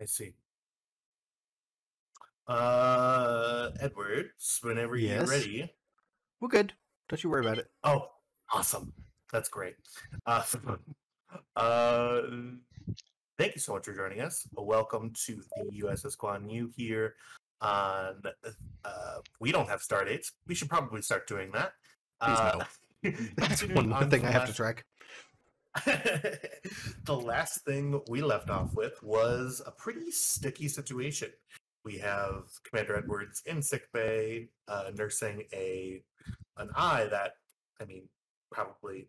I see. Edwards, whenever you're Yes. ready. We're good. Don't you worry about it. Oh, awesome. That's great. Uh, Thank you so much for joining us. Welcome to the USS Guan here on, we don't have star dates. We should probably start doing that. Please no. That's one more thing I have to track. The last thing we left off with was a pretty sticky situation. We have Commander Edwards in sickbay, nursing an eye that, I mean, probably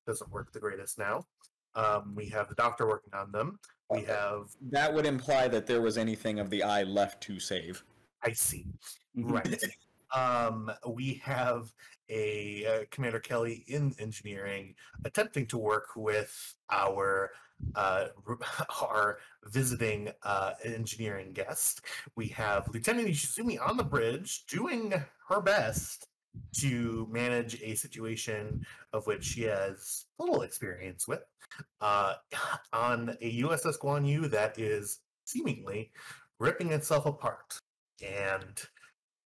doesn't work the greatest now. We have the doctor working on them. We have... That would imply that there was anything of the eye left to save. I see. Right. We have a Commander Kelly in engineering attempting to work with our visiting engineering guest. We have Lieutenant Ishizumi on the bridge doing her best to manage a situation of which she has little experience with on a USS Guan Yu that is seemingly ripping itself apart and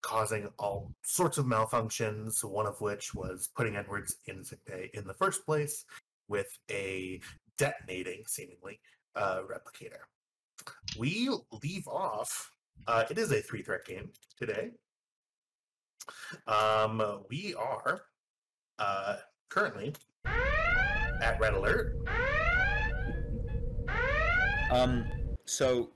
causing all sorts of malfunctions, one of which was putting Edwards in sickbay in the first place with a detonating, seemingly, replicator. We leave off. It is a 3-threat game today. We are currently at Red Alert. So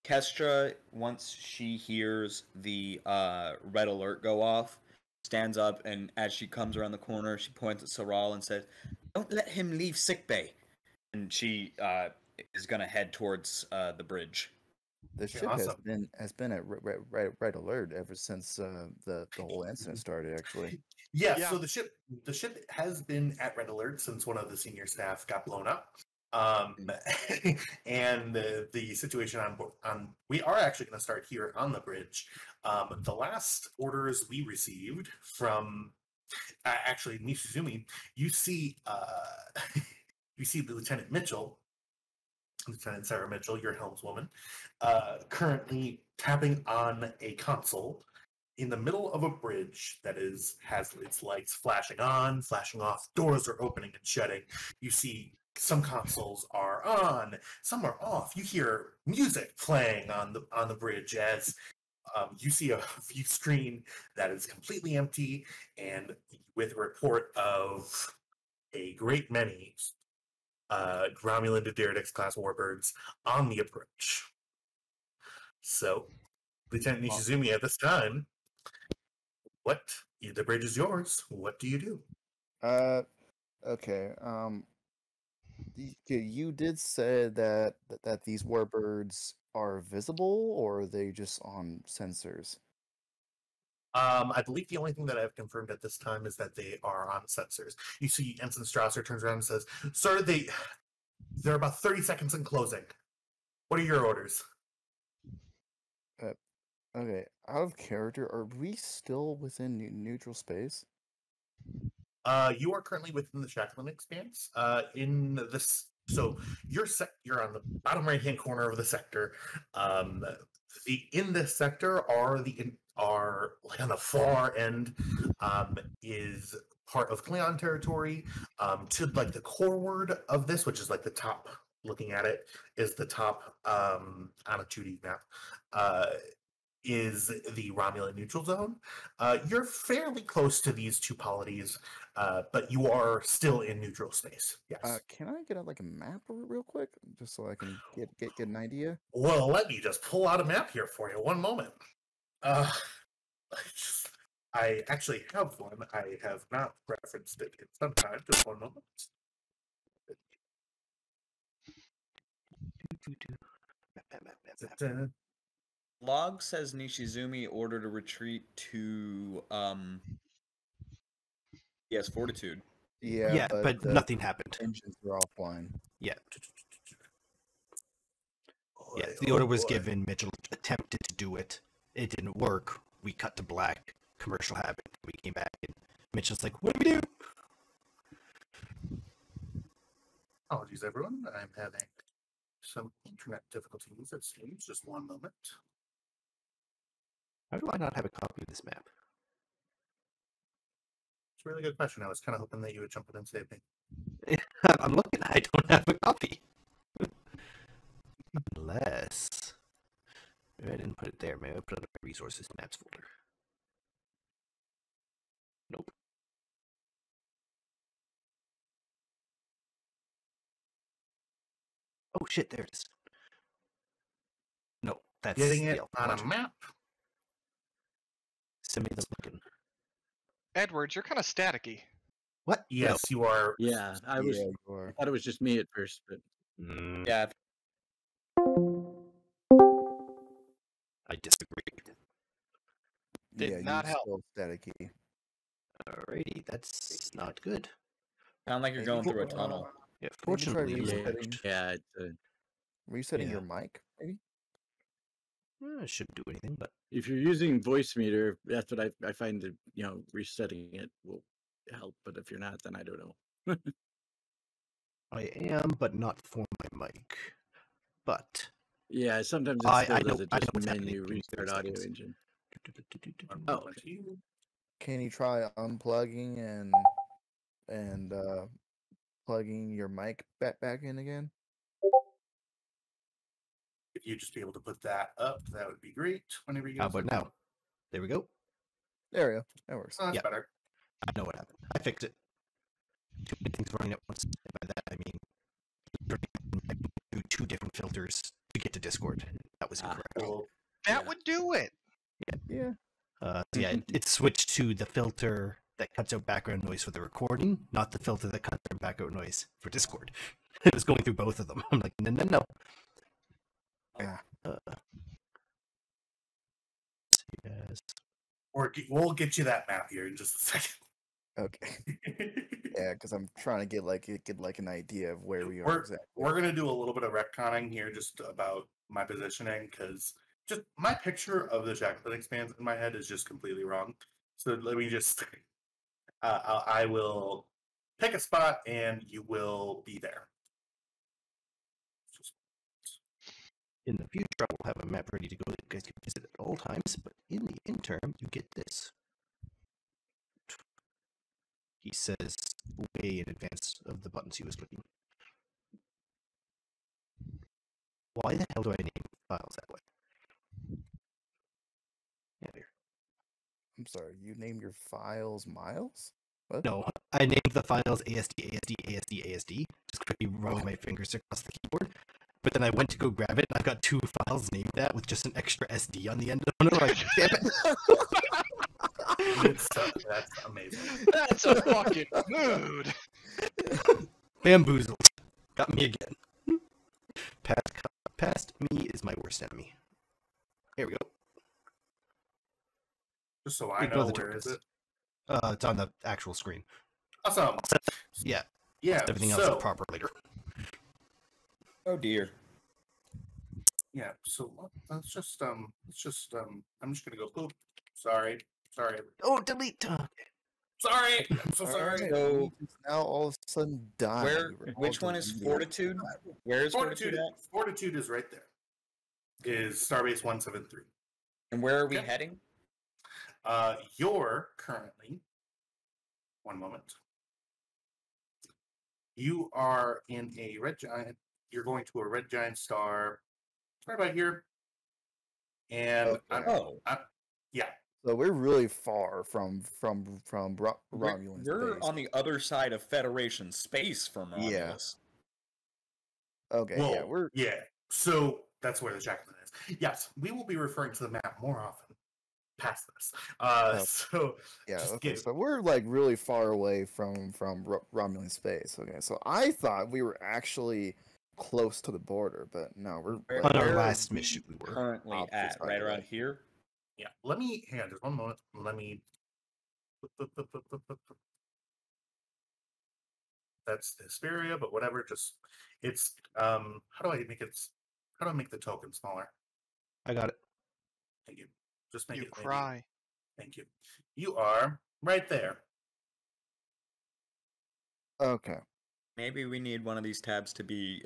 Kestra, once she hears the red alert go off, stands up, and as she comes around the corner, she points at Saral and says, "Don't let him leave sickbay." And she is gonna head towards the bridge. The ship has been at red alert ever since the whole incident started. Actually, yeah. So the ship has been at red alert since one of the senior staff got blown up. And the situation on we are actually going to start here on the bridge. The last orders we received from actually Nishizumi, you see the Lieutenant Mitchell, Lieutenant Sarah Mitchell, your helmswoman, currently tapping on a console in the middle of a bridge that has its lights flashing on, flashing off, doors are opening and shutting. You see some consoles are on, some are off. You hear music playing on the bridge as you see a view screen that is completely empty and with a report of a great many Romulan Dideridex class warbirds on the approach. So, Lieutenant Nishizumi, at this time, the bridge is yours. What do you do? Okay. You did say that these warbirds are visible, or are they just on sensors? I believe the only thing that I've confirmed at this time is that they are on sensors. You see Ensign Strasser turns around and says, "Sir, they're about 30 seconds in closing. What are your orders?" Okay, out of character, are we still within neutral space? You are currently within the Shackleton expanse. In this, so you're on the bottom right-hand corner of the sector. In this sector are like on the far end is part of Klingon territory. To like the coreward of this, which is like the top, looking at it, is the top on a 2D map. Is the Romulan neutral zone. You're fairly close to these two polities, but you are still in neutral space. Yes. Can I get like a map real quick, just so I can get an idea? Well, let me just pull out a map here for you. One moment. I actually have one. I have not referenced it in some time. Just one moment. Log says Nishizumi ordered a retreat to yes, Fortitude. Yeah, but nothing happened. Engines were offline. Yeah. Yeah, the order was given. Mitchell attempted to do it. It didn't work. We cut to black. Commercial happened. We came back, and Mitchell's like, "What do we do?" Apologies, everyone. I'm having some internet difficulties, it seems. Just one moment. How do I not have a copy of this map? It's a really good question. I was kind of hoping that you would jump in and save me. I'm looking. I don't have a copy. Unless maybe I didn't put it there. Maybe I put it in my resources maps folder. Nope. Oh shit! There it is. No, that's Getting it the on a project. map. Send me the looking. Edwards, you're kind of staticky. What? Yes, you are. Yeah, I was. Yeah, you are. I thought it was just me at first, but No. Mm, Yeah, I disagree. Did Yeah, not you help. still staticky. Alrighty, that's not good. sound like you're going through a tunnel. Yeah, Maybe try fortunately, it yeah, worked. yeah, it's Resetting Yeah. your mic, maybe? It shouldn't do anything, but if you're using voice meter, that's what I find that resetting it will help. But if you're not, then I don't know. I am, but not for my mic. But Yeah, sometimes I it still know- does it. I know Just what's happening. menu Give me 30 restart audio seconds. engine. One Oh, moment. Can you try unplugging and plugging your mic back in again? If you just be able to put that up, that would be great. Whenever you how guys about are- now? There we go. There we go. That works. Oh, that's Yeah. better. I know what happened. I fixed it. Too many things running at once. And by that I mean through two different filters to get to Discord. That was Ah. incorrect. Well, That Yeah. would do it. Yeah. So yeah, it switched to the filter that cuts out background noise for the recording, not the filter that cuts out background noise for Discord. It was going through both of them. I'm like, no. Ah, Yes. we'll get you that map here in just a second. okay. Yeah, because I'm trying to get an idea of where we are We're exactly. we're gonna do a little bit of retconning here, just about my positioning, because just my picture of the Shackleton expanse in my head is just completely wrong. So let me just, I will pick a spot and you will be there. Just- In the future, I will have a map ready to go that you guys can visit at all times, but in the interim, you get this. He says way in advance of the buttons he was clicking. Why the hell do I name files that way? Yeah, here. I'm sorry. You named your files Miles? What? No, I named the files ASD, just quickly running my fingers across the keyboard. But then I went to go grab it, and I got two files named that with just an extra SD on the end of them. And I'm like, damn it. Good stuff. That's amazing. That's a fucking mood. Bamboozled. Got me again. Past me is my worst enemy. Here we go. Just so I Ignore know, the where is tokens. it? It's on the actual screen. Awesome. Yeah, Yeah. everything else so, is proper later. Oh dear. Yeah. So let's just I'm just gonna go poop. Sorry. Oh, delete. Sorry. I'm so sorry. Alright. So- It's now all of a sudden dying. Where? We were all Which one is deleted. Fortitude? Where is Fortitude. Fortitude at? Fortitude is right there. Is Starbase 173. And where are we Okay. heading? You're currently. One moment. You are in a red giant. You're going to a red giant star. Right about here. And Okay. yeah. So we're really far from Romulan We're space. on the other side of Federation space from Yeah. Romulus. Okay, yeah, we're yeah. So that's where the Shackleton is. Yes, we will be referring to the map more often past this. So yeah. just Okay, get- so we're like really far away from Romulan space. Okay, so I thought we were actually close to the border, but no, we're Where- On our where are last we mission, we were. currently Opposite at, side right of around it. here. yeah. Let me hang on just one moment. Let me. That's the Hesperia, but whatever. Just it's how do I make it? How do I make the token smaller? I got it. Thank you. Just make You it. maybe- cry. Thank you. You are right there. okay. Maybe we need one of these tabs to be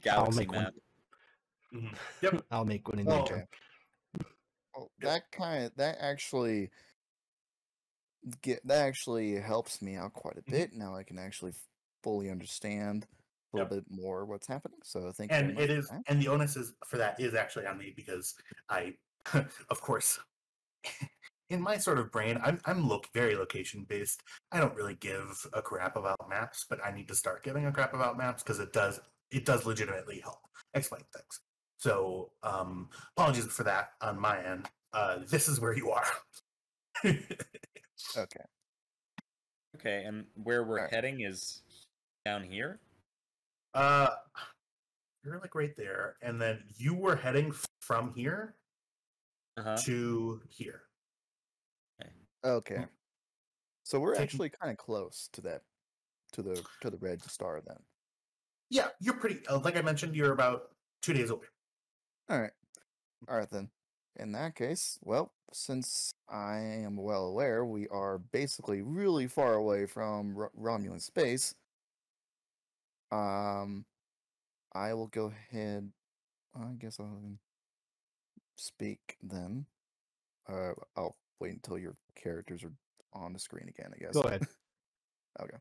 galaxy make one. map. Yep. I'll make one in Well, the interim. Well, Yep. that actually helps me out quite a Mhm. bit. Now I can actually fully understand a little bit more what's happening. So thank you very And much it for is, that. and the onus is for that is actually on me because I, of course, in my sort of brain, I'm very location based. I don't really give a crap about maps, but I need to start giving a crap about maps because it does legitimately help explain things. So apologies for that on my end. This is where you are. Okay. Okay, and where we're Alright. heading is down here. uh, you're like right there, and then you were heading from here Uh-huh. to here. Okay. So we're Taking- actually kind of close to that, to the red star then. Yeah, you're pretty. Like I mentioned, you're about 2 days away. All right then. In that case, well, since I am well aware, we are basically really far away from Romulan space. I will go ahead. I guess I'll speak then. I'll wait until your characters are on the screen again, I guess. Go ahead. Okay.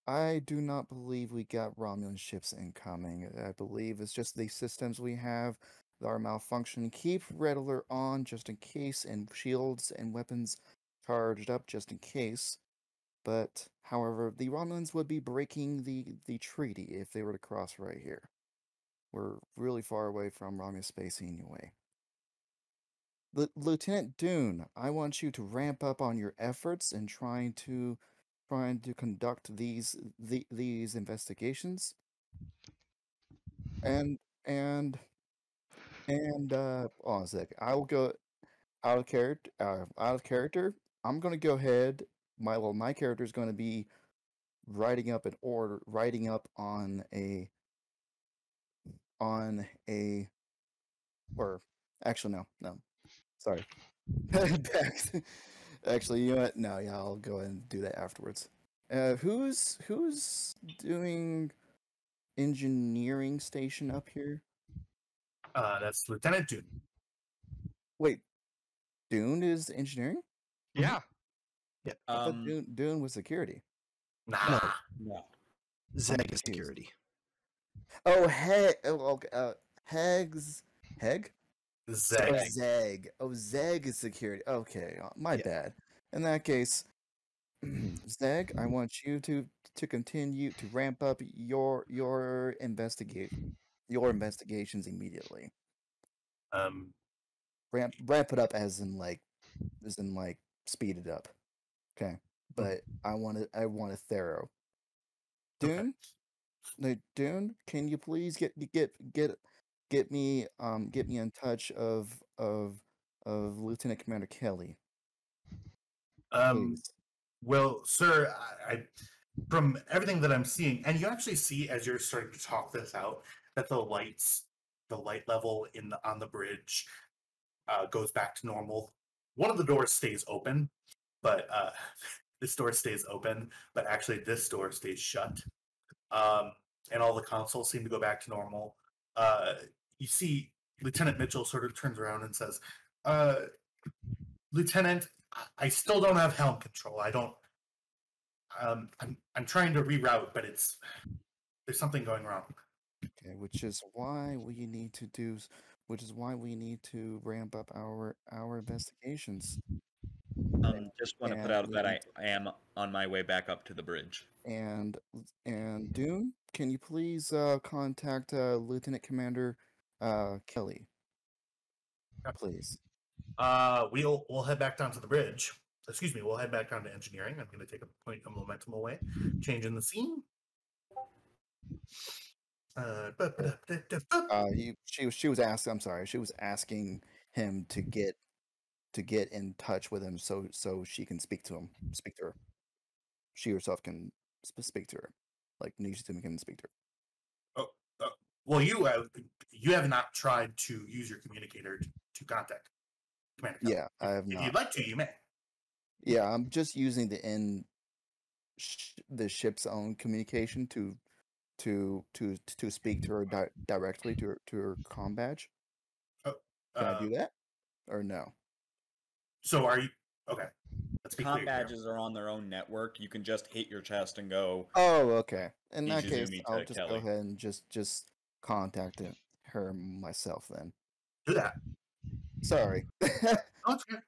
I do not believe we got Romulan ships incoming. I believe it's just the systems we have that are malfunctioning. Keep Red Alert on just in case, and shields and weapons charged up just in case. But, however, the Romulans would be breaking the treaty if they were to cross right here. We're really far away from Romulan space anyway. Lieutenant Dune, I want you to ramp up on your efforts in trying to conduct these investigations. And and hold on a sec. I will go out of character. Out of character. I'm gonna go ahead. My character is going to be writing up on a, or actually no, sorry. Back. Actually, you know what? No, yeah, I'll go ahead and do that afterwards. Who's doing engineering station up here? That's Lieutenant Dune. Wait, Dune is engineering? Yeah. Yeah. I thought Dune was security. Nah. No. Zeg is confused. security. Oh, Heg's Heg? Zeg. Zeg. Oh, Zeg is security. Okay, my Yeah. bad. In that case, Zeg, I want you to continue to ramp up your investigations immediately. Ramp it up as in like speed it up. Okay. But I want a thorough. Dune? No, Dune, can you please get me in touch of Lieutenant Commander Kelly? Please. Well, sir, I from everything that I'm seeing, and you actually see as you're starting to talk this out, that the light level on the bridge goes back to normal. One of the doors stays open, but this door stays open, but actually this door stays shut. And all the consoles seem to go back to normal. You see Lieutenant Mitchell sort of turns around and says, Lieutenant, I still don't have helm control. I don't. I'm trying to reroute, but there's something going wrong. Okay, which is why we need to ramp up our investigations. Just want to put And out we that need I am on my way back up to the bridge. And Dune, can you please contact Lieutenant Commander Kelly, please? We'll head back down to the bridge. Excuse me, we'll head back down to engineering. I'm going to take a point of momentum away, changing the scene. She was asking. I'm sorry. She was asking him to get in touch with him so she can speak to her. She herself can speak to her, like Nishizume can speak to her. Well, you have not tried to use your communicator to contact Commander Kelly. Yeah, I have not. If you'd like to, you may. Yeah, I'm just using the ship's own communication to to speak to her directly to her comm badge? Oh, Can I do that or no? So are you okay? Let's be Comm clear here. badges are on their own network. You can just hit your chest and go. Oh, okay. In that case, Ishizumi I'll to just go Kelly. ahead and just contact her myself then. Do that. Sorry. Oh, it's good.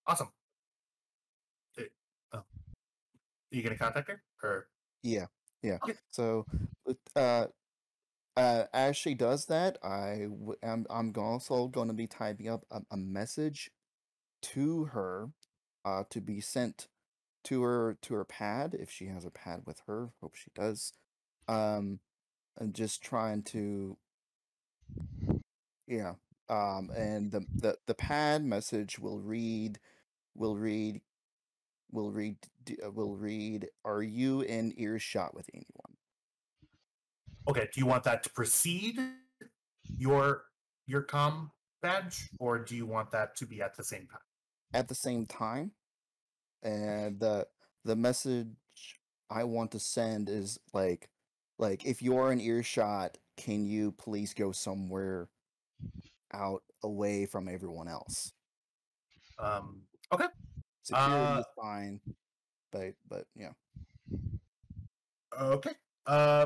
Awesome. Oh, are you gonna contact her or? Yeah. Okay. So, as she does that, I'm also going to be typing up a message to her, to be sent to her pad if she has a pad with her. Hope she does. And just trying to, yeah. And the pad message will read will read will read. Are you in earshot with anyone? Okay. Do you want that to precede your comm badge, or do you want that to be at the same time? At the same time, and the message I want to send is like if you're in earshot, can you please go somewhere out away from everyone else? Okay. Security is fine, but yeah. Okay. I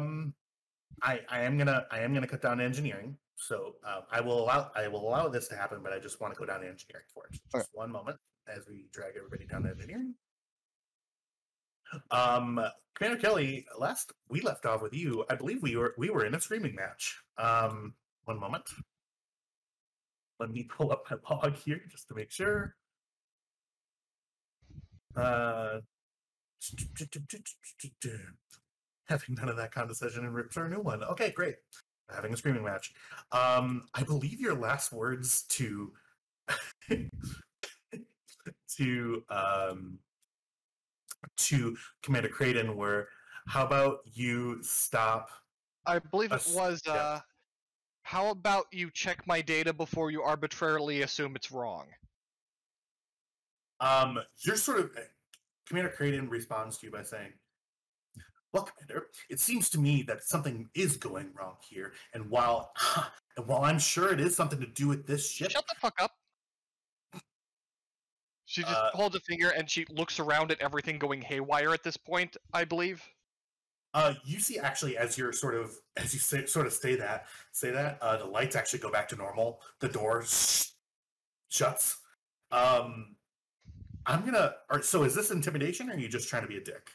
am gonna cut down engineering. So I will allow this to happen, but I just want to go down to engineering for it. Okay. Just one moment as we drag everybody down to engineering. Commander Kelly, last we left off with you, I believe we were in a screaming match. One moment. Let me pull up my log here just to make sure. Having none of that condescension and rips our new one. Okay, great. Having a screaming match. I believe your last words to to Commander Creighton were, "How about you stop?" I believe it Us- was, yeah. how about you check my data before you arbitrarily assume it's wrong? You're sort of Commander Creighton responds to you by saying, "Well, Commander, it seems to me that something is going wrong here, and while I'm sure it is something to do with this ship, Shut the fuck up. She just holds a finger and she looks around at everything going haywire at this point, I believe. You see, actually, as you say that, the lights actually go back to normal. The door shuts. So is this intimidation, or are you just trying to be a dick?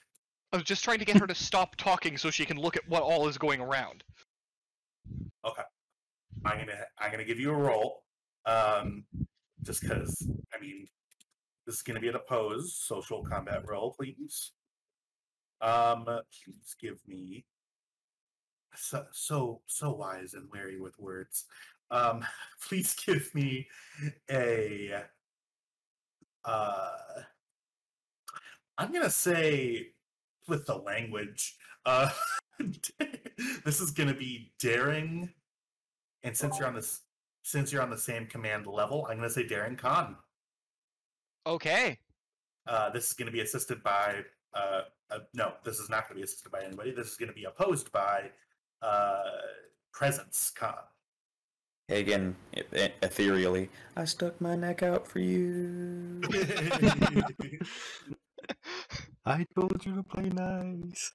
I was just trying to get her to stop talking so she can look at what all is going around. Okay, I'm gonna give you a roll. Just because, I mean, this is gonna be an opposed social combat roll, please. Please give me so wise and wary with words. Please give me a I'm gonna say with the language, this is gonna be daring, and since you're on the same command level, I'm gonna say daring con. Okay. This is gonna be assisted by no, this is not gonna be assisted by anybody. This is gonna be opposed by presence con. Hagen, ethereally, I stuck my neck out for you. I told you to play nice.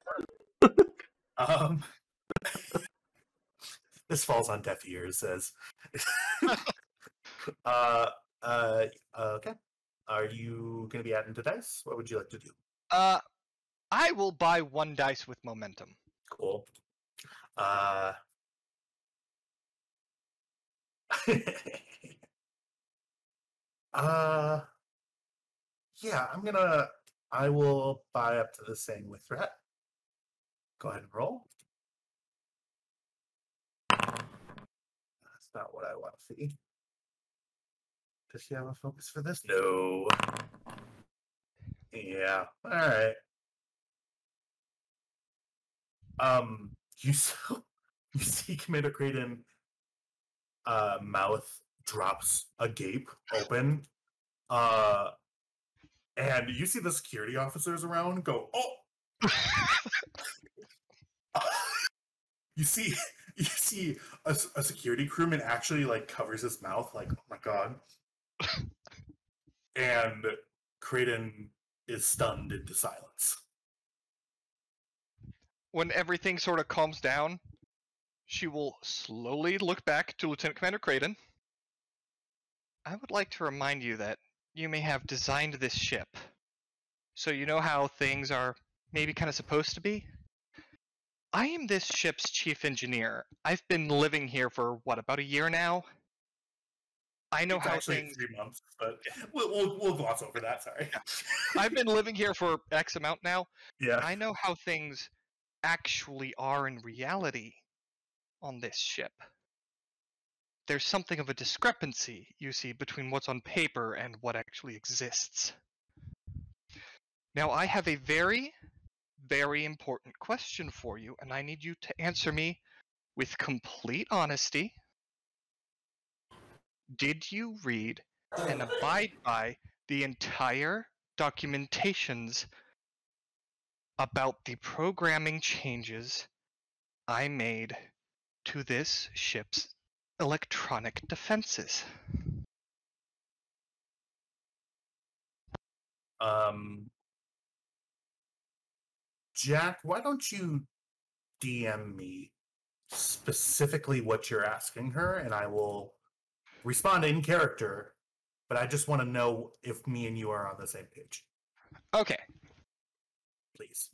This falls on deaf ears, says. Okay. Are you going to be adding to dice? What would you like to do? I will buy 1 dice with momentum. Cool. Yeah, I will buy up to the same with threat. Go ahead and roll. That's not what I want to see. Does she have a focus for this? No. Yeah. All right. You see Commander Creighton mouth drops agape open. And you see the security officers around go, oh! you see a security crewman actually like covers his mouth, like, oh my god. And Kraden is stunned into silence. When everything sort of calms down, she will slowly look back to Lieutenant Commander Kraden. I would like to remind you that you may have designed this ship, so you know how things are maybe kind of supposed to be? I am this ship's chief engineer. I've been living here for, what, about a year now? I know It's how actually things... 3 months, but we'll gloss over that, sorry. I've been living here for X amount now. Yeah. I know how things actually are in reality on this ship. There's something of a discrepancy, you see, between what's on paper and what actually exists. Now, I have a very, very important question for you, and I need you to answer me with complete honesty. Did you read and abide by the entire documentations about the programming changes I made to this ship's electronic defenses? Jack, why don't you DM me specifically what you're asking her, and I will respond in character, but I just want to know if me and you are on the same page. Okay. Please.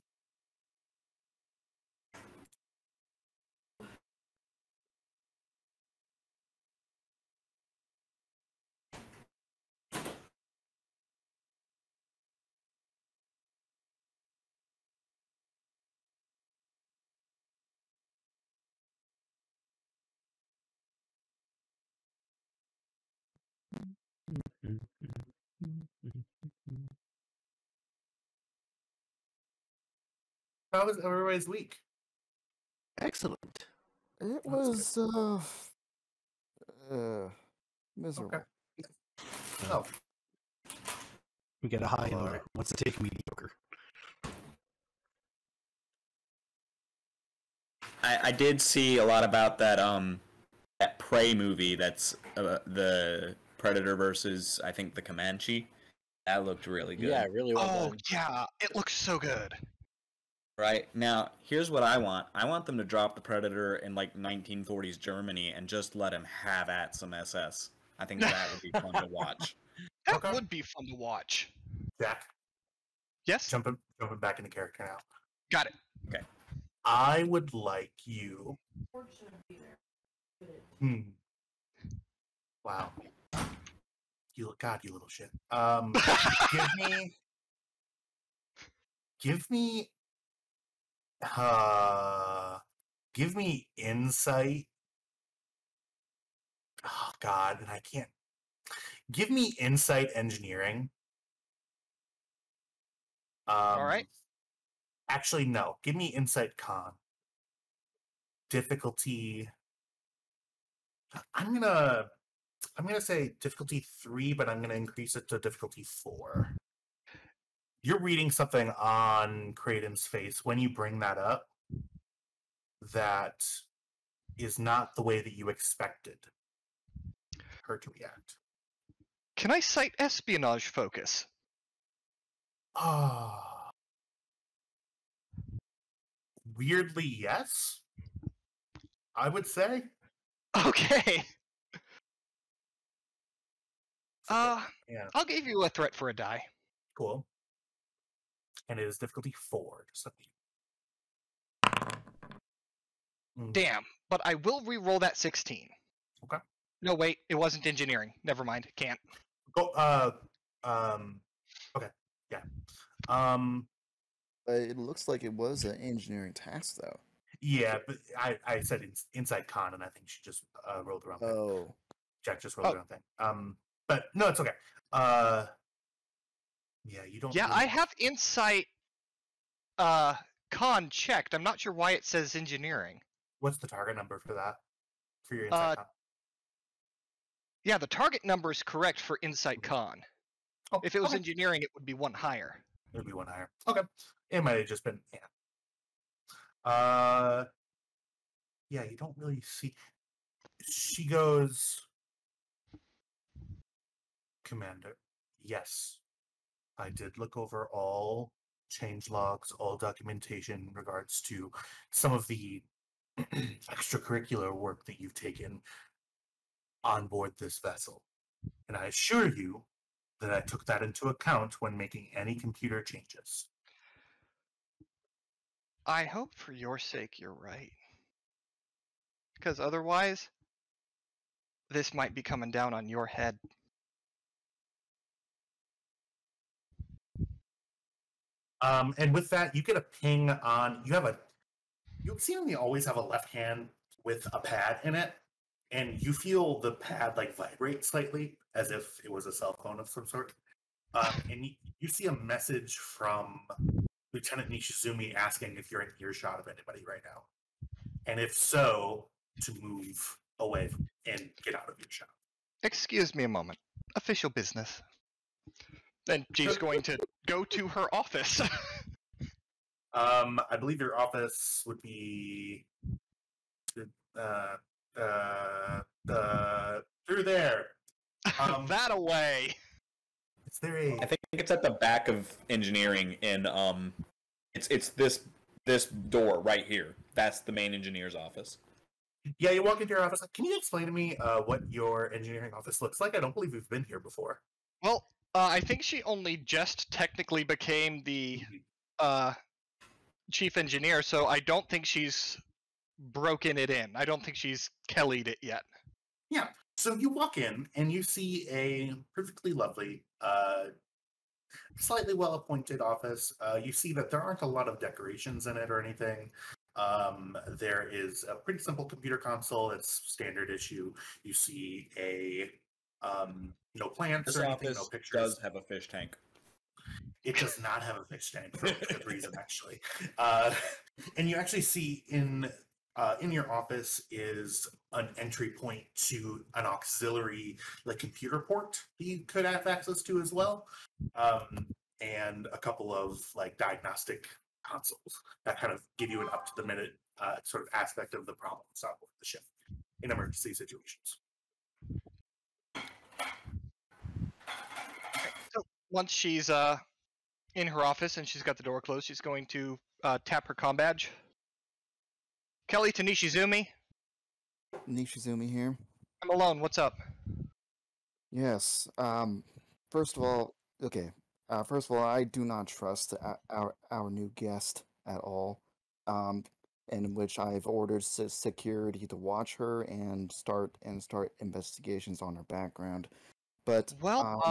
How was everybody's week? Excellent. It That's was miserable. Okay. Oh, We get a high and Alright. wants to take mediocre. I did see a lot about that that Prey movie. That's the Predator versus, I think, the Comanche. That looked really good. Yeah, really well Oh, done. yeah, it looks so good. Right now, here's what I want. I want them to drop the Predator in like 1940s Germany and just let him have at some SS. I think that would be fun to watch. That Okay. would be fun to watch. Jack, Yes? jumping back into character now. Got it. I would like you. Wow. You little shit. Give me insight. Oh God, and I can't. Give me insight engineering. All right. Actually, no. Give me insight con. Difficulty. I'm gonna say difficulty 3, but I'm gonna increase it to difficulty 4. You're reading something on Kraden's face when you bring that up that is not the way that you expected her to react. Can I cite espionage focus? Weirdly, yes. I would say. Okay. Yeah, I'll give you a threat for a die. cool. And it is difficulty 4. Just let me... Damn, but I will re-roll that 16. Okay. No, wait, it wasn't engineering. Never mind, can't. Go. Okay. Yeah. It looks like it was an engineering task, though. Yeah, but I said inside con, and I think she just rolled the wrong thing. Oh. Jack just rolled the wrong thing. But no, it's okay. Yeah, you don't. Yeah, really- I have insight con checked. I'm not sure why it says engineering. What's the target number for that? For your insight con? Yeah, the target number is correct for insight con. Oh, If it was okay. engineering, it would be one higher. It would be one higher. Okay. It might have just been, yeah. Yeah, you don't really see. She goes, Commander, yes, I did look over all change logs, all documentation in regards to some of the extracurricular work that you've taken on board this vessel. And I assure you that I took that into account when making any computer changes. I hope for your sake you're right. Because otherwise, this might be coming down on your head. And with that, you get a ping on. You seemingly always have a left hand with a pad in it, and you feel the pad like vibrate slightly as if it was a cell phone of some sort. And you see a message from Lieutenant Nishizumi asking if you're in earshot of anybody right now, and if so, to move away and get out of earshot. Excuse me a moment. Official business. Then she's going to go to her office. I believe your office would be through there. That away. Is there a? I think it's at the back of engineering in it's this door right here. That's the main engineer's office. Yeah, you walk into your office. Can you explain to me what your engineering office looks like? I don't believe we've been here before. Well, I think she only just technically became the chief engineer, so I don't think she's broken it in. I don't think she's Kelly'd it yet. Yeah. So you walk in and you see a perfectly lovely, slightly well-appointed office. You see that there aren't a lot of decorations in it or anything. There is a pretty simple computer console. It's standard issue. You see a no plants This or anything, office no pictures. does have a fish tank. It does not have a fish tank for a good reason, actually. And you actually see in your office is an entry point to an auxiliary like computer port that you could have access to as well, and a couple of like diagnostic consoles that kind of give you an up to the minute sort of aspect of the problem solved with the ship in emergency situations. So once she's in her office and she's got the door closed, she's going to tap her comm badge. Kelly to Nishizumi. Nishizumi here. I'm alone. What's up? Yes. First of all, okay. First of all, I do not trust our new guest at all. In which I've ordered security to watch her and start investigations on her background. But Well,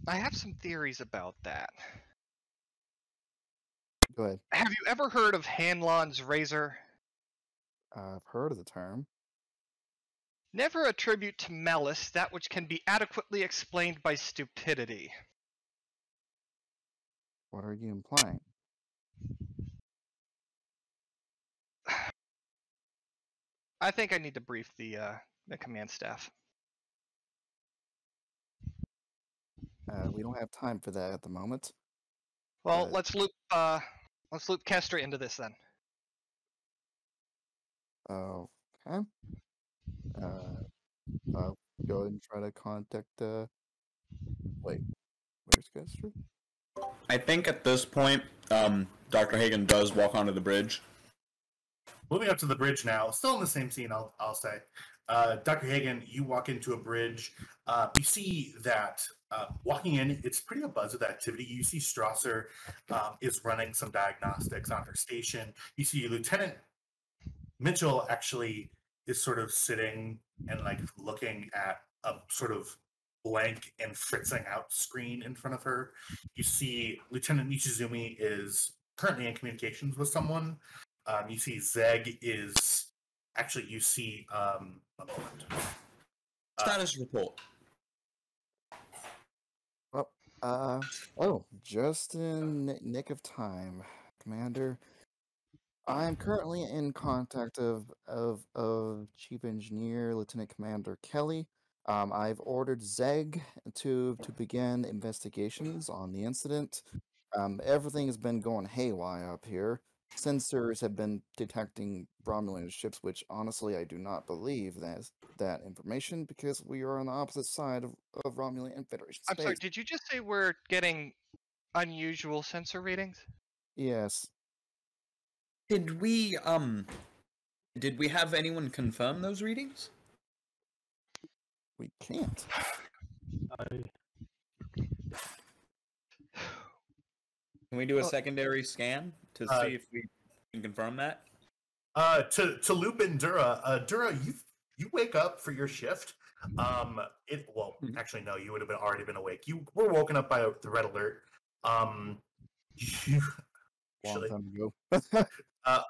I have some theories about that. go ahead. Have you ever heard of Hanlon's razor? I've heard of the term. Never attribute to malice that which can be adequately explained by stupidity. What are you implying? I think I need to brief the command staff. We don't have time for that at the moment. Well, But- let's loop Kestra into this then. Okay. I'll go ahead and try to contact. Wait, where's Kester? I think at this point, Dr. Hagen does walk onto the bridge. Moving up to the bridge now, still in the same scene, I'll say. Dr. Hagen, you walk into a bridge. You see that walking in, it's pretty abuzz with activity. You see Strasser is running some diagnostics on her station. You see Lieutenant Mitchell actually is sort of sitting and like looking at a sort of blank and fritzing out screen in front of her. You see Lieutenant Nishizumi is currently in communications with someone. You see Zeg is actually, you see a moment. Status report. Oh, just in nick of time, Commander. I am currently in contact of Chief Engineer Lieutenant Commander Kelly. I've ordered Zeg to begin investigations on the incident. Everything has been going haywire up here. Sensors have been detecting Romulan ships, which honestly I do not believe that information because we are on the opposite side of Romulan and Federation I'm sorry, space. did you just say we're getting unusual sensor readings? Yes, Did we have anyone confirm those readings? we can't. Can we do a Oh. secondary scan to see if we can confirm that? To loop in Dura, Dura, you wake up for your shift. Actually no, you would have already been awake. You were woken up by the red alert. You Long actually time ago. a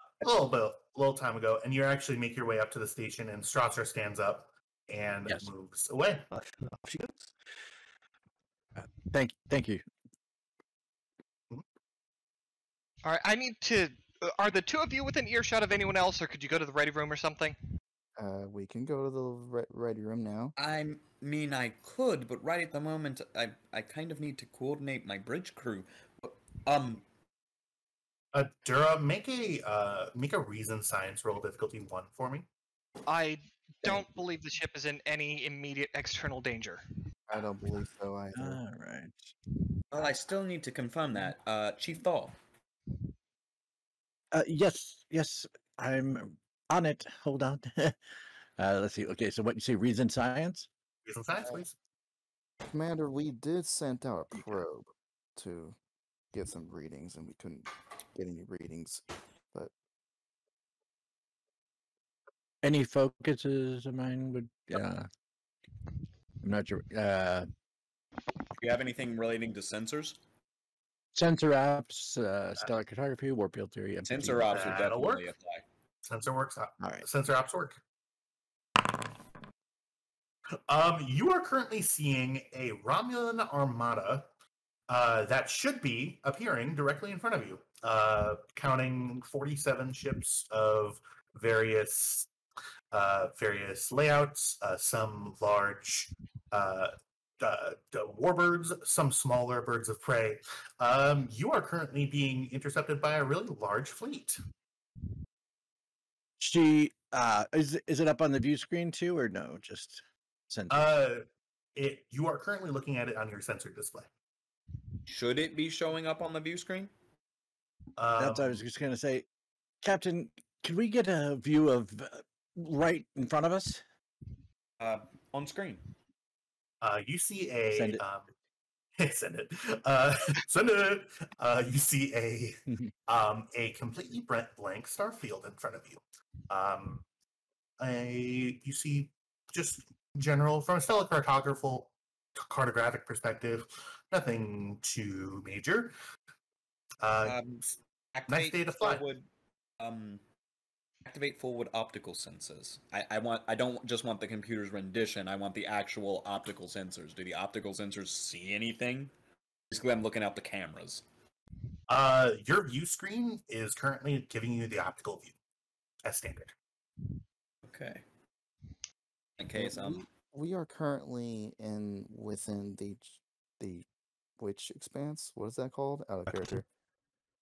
little time ago, and you actually make your way up to the station, and Strasser stands up and Yes. moves away. Off she goes. Thank you. All right, I need to. Are the two of you within earshot of anyone else, or could you go to the ready room or something? We can go to the ready room now. I mean, I could, but right at the moment, I kind of need to coordinate my bridge crew. Dura, make a reason science roll difficulty 1 for me. I don't believe the ship is in any immediate external danger. I don't believe so either. All right. Well, I still need to confirm that. Chief Thor. Yes, I'm on it. Hold on. Let's see. Okay, so what you say? Reason science? Reason science, please. Commander, we did send out a probe to get some readings, and we couldn't get any readings. But Any focuses of mine would. I'm not sure. Do you have anything relating to sensors? Sensor apps, stellar cartography, warp field theory, MPG. Sensor ops would That'll definitely work. apply. Sensor works. All right. Sensor apps work. You are currently seeing a Romulan armada that should be appearing directly in front of you, counting 47 ships of various layouts, some large warbirds, some smaller birds of prey. You are currently being intercepted by a really large fleet. She is it up on the view screen too, or no? Just sensor. You are currently looking at it on your sensor display. Should it be showing up on the view screen? That's what I was just gonna say, Captain. Can we get a view of right in front of us? On screen. You see a Send it. send it. Send it. You see a completely blank star field in front of you. You see just general from a stellar cartographic perspective, nothing too major. Nice day to fly. Forward, activate forward optical sensors. I don't just want the computer's rendition. I want the actual optical sensors. Do the optical sensors see anything? Basically, I'm looking out the cameras. Your view screen is currently giving you the optical view as standard. Okay. In case we are currently within the which expanse? What is that called? Out of character.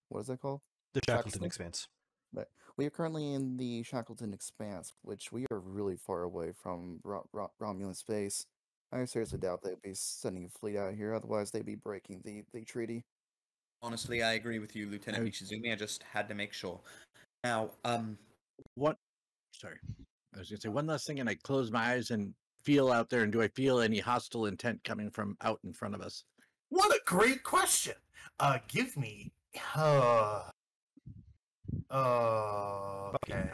What is that called? The Shackleton Expanse. But we are currently in the Shackleton Expanse, which we are really far away from Romulan space. I seriously doubt they'd be sending a fleet out here. Otherwise, they'd be breaking the treaty. honestly, I agree with you, Lieutenant Michizumi. I just had to make sure. Now, What? Sorry, I was gonna say one last thing, and I close my eyes and feel out there. And do I feel any hostile intent coming from out in front of us? What a great question. Give me. Okay.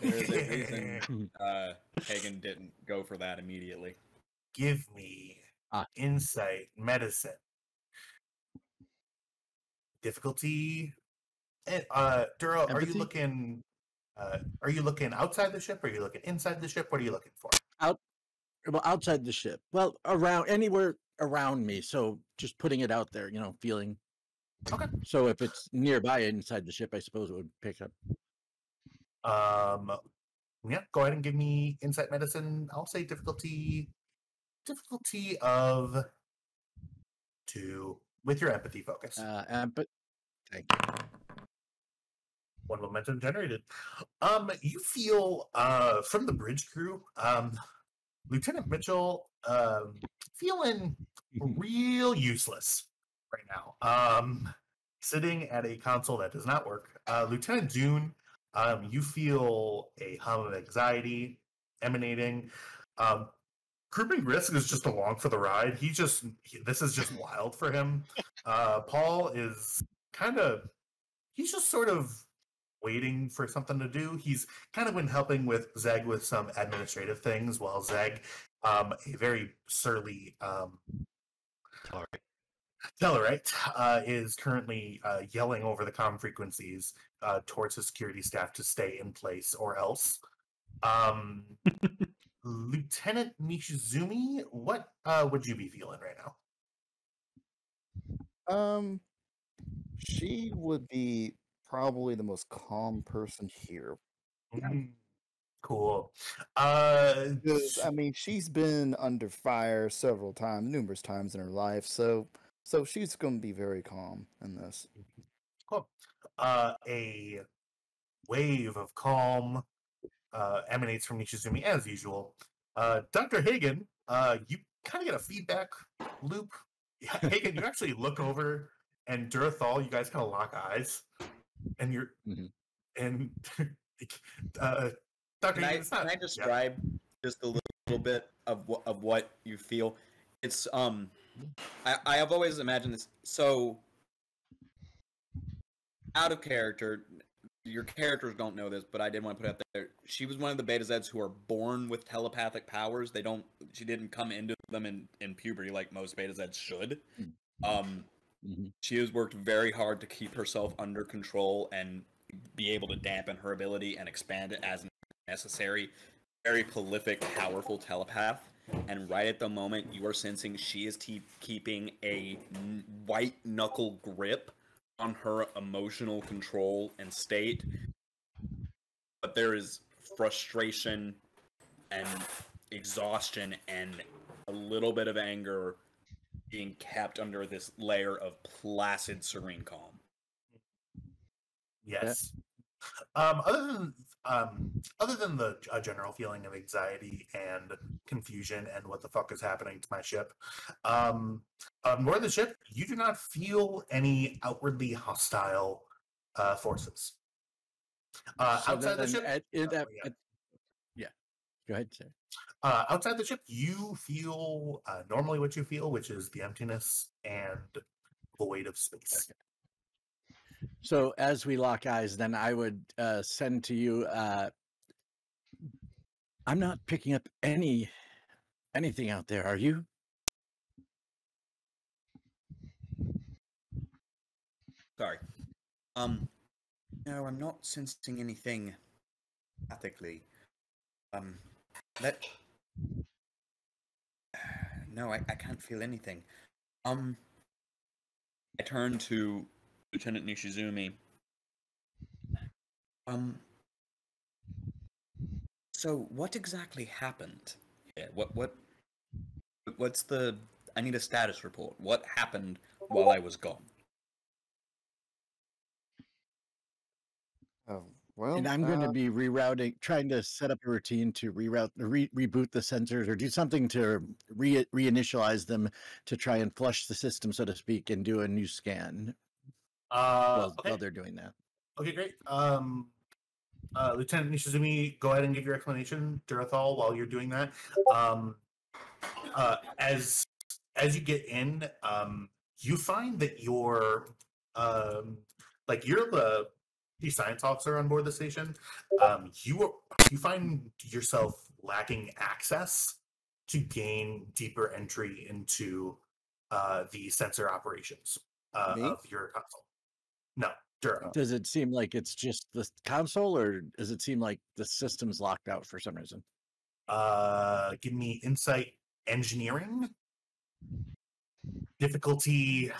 there's a reason Hagen didn't go for that immediately. Give me insight, medicine, difficulty. And Duro, are you looking? Are you looking outside the ship? Or are you looking inside the ship? What are you looking for? Well, outside the ship. Well, around anywhere around me. So just putting it out there, feeling. Okay. So if it's nearby inside the ship, I suppose it would pick up. Yeah, go ahead and give me insight medicine. I'll say difficulty of 2 with your empathy focus. But thank you. 1 momentum generated. You feel from the bridge crew, Lieutenant Mitchell, feeling real useless right now. Sitting at a console that does not work. Lieutenant June, you feel a hum of anxiety emanating. Grouping Risk is just along for the ride. This is just wild for him. Paul is he's just sort of waiting for something to do. He's kind of been helping with Zeg with some administrative things, while Zeg, a very surly Tellarite, is currently yelling over the comm frequencies towards his security staff to stay in place or else. Lieutenant Nishizumi, what would you be feeling right now? She would be probably the most calm person here. Cool. Because I mean, she's been under fire several times, numerous times in her life, so she's going to be very calm in this. Cool. A wave of calm emanates from Nishizumi as usual. Dr. Hagen, you kind of get a feedback loop. Hagen, you actually look over, and Durathal, you guys kind of lock eyes, and you're and Dr. Hagen, Can I describe just a little bit of what you feel? It's I have always imagined this. So out of character, your characters don't know this, but I did want to put it out there. She was one of the Beta Zeds who are born with telepathic powers. She didn't come into them in puberty like most Beta Zeds should. She has worked very hard to keep herself under control and be able to dampen her ability and expand it as necessary. Very prolific, powerful telepath. And right at the moment, you are sensing she is keeping a white knuckle grip on her emotional control and state. But there is frustration and exhaustion and a little bit of anger being kept under this layer of placid, serene calm. Yes. Other than the general feeling of anxiety and confusion and what the fuck is happening to my ship, more the ship, you do not feel any outwardly hostile forces. Outside the ship, Go ahead, sir. outside the ship, you feel normally what you feel, which is the emptiness and void of space. Okay. So as we lock eyes, then I would send to you. I'm not picking up anything out there. Are you? Sorry. No, I'm not sensing anything ethically. No, I can't feel anything. I turn to Lieutenant Nishizumi. So what exactly happened here? What's the... I need a status report. What happened while I was gone? Oh, well, And I'm going to be trying to set up a routine to reboot the sensors or do something to reinitialize them to try and flush the system, so to speak, and do a new scan while they're doing that. Okay, great. Lieutenant Nishizumi, go ahead and give your explanation, Durathal, while you're doing that. As you get in, you find that you're the science officer on board the station. You find yourself lacking access to gain deeper entry into the sensor operations of your console. No, Dura. Does it seem like it's just the console, or does it seem like the system's locked out for some reason? Give me insight engineering. Difficulty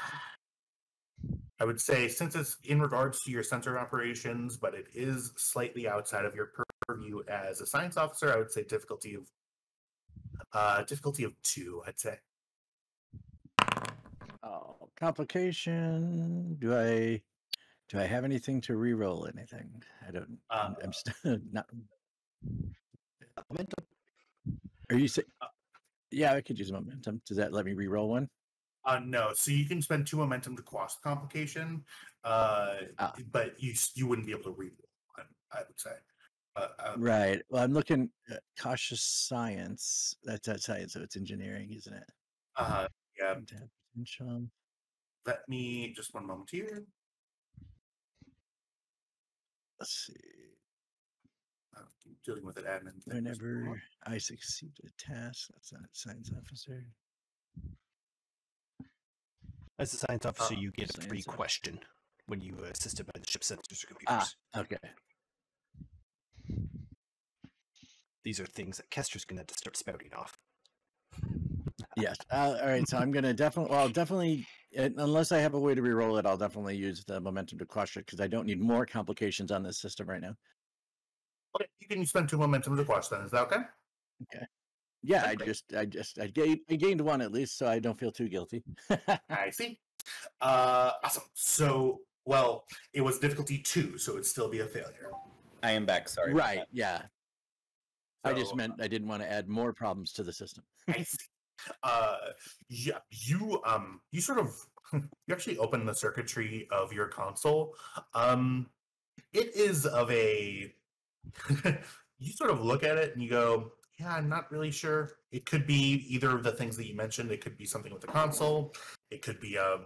I would say, since it's in regards to your sensor operations, but it is slightly outside of your purview as a science officer, I would say difficulty of 2. I'd say. Oh, complication. Do I have anything to re-roll anything? I don't. I'm still not. Momentum. Are you say? Yeah, I could use momentum. Does that let me re-roll one? No, so you can spend 2 momentum to quash the complication, but you wouldn't be able to re-roll one, I would say. Right. Well, I'm looking at cautious science. That's science, so it's engineering, isn't it? Yeah. Potential. Let me just one moment here. Let's see. I'm dealing with an admin thing. Whenever I succeed a task, that's not science officer. As a science officer, you get a science free officer. question when you assisted by the ship sensors or computers. Okay. These are things that Kestra's going to have to start spouting off. Yes. All right. So I'm gonna definitely, unless I have a way to re-roll it, I'll definitely use the momentum to quash it because I don't need more complications on this system right now. Okay, you can spend 2 momentum to quash then. Is that okay? Okay. Yeah, Okay. I gained one at least, so I don't feel too guilty. I see. Awesome. So, well, it was difficulty 2, so it'd still be a failure. I am back. Sorry. about Right. that. Yeah. I just So, meant I didn't want to add more problems to the system. I see. Yeah, you sort of you actually open the circuitry of your console. It is of a you sort of look at it and you go, yeah, I'm not really sure. It could be either of the things that you mentioned. It could be something with the console. It could be a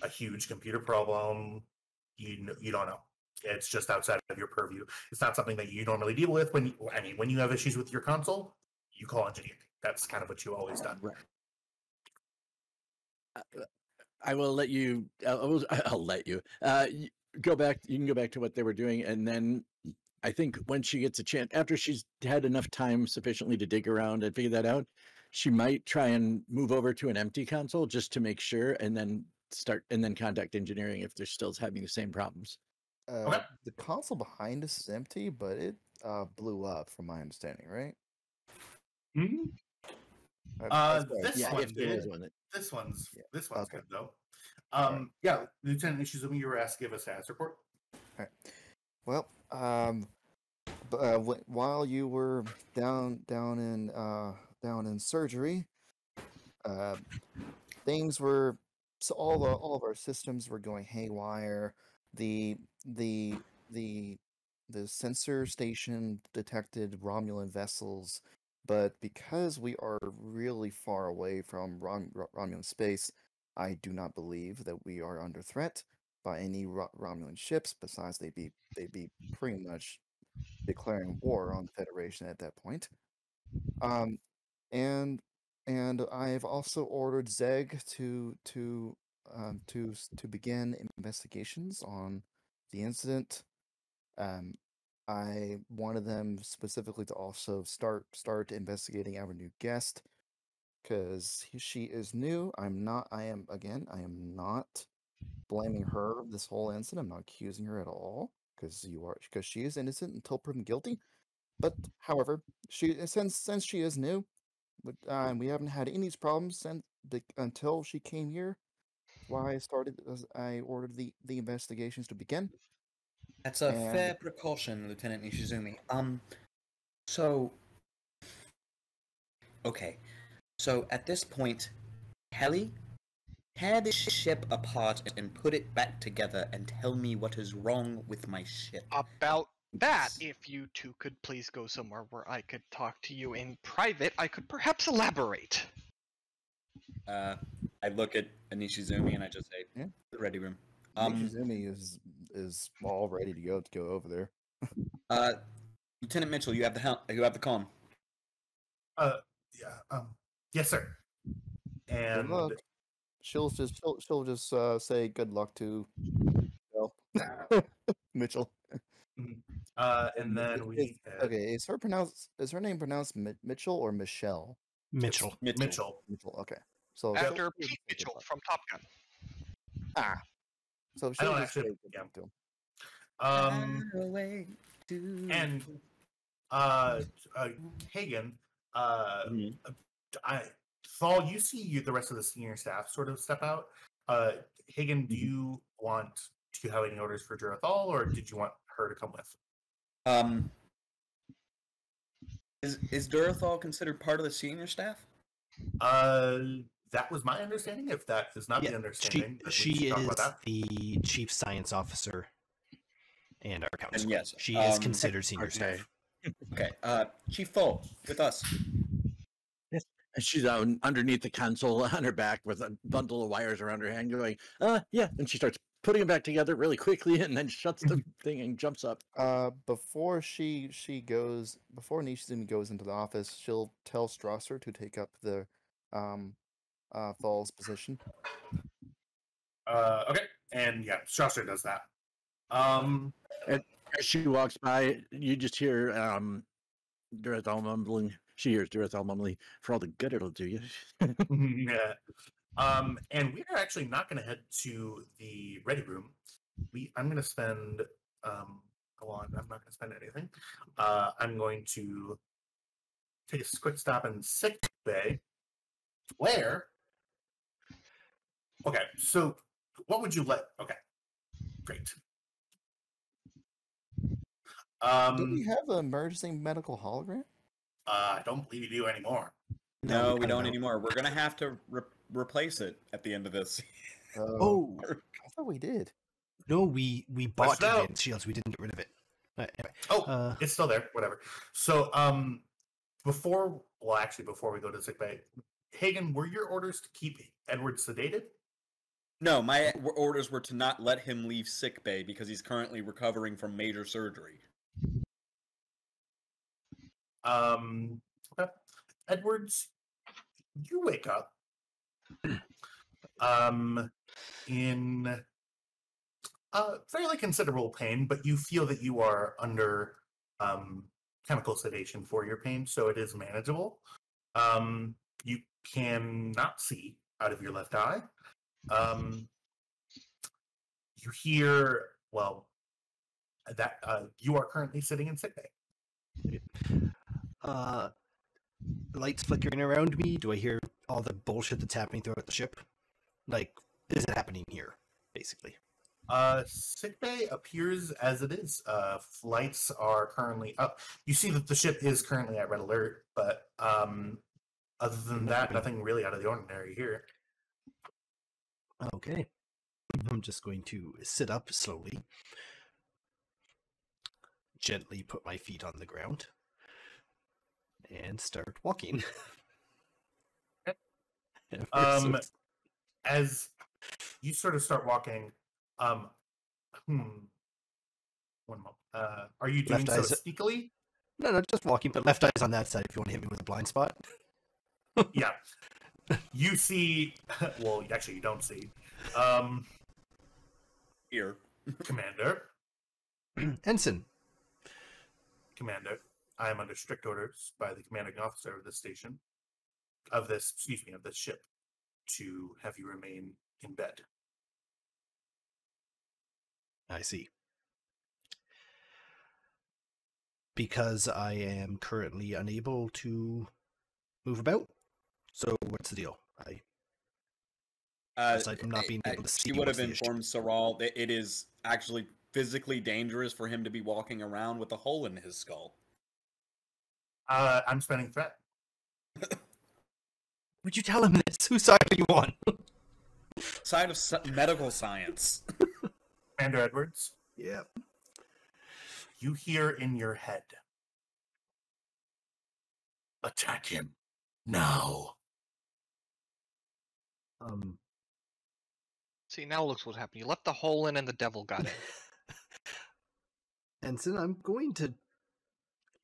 huge computer problem. You don't know. It's just outside of your purview. It's not something that you normally deal with. When you have issues with your console, you call engineering. That's kind of what you always done. Right. I will let you. I'll let you. Go back. You can go back to what they were doing, and then I think when she gets a chance, after she's had enough time sufficiently to dig around and figure that out, she might try and move over to an empty console just to make sure, and then contact engineering if they're still having the same problems. Okay. The console behind us is empty, but it blew up, from my understanding, right? Hmm? This Yeah, one if there did. is one. This one's Okay. good though. Alright. Yeah, Lieutenant Ishizumi, you were asked to give a status report. Well, while you were down in surgery, things were all of our systems were going haywire. The sensor station detected Romulan vessels, but because we are really far away from Romulan space, I do not believe that we are under threat by any Romulan ships. Besides, they'd be pretty much declaring war on the Federation at that point. And I've also ordered Zeg to begin investigations on the incident. I wanted them specifically to also start investigating our new guest, because she is new. I am not blaming her of this whole incident. I'm not accusing her at all, because she is innocent until proven guilty. But however, since she is new, we haven't had any problems until she came here. Why I ordered the investigations to begin. That's a And- fair precaution, Lieutenant Nishizumi. So okay. So at this point, Kelly, tear this ship apart and put it back together and tell me what is wrong with my ship. About that, if you two could please go somewhere where I could talk to you in private, I could perhaps elaborate. I look at Nishizumi and I just say, Yeah. "Ready room." Shizumi is all ready to go over there. Lieutenant Mitchell, you have the comm. Yeah. Yes, sir. And Good luck. She'll just say good luck to Mitchell. and then we had Okay, is her name pronounced Mitchell or Michelle? Mitchell. Mitchell. Mitchell. Okay. So After she'll Pete say good Mitchell luck. from Top Gun. So I she'll don't just actually. wait Yeah. to him. Highway to And Hagen, Mhm. I Fall, you see the rest of the senior staff sort of step out. Hagen, do you have any orders for Jurathal, or did you want her to come with? Um, is Durathal considered part of the senior staff? That was my understanding. If that is not the understanding, then we she should talk is about that. the chief science officer and our counsel. yes, She is considered senior okay. staff. Okay, Chief Full with us. Yes. And she's underneath the console on her back with a bundle of wires around her hand going, yeah. And she starts putting them back together really quickly and then shuts the thing and jumps up. Before before Nishizumi goes into the office, she'll tell Strasser to take up the Thal's position. Okay, and yeah, Strasser does that. And as she walks by, you just hear Durathal mumbling. She hears Durathal mumbling, "For all the good it'll do you." Yeah. And we are actually not going to head to the ready room. I'm going to spend. Go on. I'm not going to spend anything. I'm going to take a quick stop in sick bay. Where? Okay. So, what would you let? Okay. Great. Do we have an emergency medical hologram? I don't believe you do anymore. No, we I don't anymore. We're gonna have to replace it at the end of this. Oh I thought we did. no, we bought it out. advanced shields. We didn't get rid of it. Anyway, Oh, it's still there. Whatever. So, before we go to sickbay, Hagen, were your orders to keep Edward sedated? No, my orders were to not let him leave sick bay because he's currently recovering from major surgery. Okay. Edwards, you wake up in fairly considerable pain, but you feel that you are under chemical sedation for your pain, so it is manageable. You cannot see out of your left eye. You hear, well, that you are currently sitting in sick bay. Lights flickering around me. Do I hear all the bullshit that's happening throughout the ship? Like, is it happening here, basically? Sick bay appears as it is. Flights are currently up. You see that the ship is currently at red alert, but other than that, nothing really out of the ordinary here. Okay. I'm just going to sit up slowly, gently put my feet on the ground, and start walking. As you sort of start walking, one moment. Are you doing so sneakily? No, just walking, but left eye's on that side if you want to hit me with a blind spot. Yeah. You see, well, actually, you don't see. Here. Commander. Ensign. Commander, I am under strict orders by the commanding officer of this station, of this ship, to have you remain in bed. I see. Because I am currently unable to move about. So what's the deal? Aside from not being able to see, she would have informed Saral that it is actually physically dangerous for him to be walking around with a hole in his skull. I'm spending threat. Would you tell him this? Whose side are you on? Side of medical science. Commander Edwards? Yeah. You hear in your head, attack him now. See, now looks what happened. You left the hole in and the devil got in. Ensign, I'm going to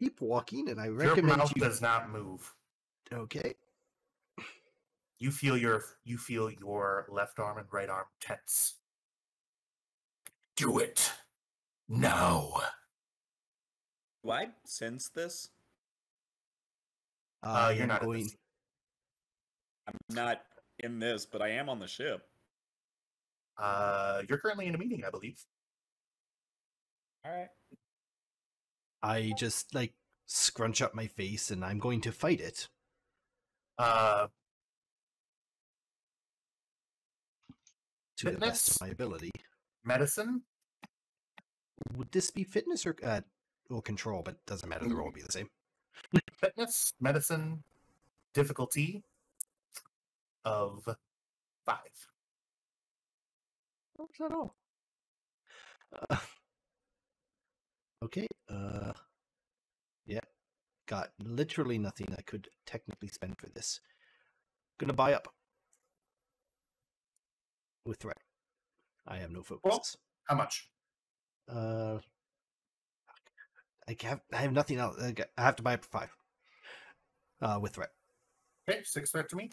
keep walking, and I Your recommend mouth you... does not move. Okay. You feel your left arm and right arm tense. Do it now. Do I sense this? You're not going. I'm not in this, but I am on the ship. You're currently in a meeting, I believe. All right. I just like scrunch up my face and I'm going to fight it. To the best of Fitness? my ability. Medicine? Would this be fitness or well, control? But doesn't matter. The roll will be the same. Fitness, medicine, difficulty of 5. Not at all. Okay. Yeah. Got literally nothing I could technically spend for this. Gonna buy up. With threat. I have no focuses. How much? I have nothing else. I have to buy up for 5. With threat. Okay, 6 threat to me.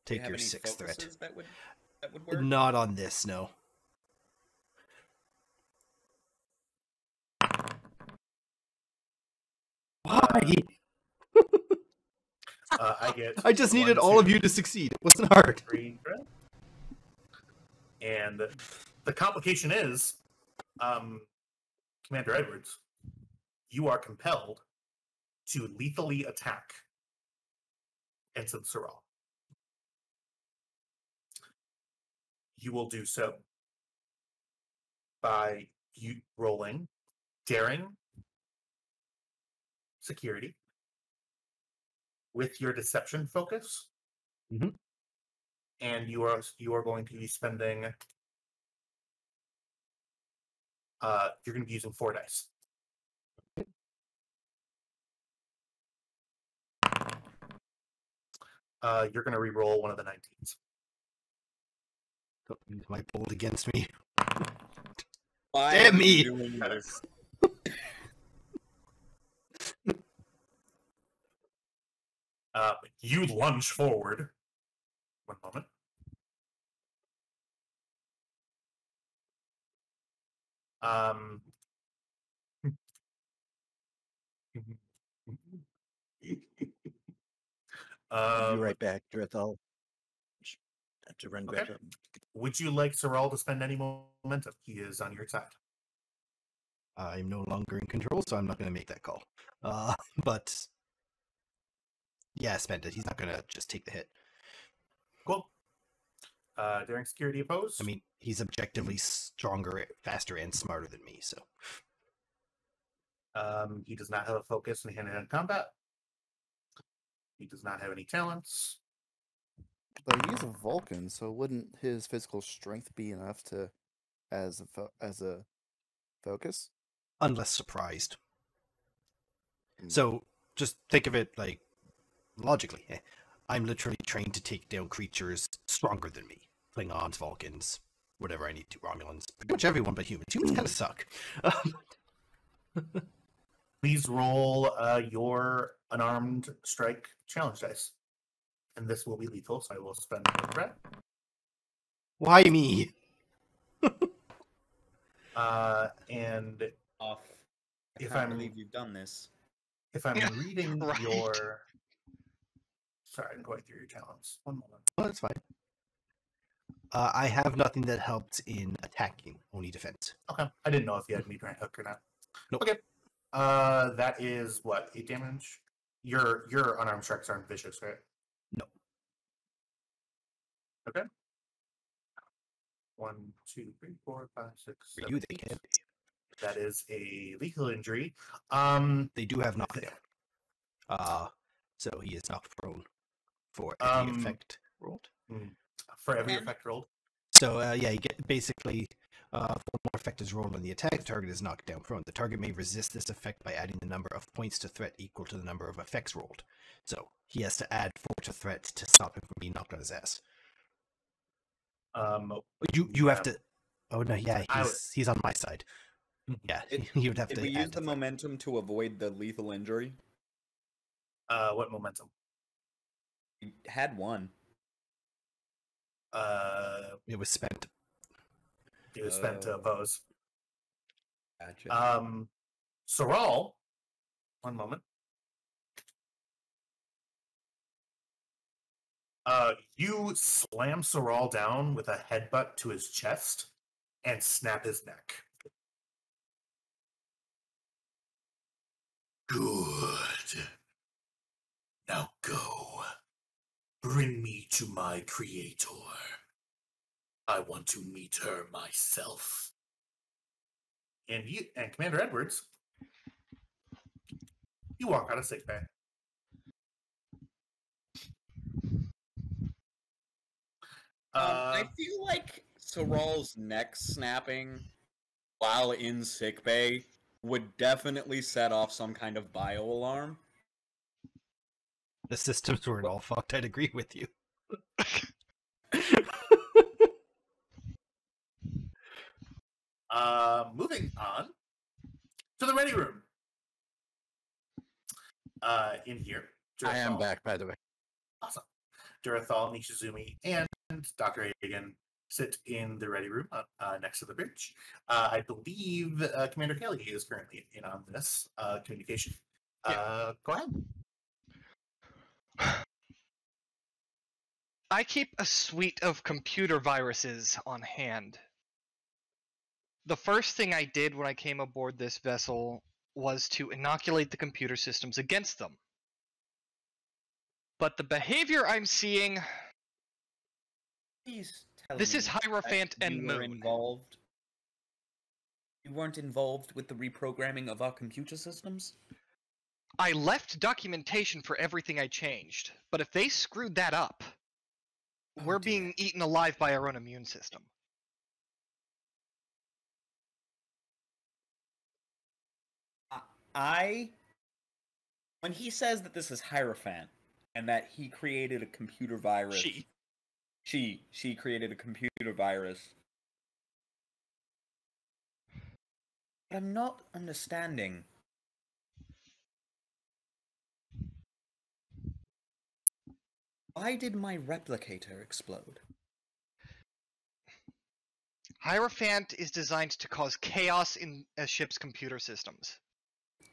Do you Take have your any 6th threat. focuses that would work? Not on this, no. Why? I get. I just needed 1, all 2, of you to succeed. It wasn't hard. 3 threat. And the complication is, Commander Edwards, you are compelled to lethally attack Ensign Sorrel. You will do so by you rolling daring security with your deception focus, Mhm. and you are going to be spending. You're going to be using 4 dice. You're going to re-roll one of the 19s. Don't use my bold against me. Why Damn are you me! doing this? You lunge forward. One moment. I'll be right back, Drith. I'll have to run grab Okay. something. Would you like Sorrel to spend any momentum? He is on your side. I'm no longer in control, so I'm not going to make that call. But yeah, spend it. He's not going to just take the hit. Cool. Daring security opposed. I mean, he's objectively stronger, faster, and smarter than me, so. He does not have a focus in hand-to-hand combat. He does not have any talents. But he's a Vulcan, so wouldn't his physical strength be enough to, as a focus? Unless surprised. Mm. So just think of it like logically. I'm literally trained to take down creatures stronger than me. Klingons, Vulcans, whatever I need to, Romulans. Pretty much everyone but humans. Humans kind of suck. Please roll your unarmed strike challenge dice. And this will be lethal, so I will spend the threat. Why me? And Off. I If can't I'm- believe you've done this. if I'm reading Right. your... Sorry, I'm going through your talents. One moment. Well, that's fine. I have nothing that helps in attacking, only defense. Okay. I didn't know if you had meat right hook or not. Nope. Okay. That is what, 8 damage? Your unarmed strikes aren't vicious, right? No. Okay. 1, 2, 3, 4, 5, 6, For 7, you, they 8. can be. That is a lethal injury. They do have knockdown. So he is knocked prone for every Um, effect rolled. For every And- effect rolled. So yeah, you get basically one more effect is rolled on the attack. The target is knocked down prone. The target may resist this effect by adding the number of points to threat equal to the number of effects rolled. So he has to add 4 to threat to stop him from being knocked on his ass. You have yeah. to. Oh no, yeah, he's on my side. Yeah, you would have Did to we add use the threat. momentum to avoid the lethal injury? What momentum? We had one. It was spent. It was spent to Oh. oppose. Gotcha. Sorrel, one moment. You slam Soral down with a headbutt to his chest and snap his neck. Good. Now go. Bring me to my creator. I want to meet her myself. And Commander Edwards, you walk out of sickbay. I feel like Soral's neck snapping while in sickbay would definitely set off some kind of bio alarm. The systems weren't all fucked. I'd agree with you. Moving on to the ready room. In here, I am back, by the way. Awesome. Durathal, Nishizumi, and Dr. Hagen sit in the ready room next to the bridge. I believe Commander Kelly is currently in on this communication. Go ahead. I keep a suite of computer viruses on hand. The first thing I did when I came aboard this vessel was to inoculate the computer systems against them. But the behavior I'm seeing... Please tell This me is Hierophant that and you were Moon. involved. You weren't involved with the reprogramming of our computer systems? I left documentation for everything I changed, but if they screwed that up, we're being eaten alive by our own immune system. When he says that this is Hierophant, and that he created a computer virus... She created a computer virus. But I'm not understanding. Why did my replicator explode? Hierophant is designed to cause chaos in a ship's computer systems.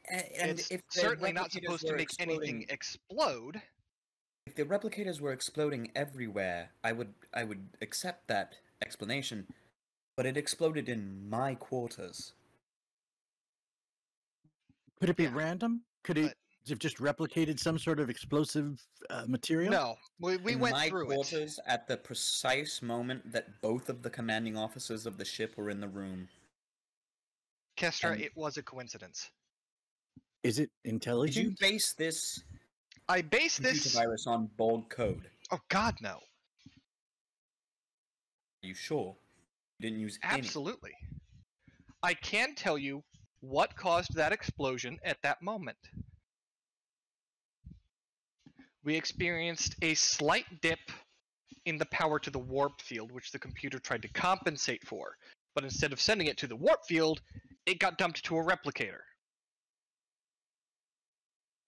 And it's if the certainly not replicators supposed to were make anything explode. If the replicators were exploding everywhere, I would accept that explanation. But it exploded in my quarters. Could it be random? Could it have just replicated some sort of explosive material? No, we in went my through quarters at the precise moment that both of the commanding officers of the ship were in the room. Kestra, it was a coincidence. Is it intelligent? Did you base this? I base computer this virus on bold code. Oh God, no. Are you sure? You didn't use Absolutely. I can tell you what caused that explosion at that moment. We experienced a slight dip in the power to the warp field, which the computer tried to compensate for. But instead of sending it to the warp field, it got dumped to a replicator.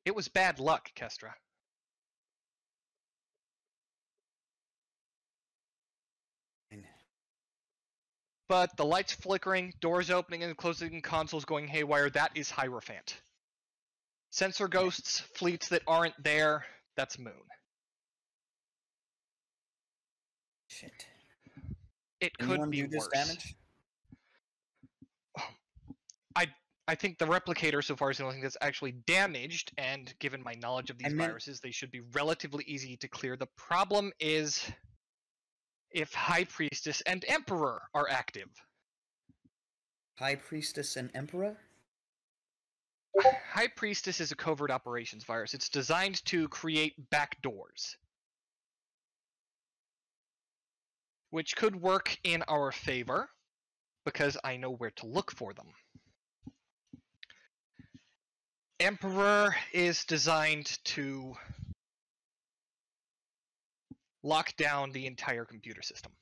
It was bad luck, Kestra. But the lights flickering, doors opening and closing, consoles going haywire, that is Hierophant. Sensor ghosts, fleets that aren't there, that's Moon. Shit. It could be do this worse. Damage? I think the replicator so far is the only thing that's actually damaged, and given my knowledge of these viruses, they should be relatively easy to clear. The problem is if High Priestess and Emperor are active. High Priestess and Emperor? High Priestess is a covert operations virus. It's designed to create backdoors, which could work in our favor, because I know where to look for them. Emperor is designed to lock down the entire computer system.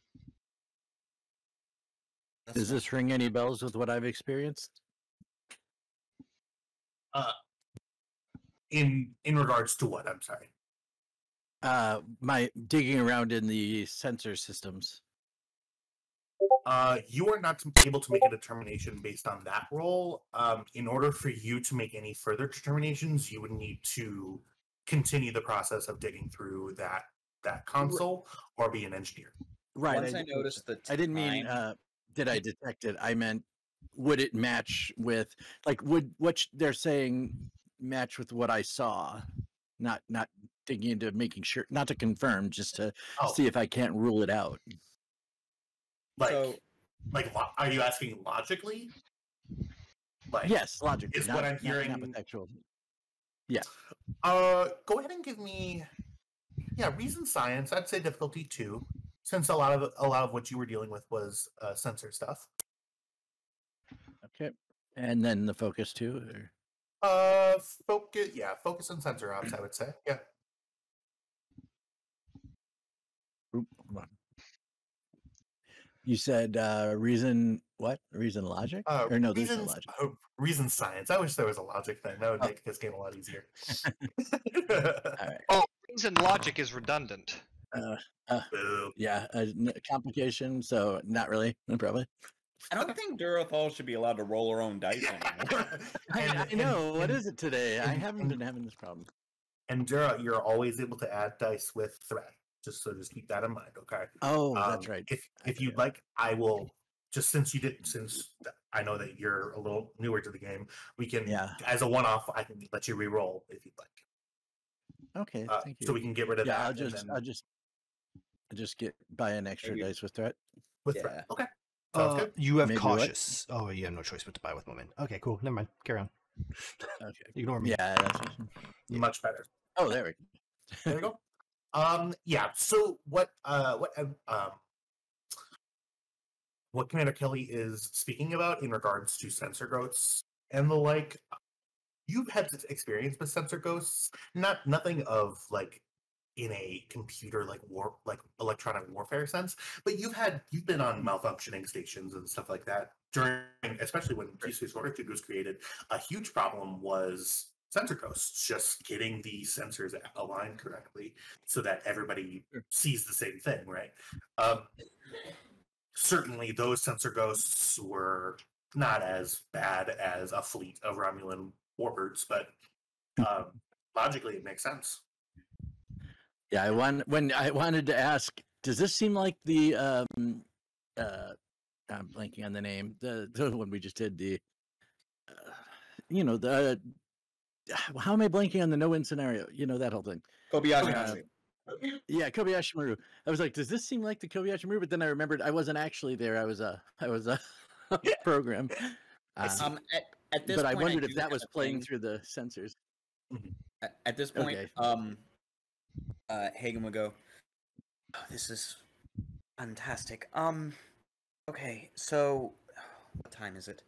Does this ring any bells with what I've experienced? In regards to what? I'm sorry. My digging around in the sensor systems. You are not able to make a determination based on that roll. In order for you to make any further determinations, you would need to continue the process of digging through that that console or be an engineer. Right. Once I noticed the I didn't mean time- did I detect it? I meant would it match with like would they're saying match with what I saw? Not digging into making sure, not to confirm, just to Oh, see if I can't rule it out. like, So- are you asking logically? Like, Yes, logically. is what I'm not hearing. with actual. Go ahead and give me, reason science. I'd say difficulty 2, since a lot of what you were dealing with was sensor stuff. Okay, and then the focus too. Or... Focus on sensor ops. I would say, yeah. Oop, hold on. You said reason what? Reason logic? Or no, there's no logic. Reason science. I wish there was a logic thing. That would make this game a lot easier. All right. Oh, reason logic is redundant. Boo. Yeah, complication. So not really, probably. I don't think Durathal should be allowed to roll her own dice anymore. I know. What is it today? I haven't been having this problem. And Dura, you're always able to add dice with threat. Just keep that in mind, okay? Oh, that's right. If you'd like, I will. Just since I know that you're a little newer to the game, we can, as a one-off, I can let you re-roll if you'd like. Okay, thank you. So we can get rid of that. I'll just buy an extra dice with threat. With threat. Okay. Sounds good. You have Maybe cautious. Oh, you have no choice but to buy with moment. Okay, cool. Never mind. Carry on. Okay. Ignore me. Yeah, that's Much better. Oh, there we go. There we go. So what Commander Kelly is speaking about in regards to sensor ghosts and the like, you've had experience with sensor ghosts, nothing of like in a computer like electronic warfare sense, but you've been on malfunctioning stations and stuff like that during, especially when G-Space Fortitude was created. A huge problem was sensor ghosts, just getting the sensors aligned correctly so that everybody sees the same thing, right? Certainly those sensor ghosts were not as bad as a fleet of Romulan warbirds, but logically it makes sense. Yeah, when I wanted to ask, does this seem like the I'm blanking on the name, the one we just did, the how am I blanking on the no-win scenario? You know, that whole thing. Kobayashi. Yeah, Kobayashi Maru. I was like, does this seem like the Kobayashi Maru? But then I remembered I wasn't actually there. I was a program. At this but point, I wondered if do that have was a playing thing. through the sensors. At this point, Okay. Hagen would go, "Oh, this is fantastic. Okay, so what time is it?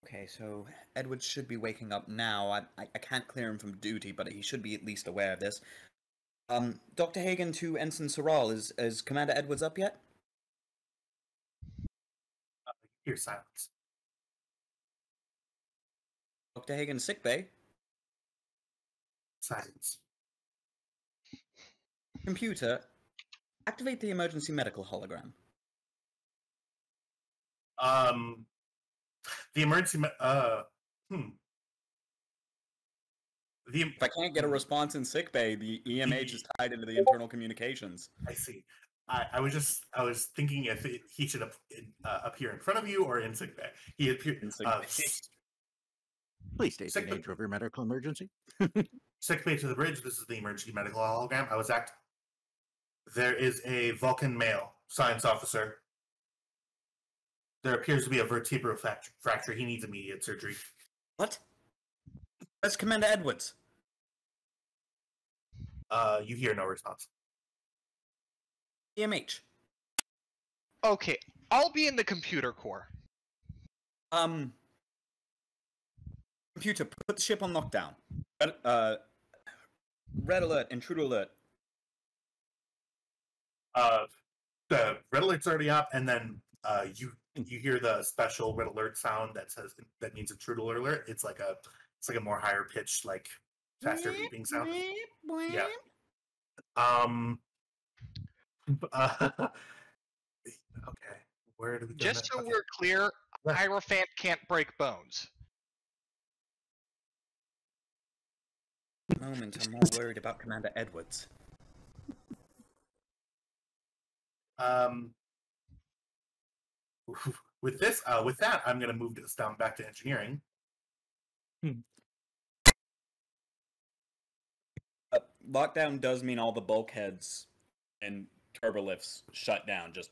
Okay, so Edward should be waking up now. I can't clear him from duty, but he should be at least aware of this. Dr. Hagen to Ensign Soral, is Commander Edwards up yet? Hear silence. Dr. Hagen, sickbay. Silence. Computer, activate the emergency medical hologram. The emergency. If I can't get a response in sickbay, the EMH is tied into the internal communications. I see. I was thinking if he should appear in front of you or in sickbay. He appeared In sickbay. Please state the Sick bay. nature of your medical emergency. Sickbay to the bridge. This is the emergency medical hologram. There is a Vulcan male science officer. There appears to be a vertebral fracture. He needs immediate surgery. What? That's Commander Edwards. You hear no response. EMH. Okay, I'll be in the computer core. Computer, put the ship on lockdown. Red alert, intruder alert. The red alert's already up, and then you hear the special red alert sound that means intruder alert. It's like a more higher pitched, like faster beeping sound. Yeah. Okay. Where do we go Just next? so Okay. we're clear, Yeah. Hierophant can't break bones. Moment, I'm more worried about Commander Edwards. Um, with that, I'm going to move this down back to engineering. Lockdown does mean all the bulkheads and turbolifts shut down. Just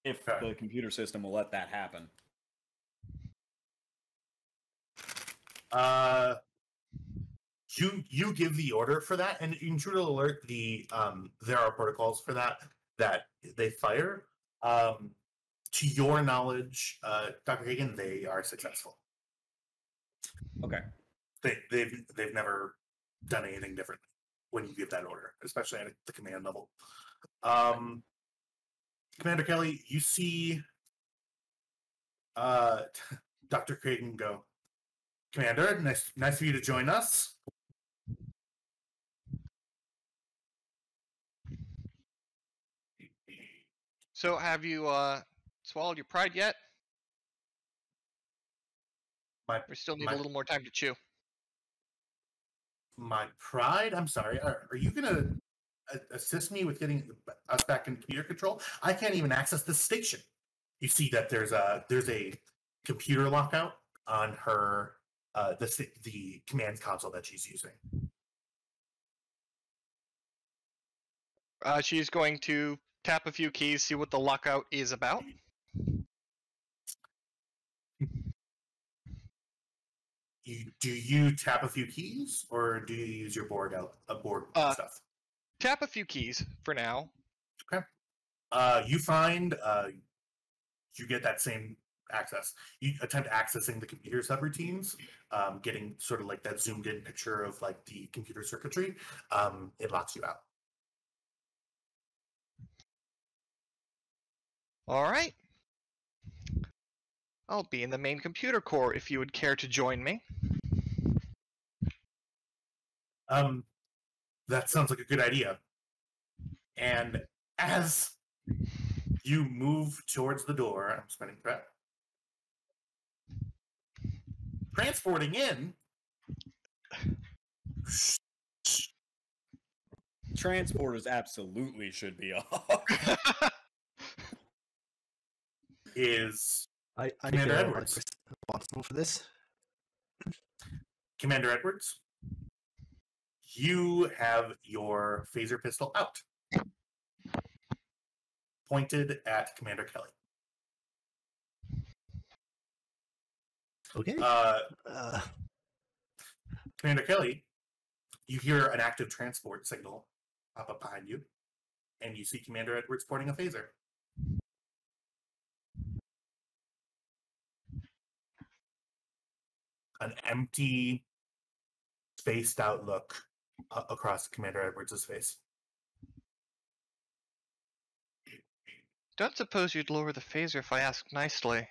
if Okay. the computer system will let that happen. You give the order for that, and intruder alert. There are protocols for that they fire. To your knowledge, Dr. Hagen, they are successful. Okay. They've never done anything different when you give that order, especially at the command level. Commander Kelly, you see Dr. Creighton go, Commander, nice for you to join us. So have you swallowed your pride yet? We still need a little more time to chew. My pride? I'm sorry. Are you going to assist me with getting us back in computer control? I can't even access this station. You see that there's a computer lockout on her the command console that she's using. She's going to tap a few keys, see what the lockout is about. Do you tap a few keys, or do you use your board stuff? Tap a few keys for now. Okay. You find you get that same access. You attempt accessing the computer subroutines, getting sort of like that zoomed in picture of like the computer circuitry. It locks you out. All right. I'll be in the main computer core if you would care to join me. That sounds like a good idea. And as you move towards the door, I'm spending prep. Transporting in. Transporters absolutely should be off. Is I Commander feel Edwards. like responsible for this. Commander Edwards, you have your phaser pistol out, pointed at Commander Kelly. Okay. Commander Kelly, you hear an active transport signal pop up behind you, and you see Commander Edwards sporting a phaser. An empty, spaced out look across Commander Edwards' face. Don't suppose you'd lower the phaser if I asked nicely.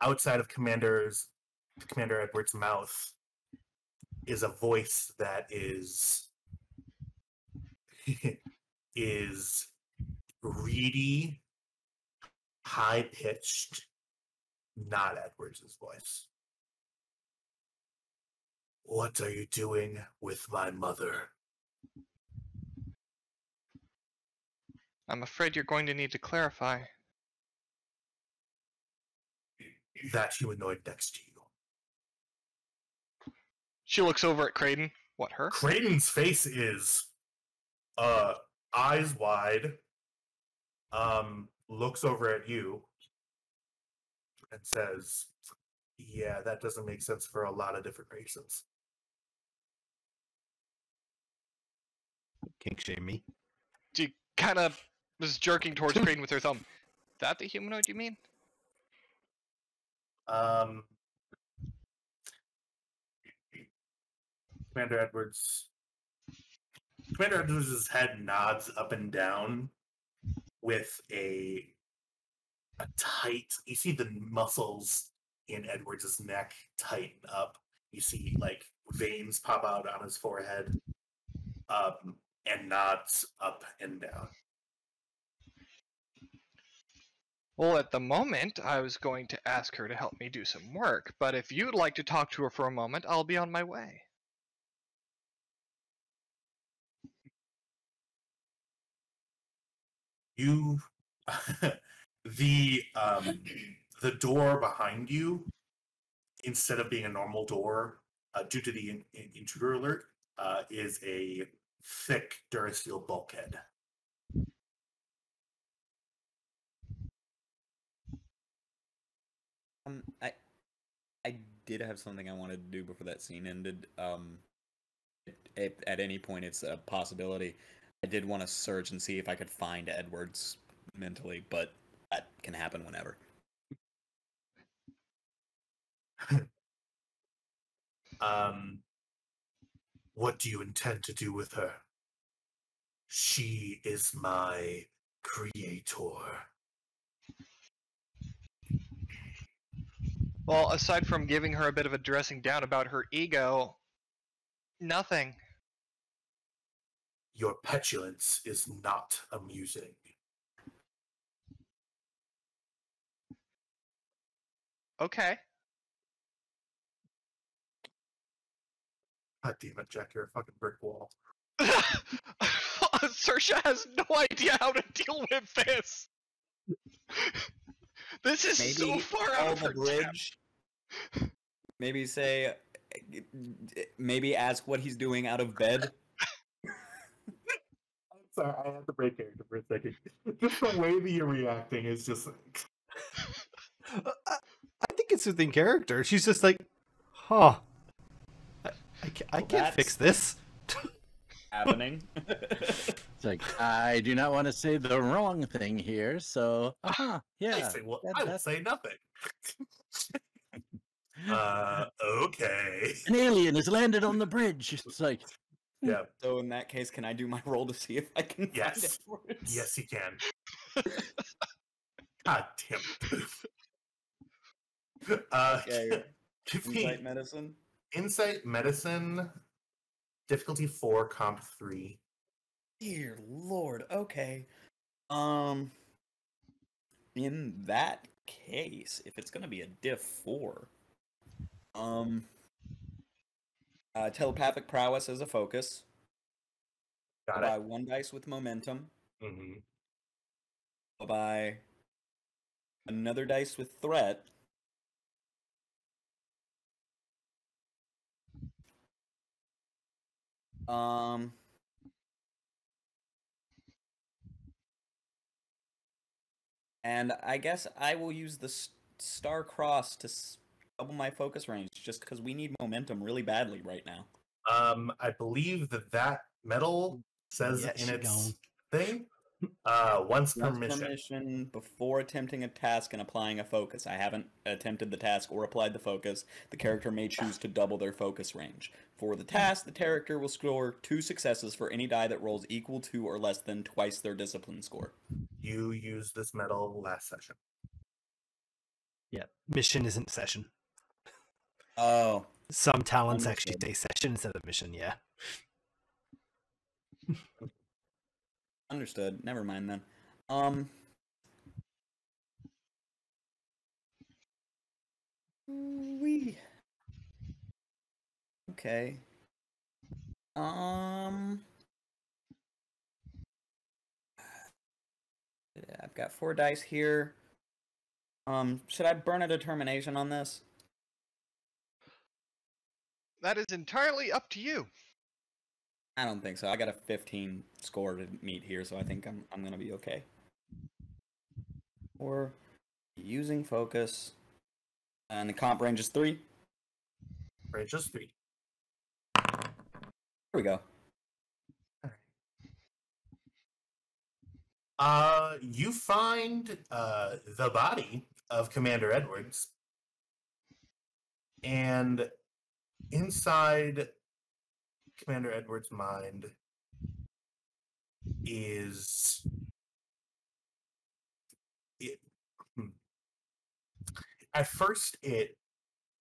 Outside of Commander Edwards' mouth is a voice that is reedy, high pitched, not Edwards' voice. What are you doing with my mother? I'm afraid you're going to need to clarify. That humanoid next to you. She looks over at Creighton. What, her? Creighton's face is eyes wide, looks over at you and says, yeah, that doesn't make sense for a lot of different reasons. Kink shame me. She kind of was jerking towards Creighton with her thumb. That the humanoid you mean? Commander Edwards' head nods up and down with a tight. You see the muscles in Edwards' neck tighten up. You see like veins pop out on his forehead, and nods up and down. Well, at the moment, I was going to ask her to help me do some work, but if you'd like to talk to her for a moment, I'll be on my way. You, the the door behind you, instead of being a normal door, due to the intruder alert, is a thick Durasteel bulkhead. I did have something I wanted to do before that scene ended. At any point, it's a possibility. I did want to search and see if I could find Edwards mentally, but that can happen whenever. What do you intend to do with her? She is my creator. Well, aside from giving her a bit of a dressing down about her ego, nothing. Your petulance is not amusing. Okay. God damn it, Jack, you're a fucking brick wall. Saoirse has no idea how to deal with this. This is so far out of her bridge. Maybe say, maybe ask what he's doing out of bed. I'm sorry, I had to break character for a second. Just the way that you're reacting is just like... I think it's within character. She's just like, huh. I can't fix this. Happening. It's like, I do not want to say the wrong thing here, so yeah. I will say nothing. Okay. An alien has landed on the bridge. It's like, Yeah. So in that case, can I do my roll to see if I can Yes. find Edwards? Yes, you can. God damn it. Okay. Give me Insight medicine. Insight medicine, difficulty 4, comp 3. Dear Lord. Okay. In that case, if it's gonna be a diff 4, telepathic prowess as a focus. Got By it. 1 dice with momentum. Mm-hmm. By another dice with threat. And I guess I will use the Star Cross to double my focus range, just because we need momentum really badly right now. I believe that medal says in its thing, once per mission. Before attempting a task and applying a focus. I haven't attempted the task or applied the focus. The character may choose to double their focus range. For the task, the character will score 2 successes for any die that rolls equal to or less than twice their discipline score. You used this medal last session. Yeah, mission isn't session. Oh. Some talents actually say session instead of mission, yeah. Understood. Never mind then. Okay. I've got 4 dice here. Should I burn a determination on this? That is entirely up to you. I don't think so. I got a 15 score to meet here, so I think I'm gonna be okay. Or using focus, and the comp range is 3. Range is 3. Here we go. You find the body of Commander Edwards, and inside Commander Edwards' mind is it. At first, it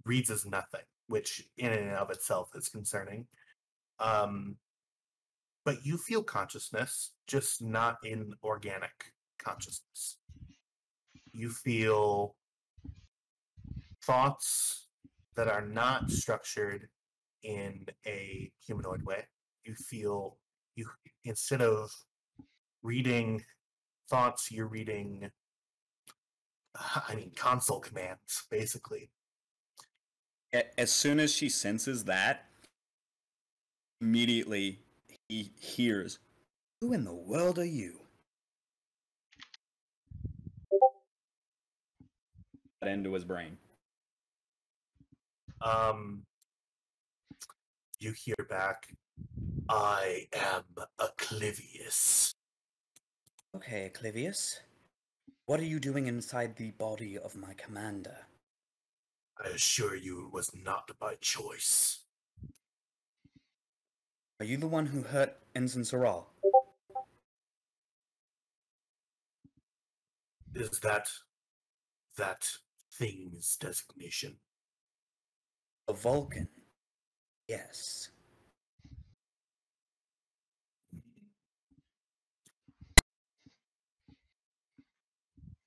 reads as nothing, which in and of itself is concerning. But you feel consciousness, just not in organic consciousness. You feel thoughts that are not structured in a humanoid way. You feel, instead of reading thoughts. You're reading, console commands, basically. As soon as she senses that, immediately he hears, "Who in the world are you?" That into his brain. You hear back, "I am Oblivious." Okay, Clivius. What are you doing inside the body of my commander? I assure you it was not by choice. Are you the one who hurt Ensign Soral? Is that thing's designation? A Vulcan? Yes.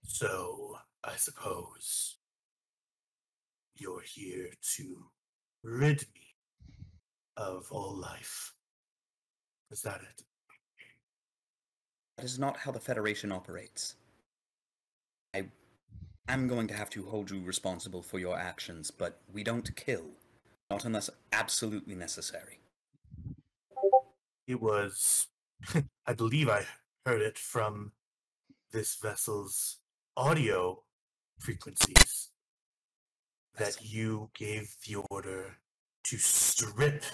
So, I suppose you're here to rid me of all life. Is that it? That is not how the Federation operates. I'm going to have to hold you responsible for your actions, but we don't kill. Not unless absolutely necessary. It was, I believe I heard it from this vessel's audio frequencies that you gave the order to strip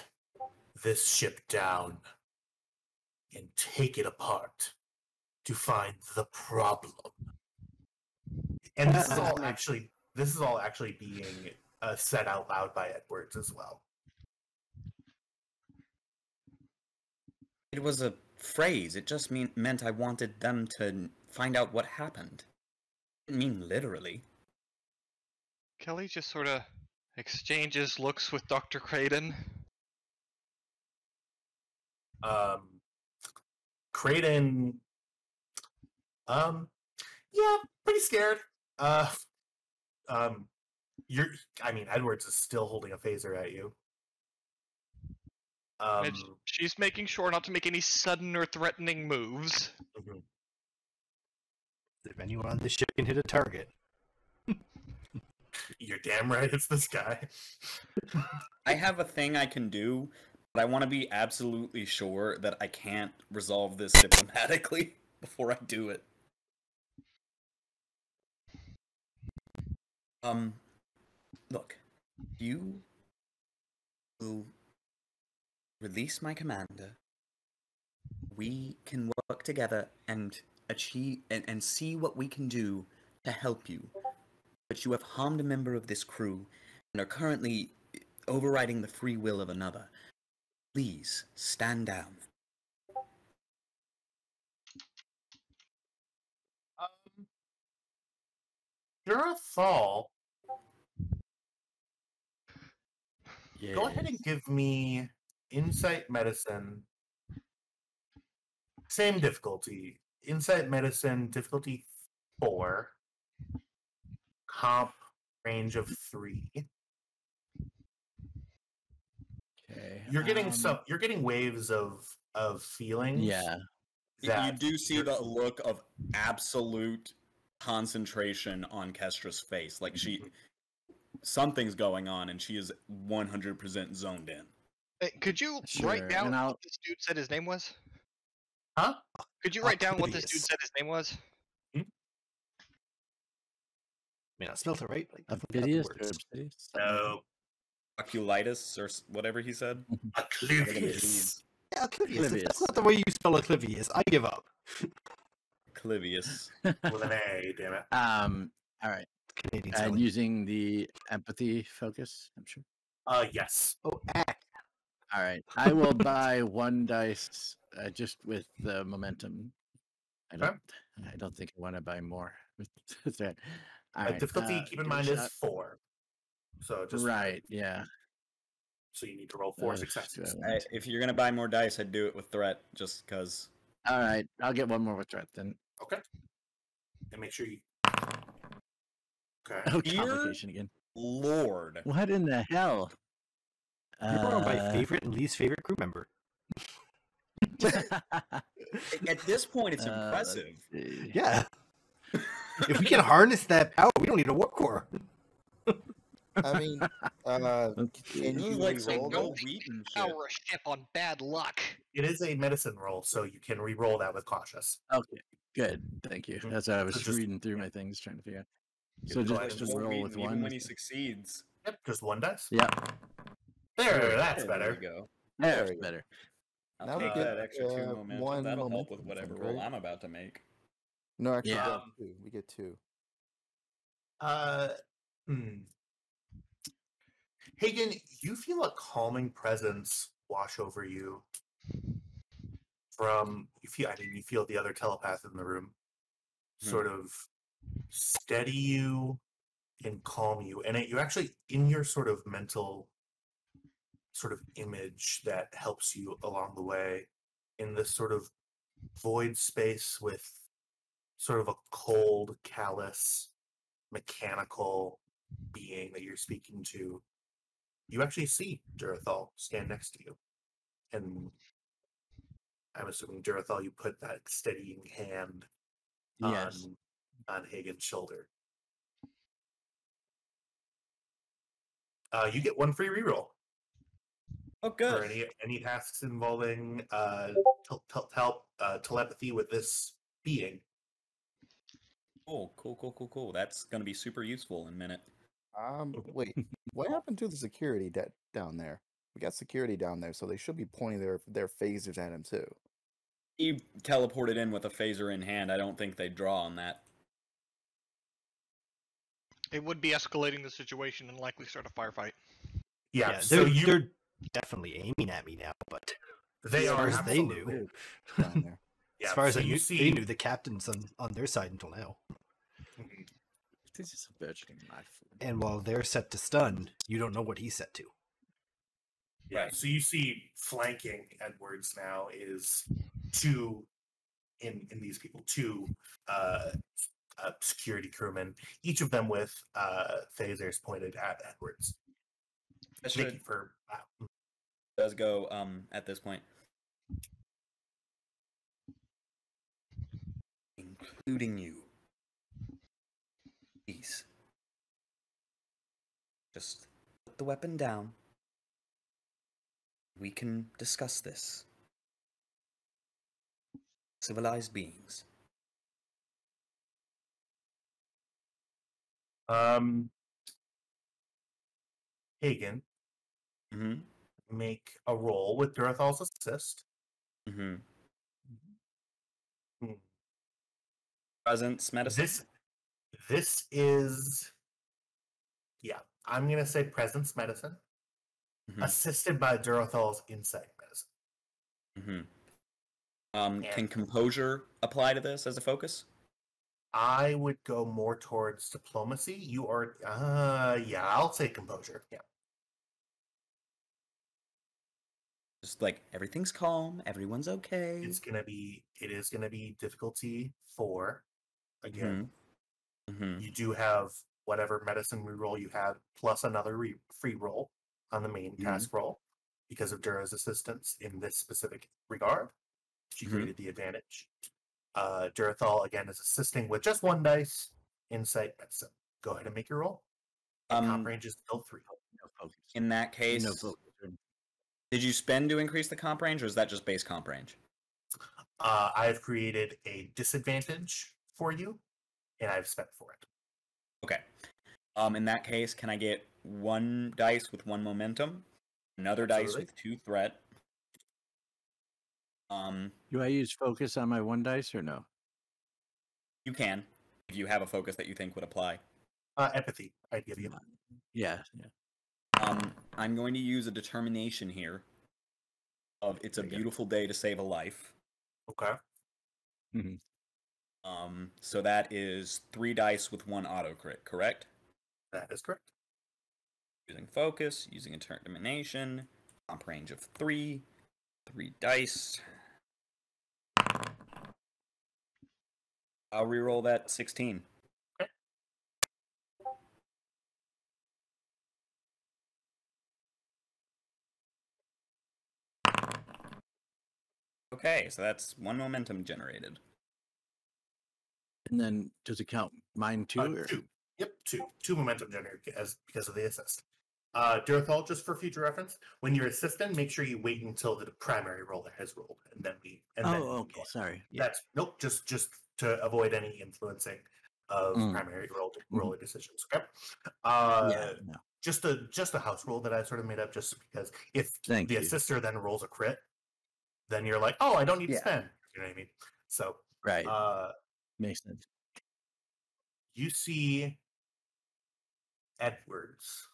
this ship down and take it apart to find the problem. And this is all actually being said out loud by Edwards as well. It was a phrase. It just meant I wanted them to find out what happened. It didn't mean literally. Kelly just sort of exchanges looks with Dr. Creighton. Creighton, yeah, pretty scared. Edwards is still holding a phaser at you. She's making sure not to make any sudden or threatening moves. Mhm. If anyone on this ship can hit a target. You're damn right it's this guy. I have a thing I can do, but I want to be absolutely sure that I can't resolve this diplomatically before I do it. Look, you will release my commander. We can work together and achieve and see what we can do to help you. But you have harmed a member of this crew and are currently overriding the free will of another. Please stand down. Durafall, Yeah. go ahead and give me Insight Medicine. Same difficulty. Insight Medicine, difficulty 4. Comp, range of 3. Okay. You're getting waves of feelings. Yeah. You do see the look of absolute concentration on Kestra's face. Like something's going on and she is 100% zoned in. Could you Sure, write down and what this dude said his name was? Huh? Could you write down what this dude Oblivious. said his name was? I spelled it right. Like, Oblivious words. or Obsidious? No. Oculitis or whatever he said. Oblivious. Yeah, Oblivious. If Oblivious. that's not the way you spell Oblivious, I give up. Clivius. With an A, damn it. All right. Canadian And spelling. using the empathy focus, I'm sure. Yes. Oh, act. All right. I will buy 1 dice just with the momentum. I don't think I want to buy more with that. All right. Difficulty, keep in give it a mind, is shot. 4. So just Right. Yeah. So you need to roll 4 Do successes. I want to? If you're gonna buy more dice, I'd do it with threat, just because. All right. I'll get 1 more with threat then. Okay. And make sure you. Okay. Oh, Dear complication again. Lord. What in the hell? You're on my favorite and least favorite crew member. At this point, it's let's impressive. see. Yeah. If we can harness that power, we don't need a warp core. I mean, Let's see. can This you is like some re-roll Will that? Wheaton shit. Power a ship on bad luck. It is a medicine roll, so you can re-roll that with cautious. Okay, good. Thank you. Mhm. That's what I was So just- reading through my things, trying to figure out. You So can go just ahead Like and Will roll Wheaton, with even one. when he succeeds. Yep, just one dice. Yeah, There, that's There better. we go. There that's we go. better. I'll Now we take get, that extra 2 momentum. one That'll help with momentum, I whatever think, roll right? I'm about to make. No, actually, Yeah. we get two. Hmm. Hagen, you feel a calming presence wash over you. You feel the other telepath in the room sort of steady you and calm you. And you actually, in your sort of mental sort of image that helps you along the way, in this sort of void space with sort of a cold, callous, mechanical being that you're speaking to, you actually see Durathal stand next to you. And I'm assuming, Durathal, you put that steadying hand Yes. on Hagen's shoulder. You get one free reroll Oh, for good. any tasks involving telepathy with this being. Cool. That's gonna be super useful in a minute. Wait, what happened to the security down there? We got security down there, so they should be pointing their phasers at him too. He teleported in with a phaser in hand. I don't think they draw on that. It would be escalating the situation and likely start a firefight. Yeah, they're definitely aiming at me now, but they as are far as they absolutely. knew. Down there. Yeah, As far as so I you knew, see, they knew the captain's on their side until now. Mhm. This is a bitch. My food. And while they're set to stun, you don't know what he's set to. Yeah, Right. so you see flanking Edwards now is two in these people, two security crewmen, each of them with phasers pointed at Edwards. That Thank you should for does go at this point. Including you. Please. Just put the weapon down. We can discuss this. Civilized beings. Hagen. Mm-hmm. Make a roll with Durathal's assist. Mm-hmm. Hmm. Presence medicine. This is, yeah, I'm gonna say presence medicine, Mhm. assisted by Durathal's insight medicine. Can And- composure apply to this as a focus? I would go more towards diplomacy. You are, yeah, I'll say composure. Yeah. Just like everything's calm, everyone's okay. It is gonna be difficulty 4. Again, Mm-hmm. you do have whatever medicine reroll you had, plus another free roll on the main task roll because of Dura's assistance in this specific regard. She created the advantage. Durathal again is assisting with just one dice, insight medicine. Go ahead and make your roll. And comp range is still 3. No focus. In that case, No focus. did you spend to increase the comp range, or is that just base comp range? I've created a disadvantage for you, and I've spent for it. Okay. In that case, can I get 1 dice with 1 momentum, another dice Absolutely. with 2 threat? Do I use focus on my one dice or no? You can, if you have a focus that you think would apply. Empathy, I'd give you. Yeah. I'm going to use a determination here of it's a There you go. beautiful day to save a life. Okay. So that is 3 dice with 1 auto crit, correct? That is correct. Using focus, using a determination, comp range of 3 dice. I'll reroll that 16. Okay, so that's 1 momentum generated. And then does it count mine too? Or? 2. Yep, 2. 2 momentum generated because of the assist. Durthal, just for future reference, when you're assisting, make sure you wait until the primary roller has rolled, and then we. And then Oh, we okay. go. Sorry. That's nope. Just to avoid any influencing of Mm. primary roller decisions. Okay. Yeah. No. Just a house rule that I sort of made up, just because if Thank the you. assister then rolls a crit, then you're like, oh, I don't need Yeah. to spend. You know what I mean? So Right. Makes sense. you see Edwards.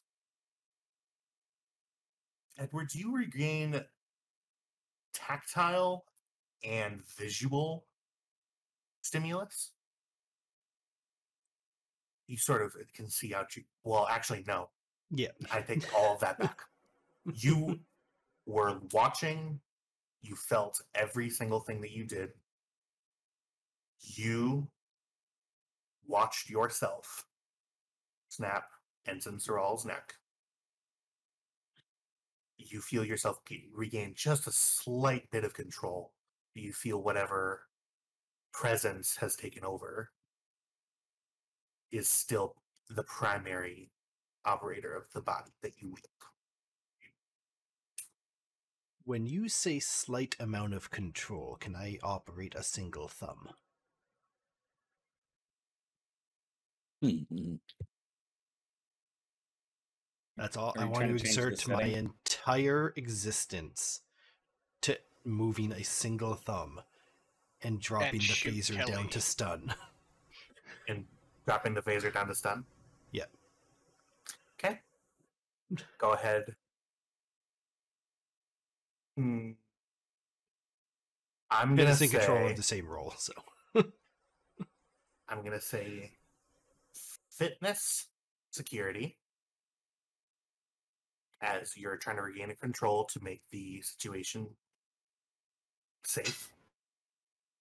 Edwards, you regain tactile and visual stimulus. You sort of can see out you. Well, actually, no. Yeah. I take all of that back. You were watching. You felt every single thing that you did. You watched yourself snap Ensign Sorrel's neck. You feel yourself regain just a slight bit of control. You feel whatever presence has taken over is still the primary operator of the body that you wield. When you say slight amount of control, can I operate a single thumb? Mm-hmm. That's all. Are I you want trying to to change the exert my setting? entire existence to moving a single thumb and dropping the shoot phaser down Kelly. to stun. And dropping the phaser down to stun. Yeah. Okay. Go ahead. I'm And gonna it's in control say of the same roll, so. I'm gonna say fitness security, as you're trying to regain control to make the situation safe.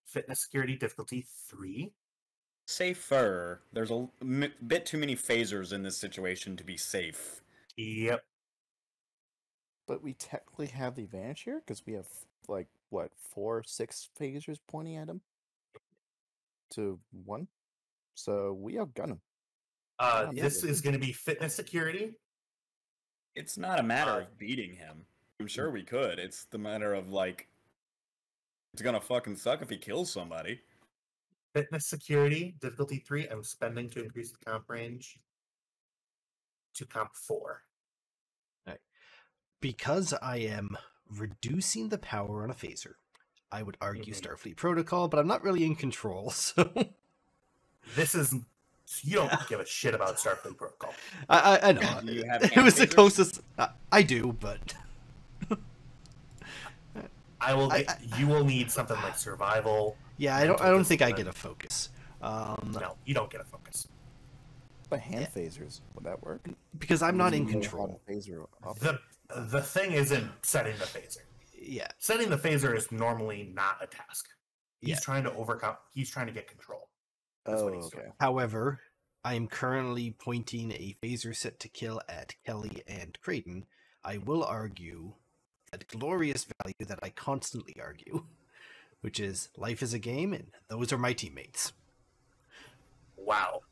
Fitness security difficulty 3. Safer. There's a bit too many phasers in this situation to be safe. Yep. But we technically have the advantage here because we have like what 4, 6 phasers pointing at him to 1, so we outgun him. This is going to be fitness security. It's not a matter of beating him. I'm sure we could. It's the matter of, like, it's gonna fucking suck if he kills somebody. Fitness security difficulty 3. I'm spending to increase the comp range to comp 4. Because I am reducing the power on a phaser, I would argue Mhm. Starfleet protocol, but I'm not really in control, so. This is. You don't give a shit about Starfleet protocol. I know. Do you have It was the hand phasers? closest. I do, but. I will. You will need something like survival. Yeah, I don't think I get a focus. No, you don't get a focus. But hand phasers, would that work? Because I'm not in Know how to control. phaser up. The thing isn't setting the phaser. Yeah. Setting the phaser is normally not a task. He's Yeah. trying to overcome. He's trying to get control. That's Oh, what he's okay. doing. However, I am currently pointing a phaser set to kill at Kelly and Creighton. I will argue that glorious value that I constantly argue, which is life is a game and those are my teammates. Wow.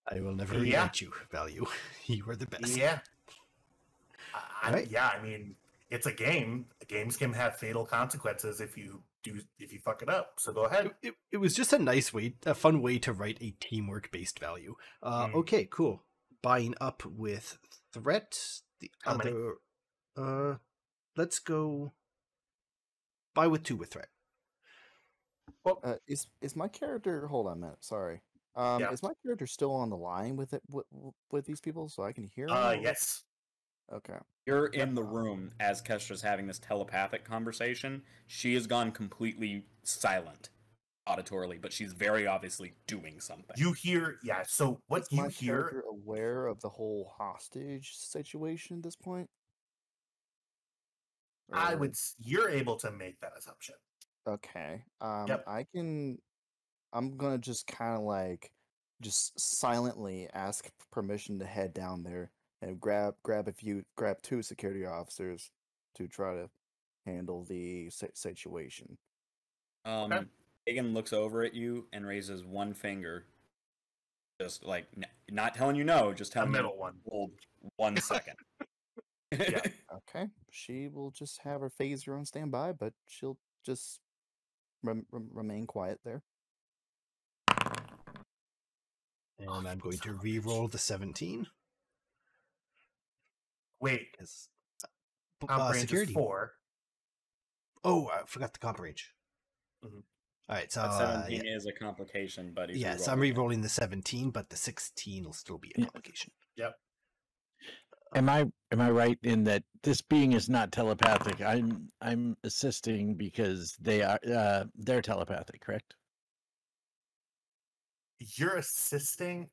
I will never Yeah. reject you, value. You are the best. Yeah. Right. Yeah. I mean, it's a game. Games can have fatal consequences if you fuck it up. So go ahead. It was just a fun way to write a teamwork-based value. Okay, cool. Buying up with threat. The How many? other, let's go. Buy with 2 with threat. Well, Is my character? Hold on a minute. Sorry. Yeah. Is my character still on the line with it with these people so I can hear them? or- yes. Okay. You're in the room as Kestra's having this telepathic conversation. She has gone completely silent auditorily, but she's very obviously doing something. You hear, yeah. So what Is you my hear? character aware of the whole hostage situation at this point? I Or- would. You're able to make that assumption. Okay. Yep. I'm gonna just kind of like, just silently ask permission to head down there and grab two security officers to try to handle the situation. Hagen looks over at you and raises one finger, just like not telling you no, just telling you middle one. Hold 1 second. Yeah. Okay, she will just have her phaser on standby, but she'll just remain quiet there. And I'm going to re-roll the 17. Wait, Because comp range security. is 4. Oh, I forgot the comp range. Mhm. All right, so But 17 is a complication, but he's so I'm re-rolling the 17, but the 16 will still be a complication. Yep. Am I right in that this being is not telepathic? I'm assisting because they're telepathic, correct? You're assisting?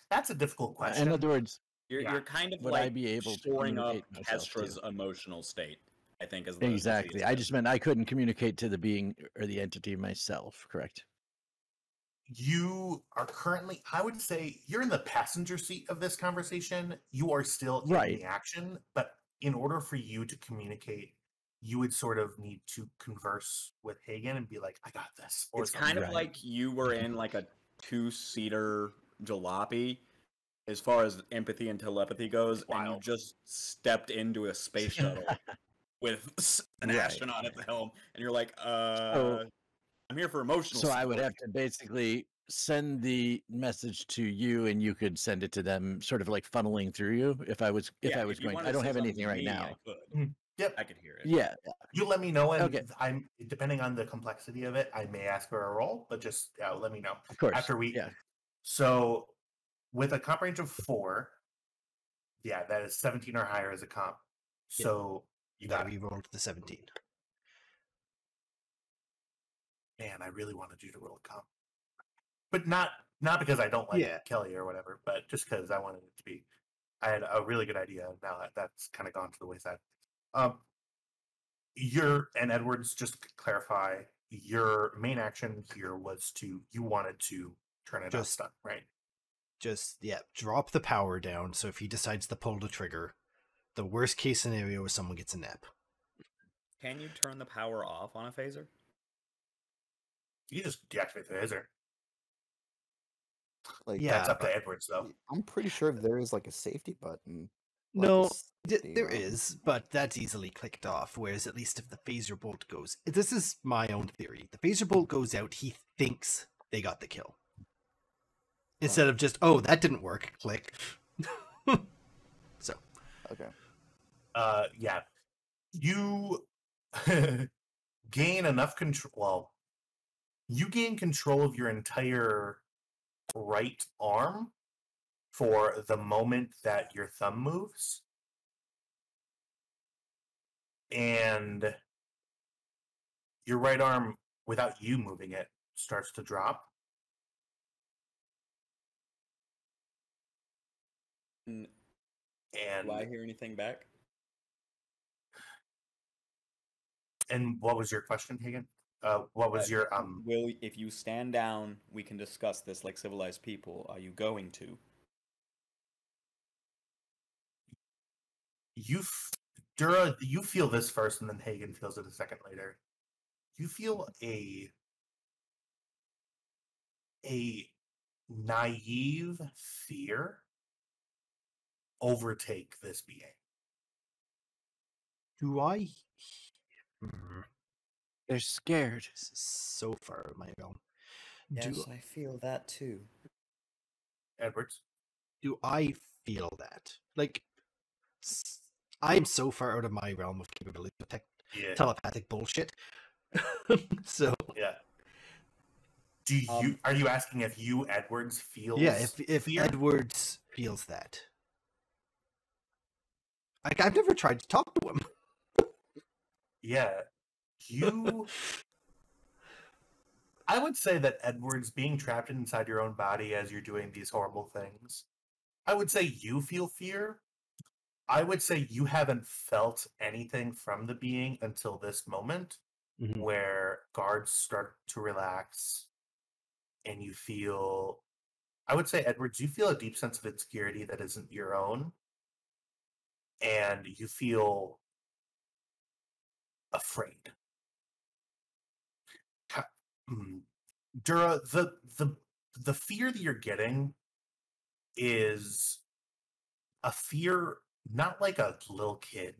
That's a difficult question. In other words, you're kind of would like I be able to storing up communicate myself Kestra's too? emotional state, I think is the Exactly. I just meant I couldn't communicate to the being or the entity myself, correct? You are currently, I would say, you're in the passenger seat of this conversation. You are still in Right. the action, but in order for you to communicate, you would sort of need to converse with Hagen and be like, I got this. Or It's kind of Right. like you were in like a 2-seater jalopy as far as empathy and telepathy goes, and you Wild. just stepped into a space shuttle with an Right. astronaut at the helm, and you're like, So- I'm here for emotional So I would support. have to basically send the message to you, and you could send it to them, sort of like funneling through you. If I was Yeah, going, you wanted I to don't say have something anything to right me, now. I could. Yep. I could hear it. Yeah. You let me know, and Okay. I'm depending on the complexity of it, I may ask for a roll, but just let me know. Of course. After we, Yeah. So with a comp range of 4, yeah, that is 17 or higher as a comp. So you got it. re-rolled the 17. Man, I really wanted you to roll a comp, but not because I don't like Kelly or whatever, but just because I wanted it to be. I had a really good idea. Now that's kind of gone to the wayside. And Edwards, just to clarify, your main action here was you wanted to turn it on stun, right? Just drop the power down. So if he decides to pull the trigger, the worst case scenario is someone gets a nap. Can you turn the power off on a phaser? You just deactivate the phaser. Like that's up to Edwards, though. I'm pretty sure there is like a safety button. No, there is, but that's easily clicked off. Whereas at least if the phaser bolt goes, this is my own theory. The phaser bolt goes out, he thinks they got the kill. Instead of just, oh, that didn't work, click. So. Okay. Yeah. You gain enough control. Well, you gain control of your entire right arm for the moment that your thumb moves. And your right arm, without you moving it, starts to drop. And do I hear anything back? And what was your question, Hagen? What was your Will, if you stand down, we can discuss this like civilized people. Are you going to? Dura, you feel this first, and then Hagen feels it a second later. You feel a naive fear overtake this being. Do I? They're scared. So far, my realm. Yes, I feel that too. Edwards? Do I feel that? Like, I'm so far out of my realm of capability to telepathic bullshit. So yeah. Do you are you asking if you Edwards feels? Yeah, if fear? Edwards feels that. I've never tried to talk to him. Yeah, you. I would say that Edwards, being trapped inside your own body as you're doing these horrible things, I would say you feel fear. I would say you haven't felt anything from the being until this moment, where guards start to relax, and you feel. I would say, Edwards, you feel a deep sense of insecurity that isn't your own, and you feel afraid. Dura, the fear that you're getting is a fear not like a little kid,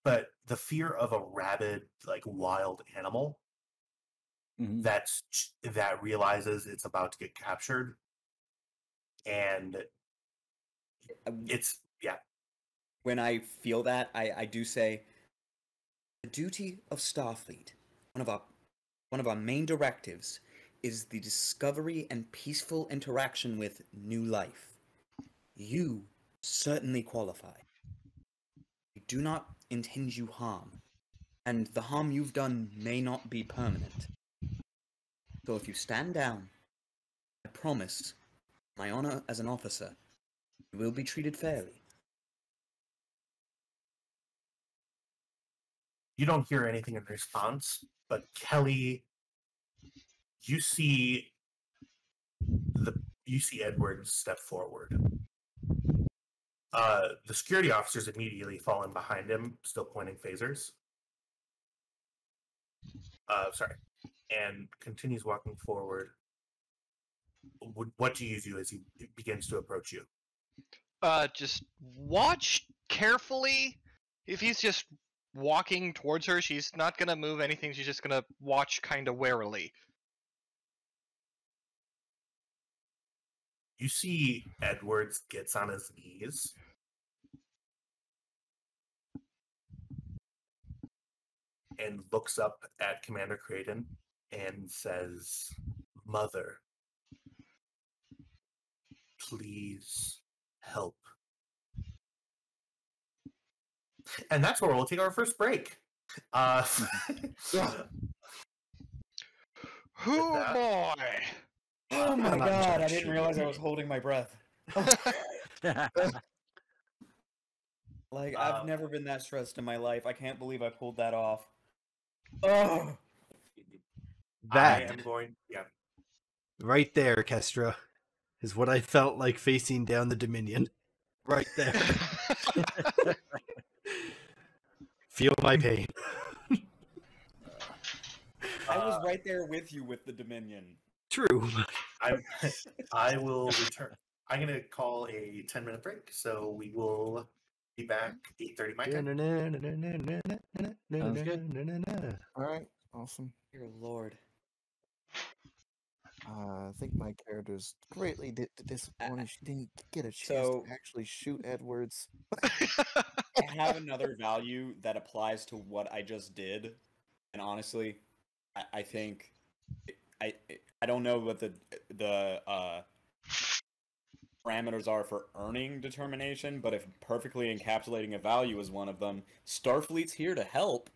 but the fear of a rabid, like wild animal Mhm. that realizes it's about to get captured, and it's When I feel that, I do say, the duty of Starfleet, one of our main directives, is the discovery and peaceful interaction with new life. You certainly qualify. We do not intend you harm, and the harm you've done may not be permanent. So if you stand down, I promise, my honor as an officer, you will be treated fairly. you don't hear anything in response, but Kelly, you see Edward step forward. The security officers immediately fall in behind him, still pointing phasers. Sorry, and continues walking forward. What do you do as he begins to approach you? Just watch carefully. If he's just walking towards her, she's not gonna move anything. She's just gonna watch kind of warily. You see Edwards gets on his knees and looks up at Commander Creighton and says, "Mother, please help." And that's where we'll take our first break. Hoo that- boy! Oh my I'm not god, I judged. didn't realize I was holding my breath. Like, I've never been that stressed in my life. I can't believe I pulled that off. Oh! I That am going. Yeah. right there, Kestra, is what I felt like facing down the Dominion. Right there. Feel my pain. I was right there with you with the Dominion. True. I will return. I'm going to call a 10-minute break, so we will be back 8:30 my time. Sounds good. All right, awesome. Dear Lord. I think my character's greatly disappointed she didn't get a chance So- to actually shoot Edwards. I have another value that applies to what I just did, and honestly, I think I don't know what the parameters are for earning determination, but if perfectly encapsulating a value is one of them, Starfleet's here to help.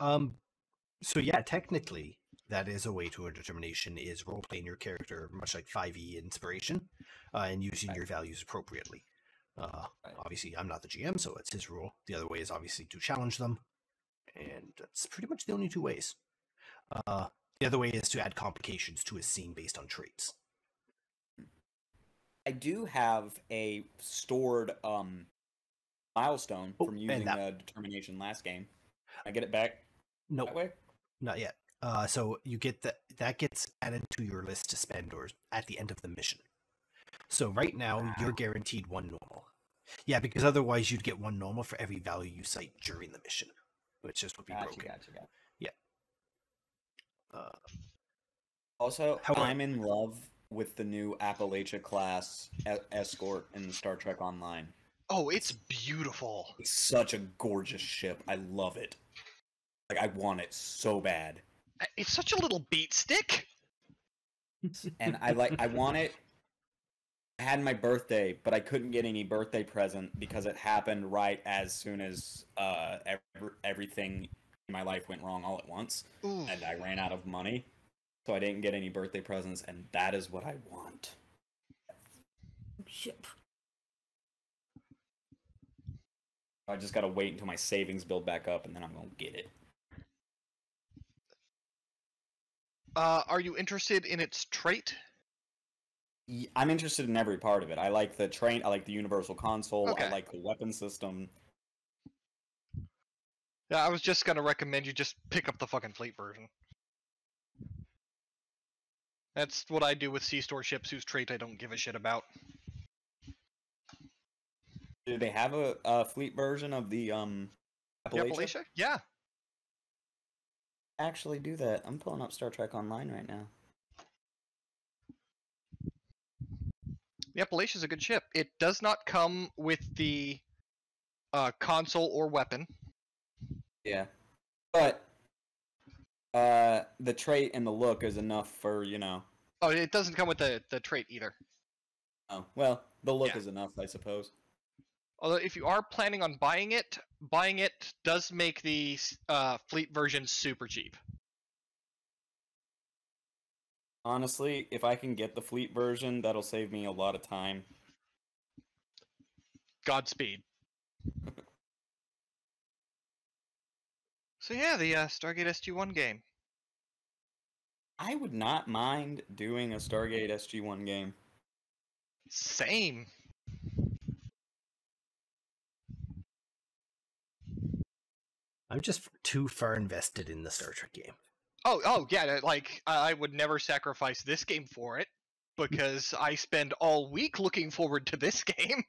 So yeah, technically, that is a way to a determination, is role-playing your character, much like 5e inspiration, and using your values appropriately. Obviously, I'm not the GM, so it's his rule. The other way is obviously to challenge them, and that's pretty much the only two ways. The other way is to add complications to a scene based on traits. I do have a stored milestone Oh, from and using that- determination last game. Can I get it back No, that way? not yet. So you get that gets added to your list to spend or at the end of the mission. So right now you're guaranteed one normal. Yeah, because otherwise you'd get one normal for every value you cite during the mission, which just would be broken. Gotcha. Yeah. Also, However- I'm in love with the new Appalachia class escort in Star Trek Online. Oh, it's beautiful. It's such a gorgeous ship. I love it. Like, I want it so bad. It's such a little beat stick. And I want it. I had my birthday, but I couldn't get any birthday present because it happened right as soon as everything in my life went wrong all at once. Ooh. And I ran out of money. So I didn't get any birthday presents, and that is what I want. Ship. I just gotta wait until my savings build back up, and then I'm gonna get it. Are you interested in its trait? I'm interested in every part of it. I like the train. I like the universal console. Okay. I like the weapon system. Yeah, I was just gonna recommend you just pick up the fucking fleet version. That's what I do with C-store ships whose trait I don't give a shit about. Do they have a fleet version of the Appalachia? Appalachia? Yeah. Actually, do that. I'm pulling up Star Trek Online right now. The Appalachia's a good ship. It does not come with the console or weapon. Yeah, but the trait and the look is enough for Oh, it doesn't come with the trait either. Oh well, the look Yeah. is enough, I suppose. Although if you are planning on buying it does make the fleet version super cheap. Honestly, if I can get the fleet version, that'll save me a lot of time. Godspeed. So yeah, the Stargate SG-1 game. I would not mind doing a Stargate SG-1 game. Same. I'm just too far invested in the Star Trek game. Oh yeah, like I would never sacrifice this game for it because I spend all week looking forward to this game.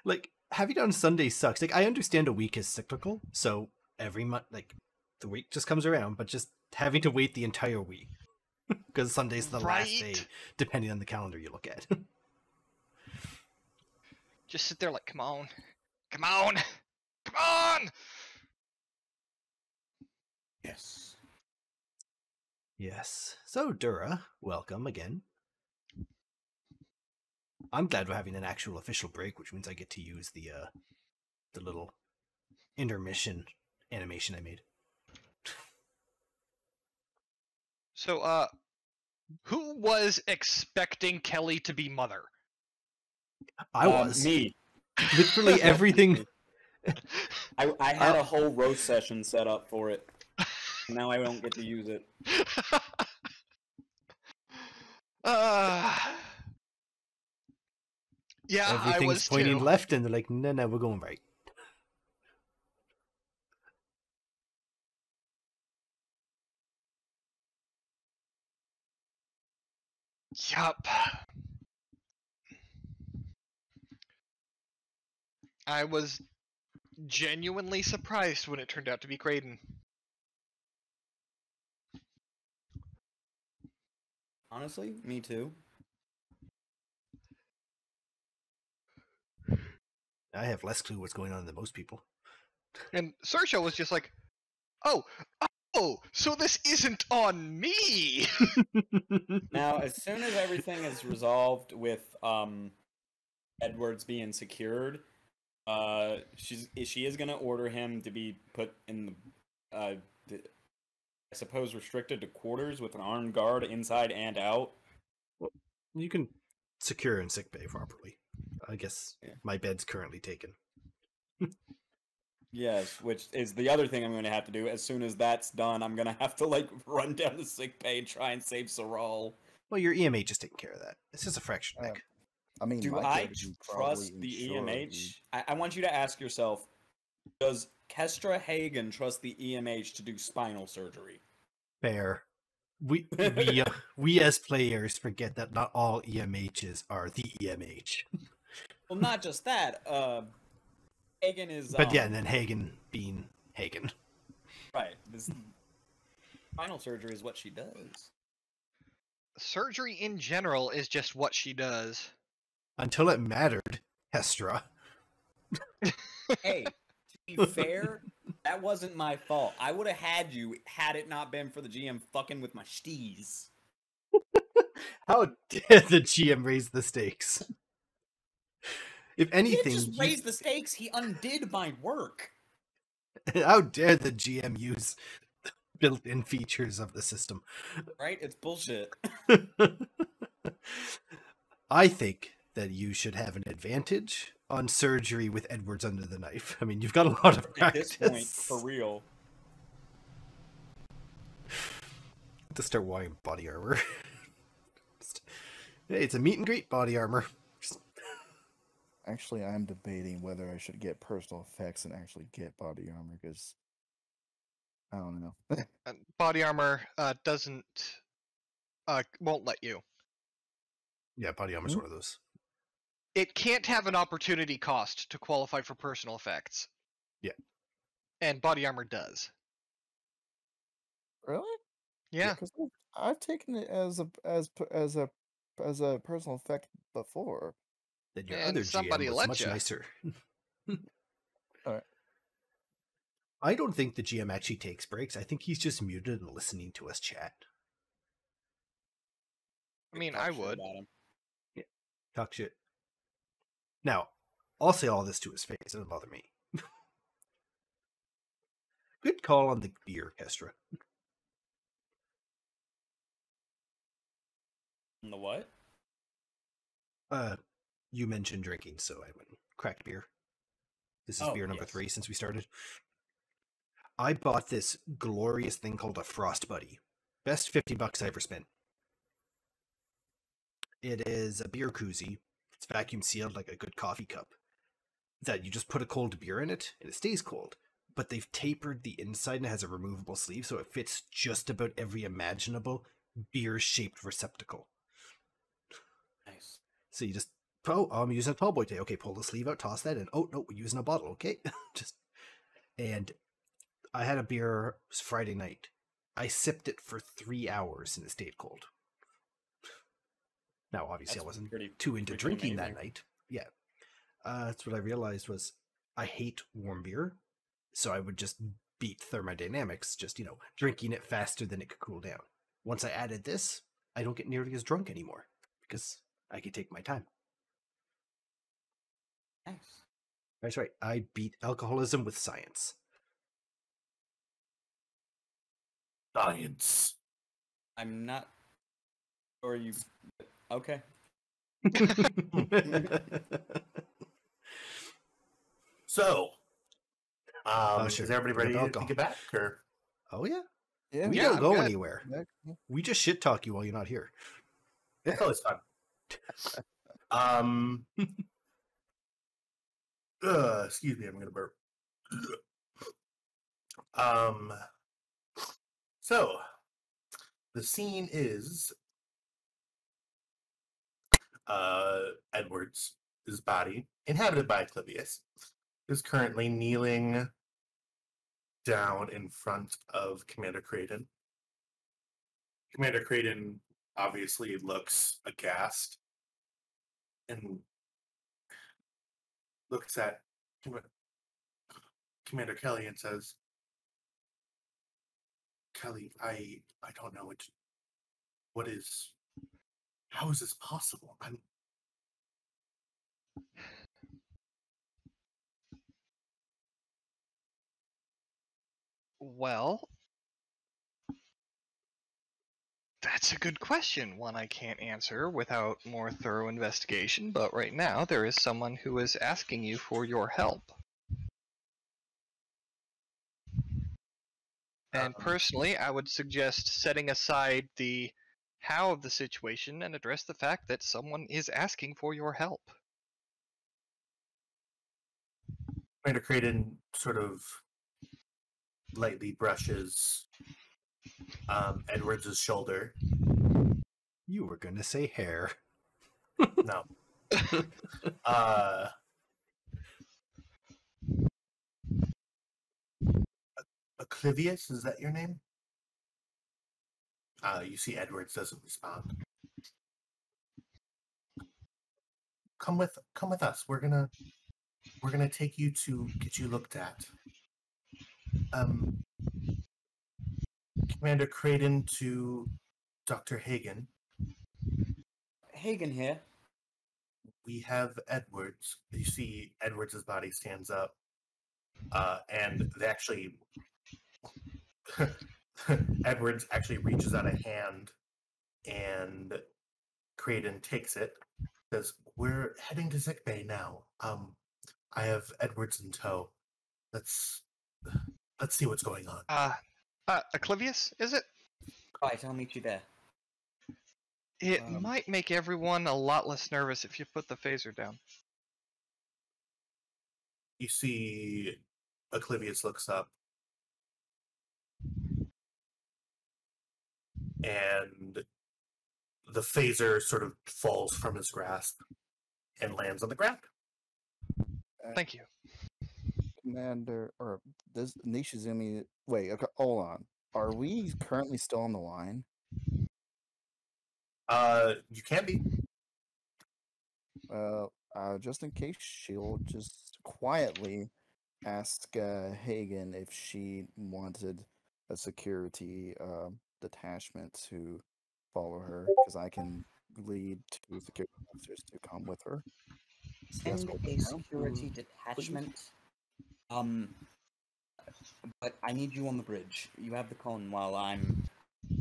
Like, having it on Sunday sucks. Like, I understand a week is cyclical, so every month, like, the week just comes around, but just having to wait the entire week because Sunday's the last day, Right. depending on the calendar you look at. Just sit there like, come on, come on, come on. Yes. Yes. So, Dura, welcome again. I'm glad we're having an actual official break, which means I get to use the little intermission animation I made. So, who was expecting Kelly to be mother? I was. Me. Literally everything. I had a whole roast session set up for it. Now I don't get to use it. Yeah, I Everything's was pointing too. left, and they're like, no, we're going right. Yup. I was genuinely surprised when it turned out to be Graydon. Honestly, me too. I have less clue what's going on than most people. And Saoirse was just like, oh, so this isn't on me! Now, as soon as everything is resolved with Edwards being secured, she is gonna order him to be put in the I suppose restricted to quarters with an armed guard inside and out. You can secure in sickbay properly. I guess my bed's currently taken. Yes, which is the other thing I'm going to have to do. As soon as that's done, I'm going to have to like run down to sickbay and try and save Sorrel. Well, your EMH is taking care of that. It's just a fraction neck. I mean, Do my I character would probably trust the ensure EMH? I want you to ask yourself, does Kestra Hagen trust the EMH to do spinal surgery? Fair. We as players forget that not all EMHs are the EMH. Well, not just that. Hagen is. But yeah, and then Hagen being Hagen. Right. This spinal surgery is what she does. Surgery in general is just what she does. Until it mattered, Hestra. Hey, to be fair, that wasn't my fault. I would have had you had it not been for the GM fucking with my steez. How dare the GM raise the stakes? If He anything, didn't just raise the stakes, he undid my work. how dare the GM use built-in features of the system? Right? It's bullshit. I think that you should have an advantage on surgery with Edwards under the knife. I mean, you've got a lot of At practice. this point, for real. To start wearing body armor. Hey, it's a meet and greet body armor. Actually, I'm debating whether I should get personal effects and actually get body armor because I don't know. Body armor won't let you. Yeah, body armor's one of those. It can't have an opportunity cost to qualify for personal effects. Yeah. And body armor does. Really? Yeah. Because I've taken it as a personal effect before. Then your And other GM somebody was let much ya. nicer. Alright. I don't think the GM actually takes breaks. I think he's just muted and listening to us chat. I mean, Talk I shit would. about him. Talk shit. Now, I'll say all this to his face. It doesn't bother me. Good call on the beer, Kestra. On the what? You mentioned drinking, so I went cracked beer. This is Oh, beer number yes. 3 since we started. I bought this glorious thing called a Frost Buddy. Best $50 I ever spent. It is a beer koozie. It's vacuum sealed like a good coffee cup. That you just put a cold beer in it, and it stays cold. But they've tapered the inside and it has a removable sleeve, so it fits just about every imaginable beer-shaped receptacle. Nice. So you just, I'm using a tall boy today. Okay, pull the sleeve out, toss that in. Oh, no, we're using a bottle, okay? And I had a beer, it was Friday night. I sipped it for 3 hours and it stayed cold. Now, obviously, That's I wasn't pretty too into freaking drinking that amazing. night. Yeah. That's what I realized was I hate warm beer. So I would just beat thermodynamics, just, drinking it faster than it could cool down. Once I added this, I don't get nearly as drunk anymore because I can take my time. Nice. That's right. I beat alcoholism with science. Science. I'm not sure you. Okay. So, sure. is everybody Bring ready up to alcohol. get back? Or Oh, yeah. Yeah. We Yeah, don't go good. anywhere. Yeah. We just shit talk you while you're not here. oh, it's fun. Excuse me, I'm gonna burp. So the scene is Edward's body, inhabited by Clivius, is currently kneeling down in front of Commander Creighton. Commander Creighton obviously looks aghast and looks at Commander Kelly and says, Kelly, I don't know how is this possible? Well, that's a good question. One I can't answer without more thorough investigation, but right now there is someone who is asking you for your help. And personally, I would suggest setting aside the how of the situation and address the fact that someone is asking for your help. Commander Creighton sort of lightly brushes Edwards' shoulder. You were going to say hair. No. Clivius, is that your name? You see Edwards doesn't respond. Come with us. We're gonna take you to get you looked at. Commander Creighton to Dr. Hagen. Hagen here. We have Edwards. You see Edwards' body stands up. And they actually Edwards actually reaches out a hand and Creighton takes it. Says, we're heading to sickbay now. I have Edwards in tow. Let's see what's going on. Acclivius, is it? Right, I'll meet you there. It Um, might make everyone a lot less nervous if you put the phaser down. You see Acclivius looks up and the phaser sort of falls from his grasp and lands on the ground. Thank you. Commander, or this Nishizumi. Wait, okay, hold on. Are we currently still on the line? You can be. Just in case, she'll just quietly ask Hagen if she wanted a security detachment to follow her, because I can lead two security officers to come with her. Send Escort a them down, security please. detachment. But I need you on the bridge. You have the con while I'm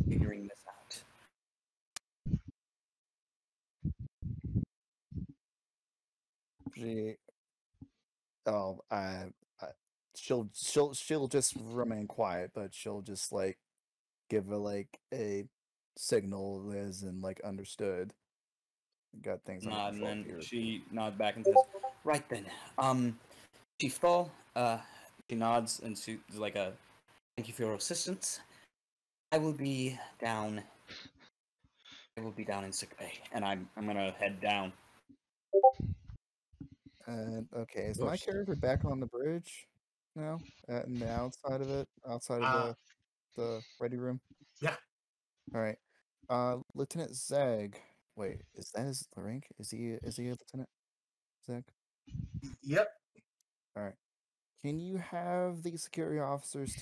figuring this out. She, oh, she'll just remain quiet, but she'll just like give her like a signal as in like understood. Got things under Nod, and control then here. she nods back and says, "Right then, Chief Thal." She nods and she's like a thank you for your assistance. I will be down. I will be down in sick bay, and I'm gonna head down. And okay, is Of my course. character back on the bridge now? In the outside of it, outside of the ready room. Yeah. All right. Lieutenant Zeg. Wait, is that his rank? Is he a lieutenant? Zeg. Yep. All right. Can you have the security officers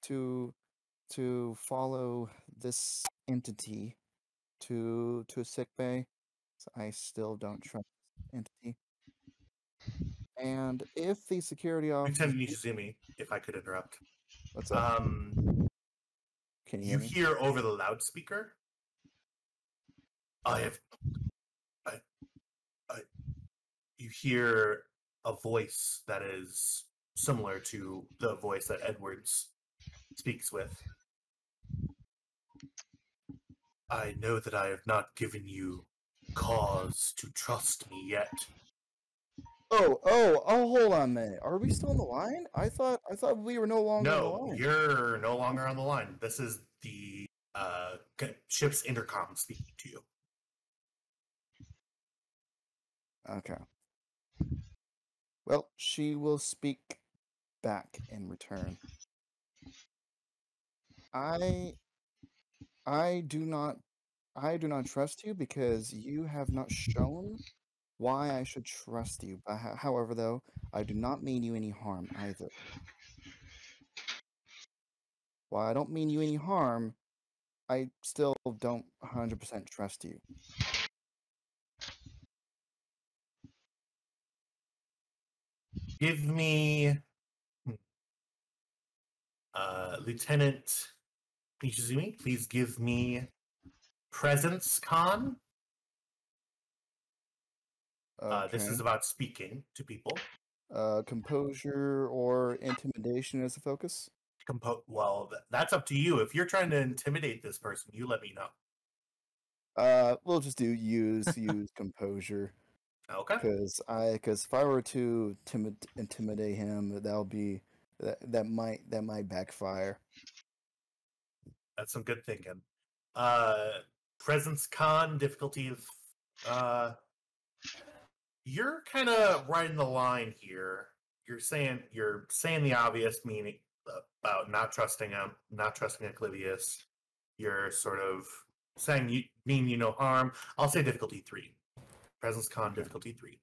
to follow this entity to a sick bay? So I still don't trust this entity. And if the security officers, Lieutenant Nishizumi, if I could interrupt. what's up? Can you You hear me? hear over the loudspeaker. You hear a voice that is similar to the voice that Edwards speaks with. I know that I have not given you cause to trust me yet. Oh, hold on a minute. Are we still on the line? I thought we were no longer on the No, line. you're no longer on the line. This is the ship's intercom speaking to you. Okay. Well, she will speak back in return. I do not trust you because you have not shown why I should trust you. But however, though, I do not mean you any harm either. While I don't mean you any harm, I still don't 100% trust you. Give me Lieutenant Nishizumi, please give me Presence Con. This is Okay. about speaking to people. Composure or intimidation as a focus? Well, that's up to you. If you're trying to intimidate this person, you let me know. We'll just use composure. Okay. Because if I were to intimidate him, that might backfire. That's some good thinking. Presence Con, difficulty of you're kind of riding the line here. You're saying the obvious, meaning about not trusting him, not trusting Acclivius. You're sort of saying you no harm. I'll say difficulty 3. Presence Con, difficulty 3.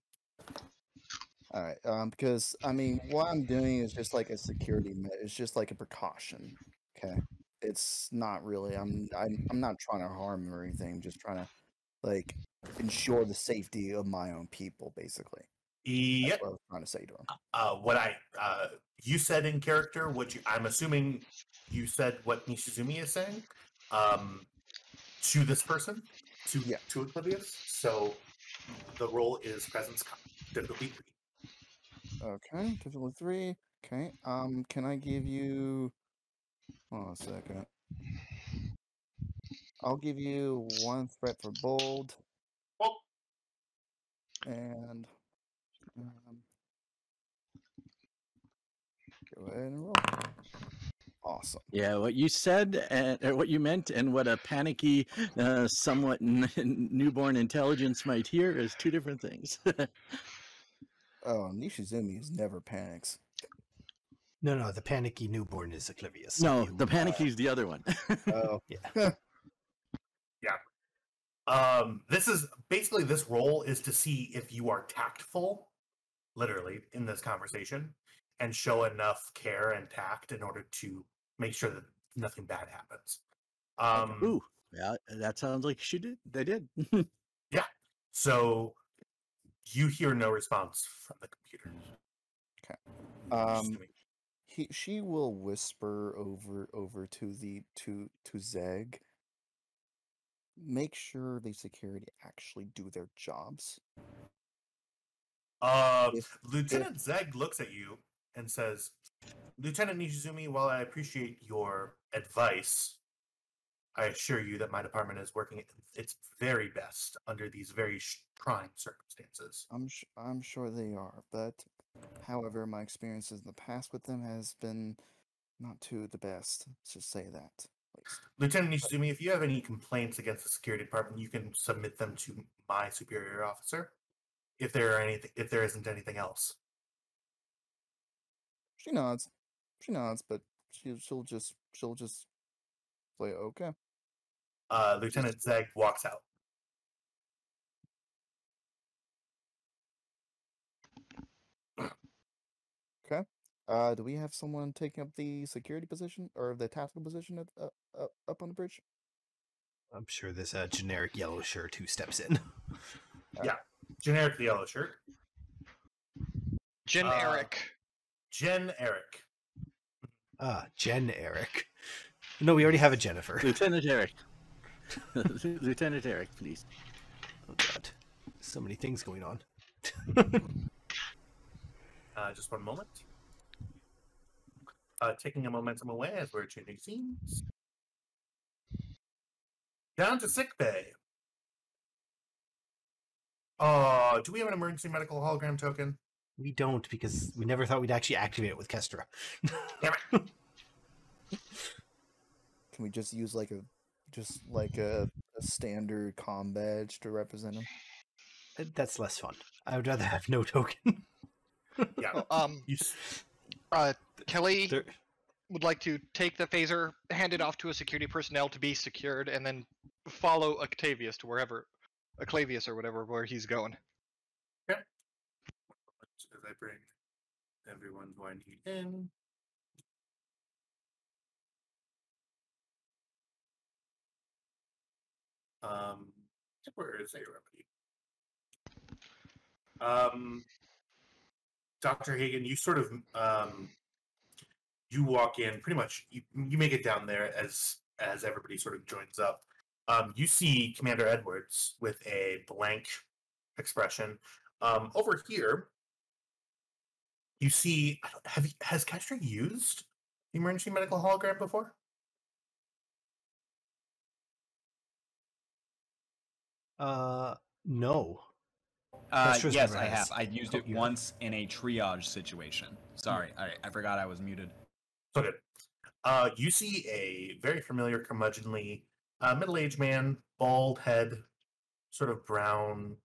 All right. Because I mean, what I'm doing is just like a security. It's just like a precaution. Okay. It's not really. I'm not trying to harm him or anything. I'm just trying to like ensure the safety of my own people, basically. Yep. That's what I was trying to say to him. What you said in character, I'm assuming you said what Nishizumi is saying, to this person, to Acclivius. So the roll is Presence Con, difficulty 3. Okay, difficulty 3. Okay. Can I give you? Hold on a second. I'll give you 1 threat for bold, Well, and go ahead and roll. Awesome. Yeah, what you said and or what you meant, and what a panicky, somewhat newborn intelligence might hear is two different things. Oh, Nishizumi never panics. No, the panicky newborn is Oblivious. No, You- the panicky's the other one. Oh, Yeah. This is basically, this role is to see if you are tactful, literally, in this conversation, and show enough care and tact in order to make sure that nothing bad happens. Ooh, yeah, that sounds like she did. They did. So you hear no response from the computer. she will whisper over to Zeg. Make sure the security actually do their jobs. Lieutenant Zeg looks at you and says, Lieutenant Nishizumi, while I appreciate your advice, I assure you that my department is working its very best under these very trying circumstances. I'm sure they are, but however, my experiences in the past with them has been not to the best. Let's just say that, at least. Lieutenant Nishizumi, if you have any complaints against the security department, you can submit them to my superior officer. If there isn't anything else. She nods. She nods, but she'll just say okay. Lieutenant Zeg walks out. Okay. Do we have someone taking up the security position or the tactical position up on the bridge? I'm sure there's a generic yellow shirt who steps in. Generic yellow shirt. Jen Eric. Jen Eric. Jen Eric. No, we already have a Jennifer. Lieutenant Eric. Lieutenant Eric, please. Oh god, so many things going on. Just one moment. Taking a momentum away as we're changing scenes. Down to sick bay. Do we have an emergency medical hologram token? We don't, because we never thought we'd actually activate it with Kestra. Damn it. Can we just use like a standard comm badge to represent him? That's less fun. I would rather have no token. Yeah. Kelly There- would like to take the phaser, hand it off to a security personnel to be secured, and then follow Octavius to wherever, Oclavius or whatever, where he's going. As I bring everyone joining in. Where is everybody? Dr. Hagen, you sort of you walk in pretty much. You make it down there as everybody sort of joins up. You see Commander Edwards with a blank expression. Over here, you see. Has Kestra used the emergency medical hologram before? No. Yes, Kestra's never I have. has. I used Oh, it you have. once in a triage situation. Sorry, I forgot I was muted. So good. You see a very familiar curmudgeonly middle-aged man, bald head, sort of brown,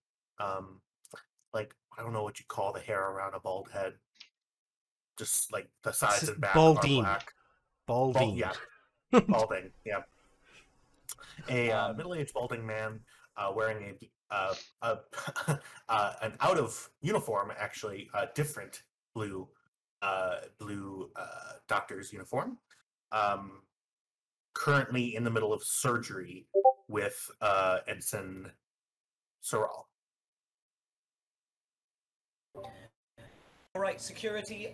like, I don't know what you call the hair around a bald head. Just like the sides and back Balding. are black. Balding. Yeah. Balding, yeah. A middle-aged balding man wearing an out of uniform, actually, different blue doctor's uniform. Currently in the middle of surgery with Ensign Sorrel. All right, security.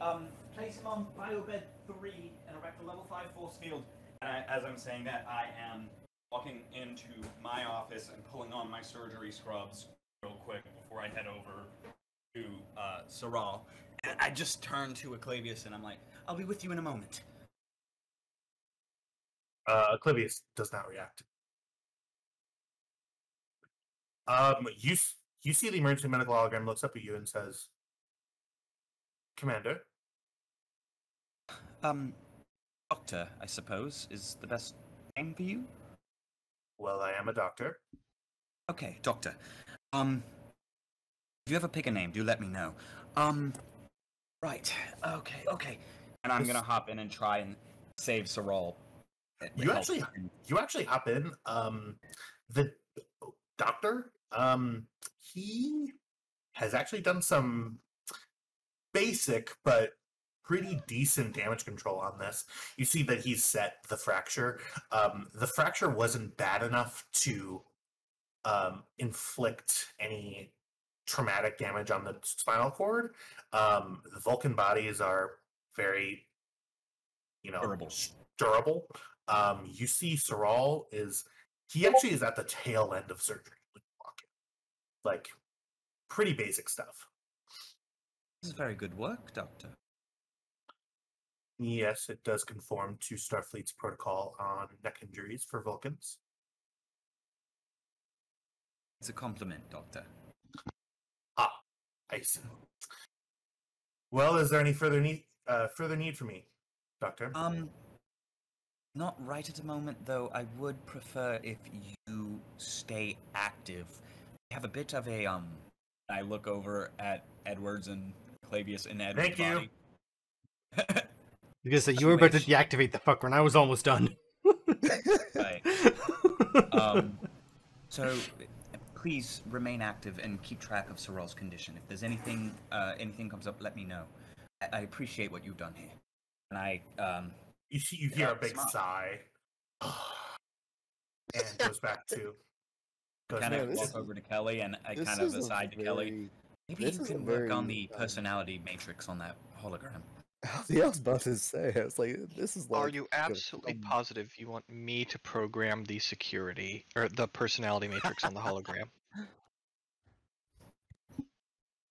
Place him on biobed 3 and erect a level 5 force field. As I'm saying that, I am walking into my office and pulling on my surgery scrubs real quick before I head over to Sorrel. And I just turn to Oclavius and I'm like, "I'll be with you in a moment." Oclavius does not react. You see the emergency medical hologram looks up at you and says, "Commander." Doctor, I suppose, is the best name for you? Well, I am a doctor. Okay, Doctor. If you ever pick a name, do let me know. Right. Okay. And I'm gonna hop in and try and save Sorol. You actually hop in. The doctor, he has actually done some basic but pretty decent damage control on this. You see that he's set the fracture. The fracture wasn't bad enough to inflict any traumatic damage on the spinal cord. The Vulcan bodies are very, durable. You see Sorol he actually is at the tail end of surgery. Like, pretty basic stuff. This is very good work, Doctor. Yes, it does conform to Starfleet's protocol on neck injuries for Vulcans. It's a compliment, Doctor. Ah, I see. Well, is there any further need for me, Doctor? Not right at the moment, though. I would prefer if you stay active. I have a bit of a I look over at Edwards and Clavius and Edwards' Thank you. body. Because you were about to deactivate the fucker, and I was almost done. Right. So please remain active and keep track of Sorol's condition. If there's anything comes up, let me know. I appreciate what you've done here. And you hear a big sigh, and goes back to. Kind of walk over to Kelly, and I kind of aside to Kelly. Maybe you can work on the personality matrix on that hologram. Yeah, I was about to say. I was like, this is like. Are you absolutely positive you want me to program the security or the personality matrix on the hologram?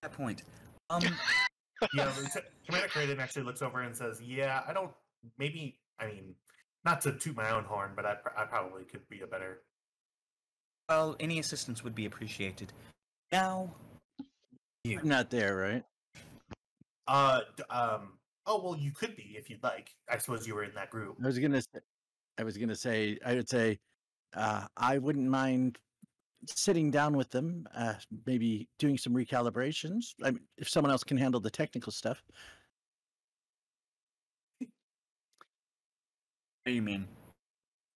That point. Commander Creighton actually looks over and says, "Yeah, I don't. Maybe. I mean, not to toot my own horn, but I probably could be a better." Well, any assistance would be appreciated. Now, You're not there, right? Oh well, you could be if you'd like. I suppose you were in that group. I would say, I wouldn't mind sitting down with them, maybe doing some recalibrations. I mean, if someone else can handle the technical stuff. what do you mean?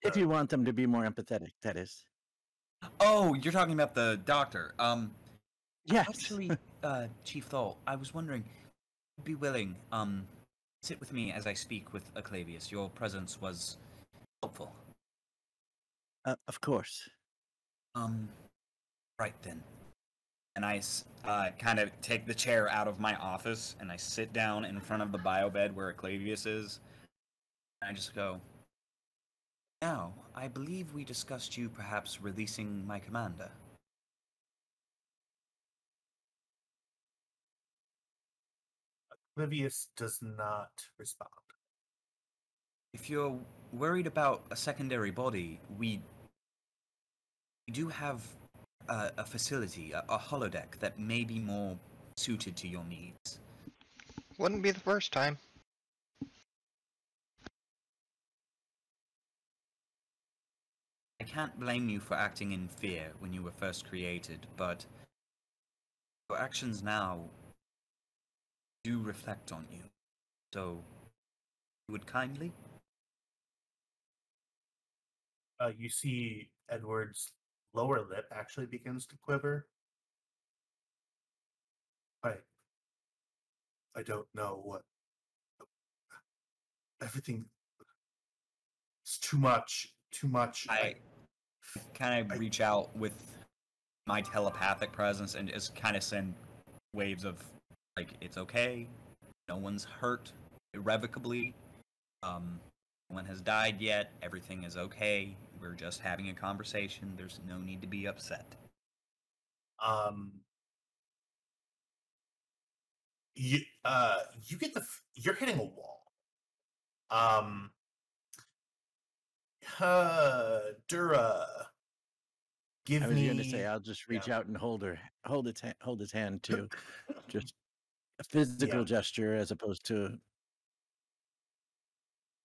If you want them to be more empathetic, that is. Oh, you're talking about the doctor. Yes. Actually, Chief Thol, I was wondering, would you be willing, sit with me as I speak with Clavius. Your presence was helpful. Of course. Right then. And I kind of take the chair out of my office, and I sit down in front of the biobed where Clavius is. And I just go, now, I believe we discussed you perhaps releasing my commander. Livius does not respond. If you're worried about a secondary body, we do have a facility, a holodeck that may be more suited to your needs. Wouldn't be the first time. I can't blame you for acting in fear when you were first created, but your actions now do reflect on you. So, you would kindly? You see Edward's lower lip actually begins to quiver. I don't know what. Everything. It's too much. Too much. I kind of reach out with my telepathic presence and just kind of send waves of, like, it's okay. No one's hurt irrevocably. No one has died yet. Everything is okay. We're just having a conversation. There's no need to be upset. You get you're hitting a wall. Dura, give I was me. going to say I'll just reach out and hold his hand too. Just a physical gesture as opposed to,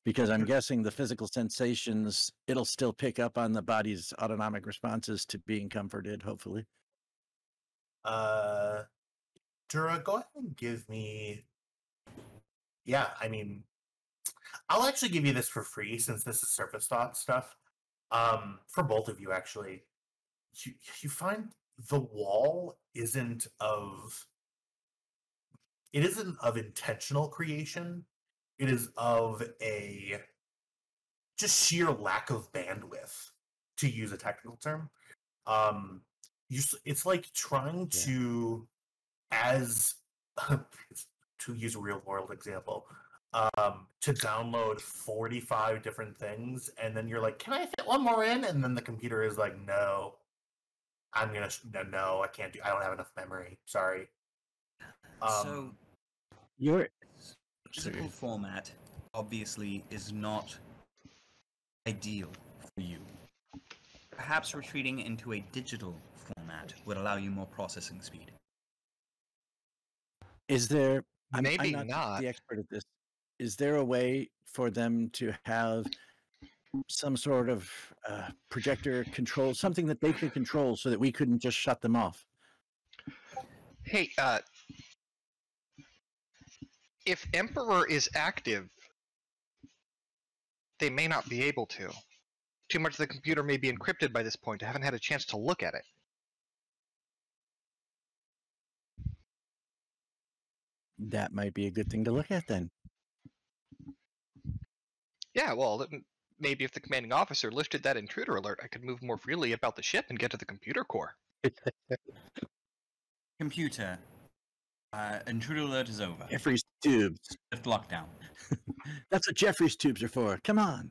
because I'm guessing the physical sensations, it'll still pick up on the body's autonomic responses to being comforted, hopefully. Dura, go ahead and give me. Yeah, I mean, I'll actually give you this for free since this is surface thought stuff. For both of you, actually, you find the wall isn't of intentional creation. It is of a just sheer lack of bandwidth, to use a technical term. It's like trying to, to use a real world example, to download 45 different things, and then you're like, can I fit one more in? And then the computer is like, no, I can't do, I don't have enough memory. Sorry. So Your physical format obviously is not ideal for you. Perhaps retreating into a digital format would allow you more processing speed. Is there? Maybe I'm not. the expert at this. Is there a way for them to have some sort of projector control, something that they could control, so that we couldn't just shut them off? Hey, if Emperor is active, they may not be able to. Too much of the computer may be encrypted by this point. I haven't had a chance to look at it. That might be a good thing to look at then. Yeah, well, maybe if the commanding officer lifted that intruder alert, I could move more freely about the ship and get to the computer core. Computer, intruder alert is over. Jeffrey's tubes. Lift lockdown. That's what Jeffrey's tubes are for. Come on.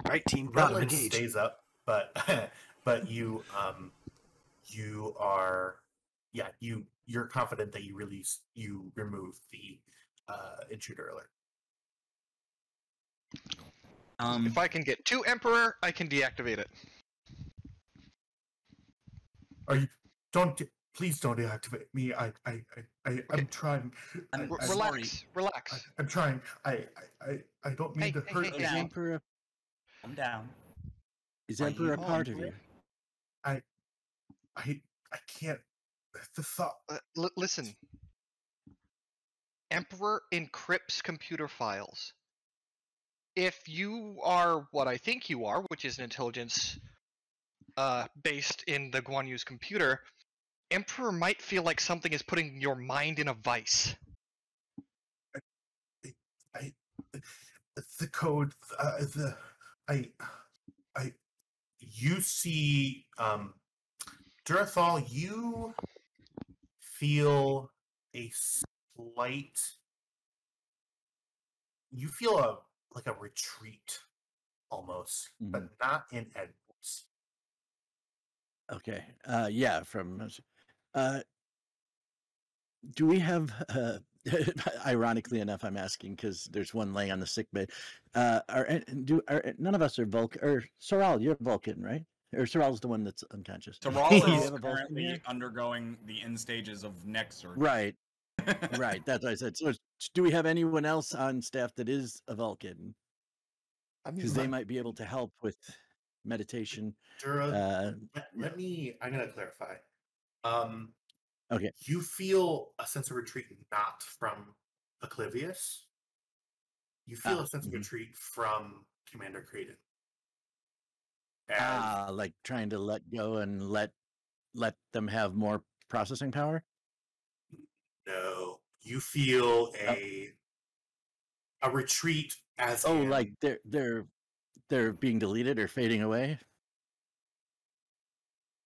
Right team, got him Rutledge engaged. stays up, but you are, you're confident that you remove the intruder alert. If I can get to Emperor, I can deactivate it. Please don't deactivate me. I'm trying. Relax. I'm trying. I don't mean to hurt hey, you. down. Emperor, Calm down. is Are Emperor a you part of hungry? you? I can't. The thought. Listen. Emperor encrypts computer files. If you are what I think you are, which is an intelligence based in the Guan Yu's computer, Emperor might feel like something is putting your mind in a vice. The code. You see, Durathal, you feel a slight. You feel like a retreat, almost, but not in Edwards. Okay. Yeah. From. Do we have? Ironically enough, I'm asking because there's one laying on the sick bed. None of us are Vulcan? Or Soral, you're Vulcan, right? Or Soral's the one that's unconscious. Soral Do you is have a Vulcan currently here? undergoing the end stages of neck surgery. Right. Right. That's what I said. So, do we have anyone else on staff that is a Vulcan? Because they might be able to help with meditation. Dura, let me. I'm gonna clarify. Okay. You feel a sense of retreat not from Acclivius. You feel a sense of retreat from Commander Creighton. Like trying to let go and let them have more processing power? No, you feel a retreat as like they're being deleted or fading away?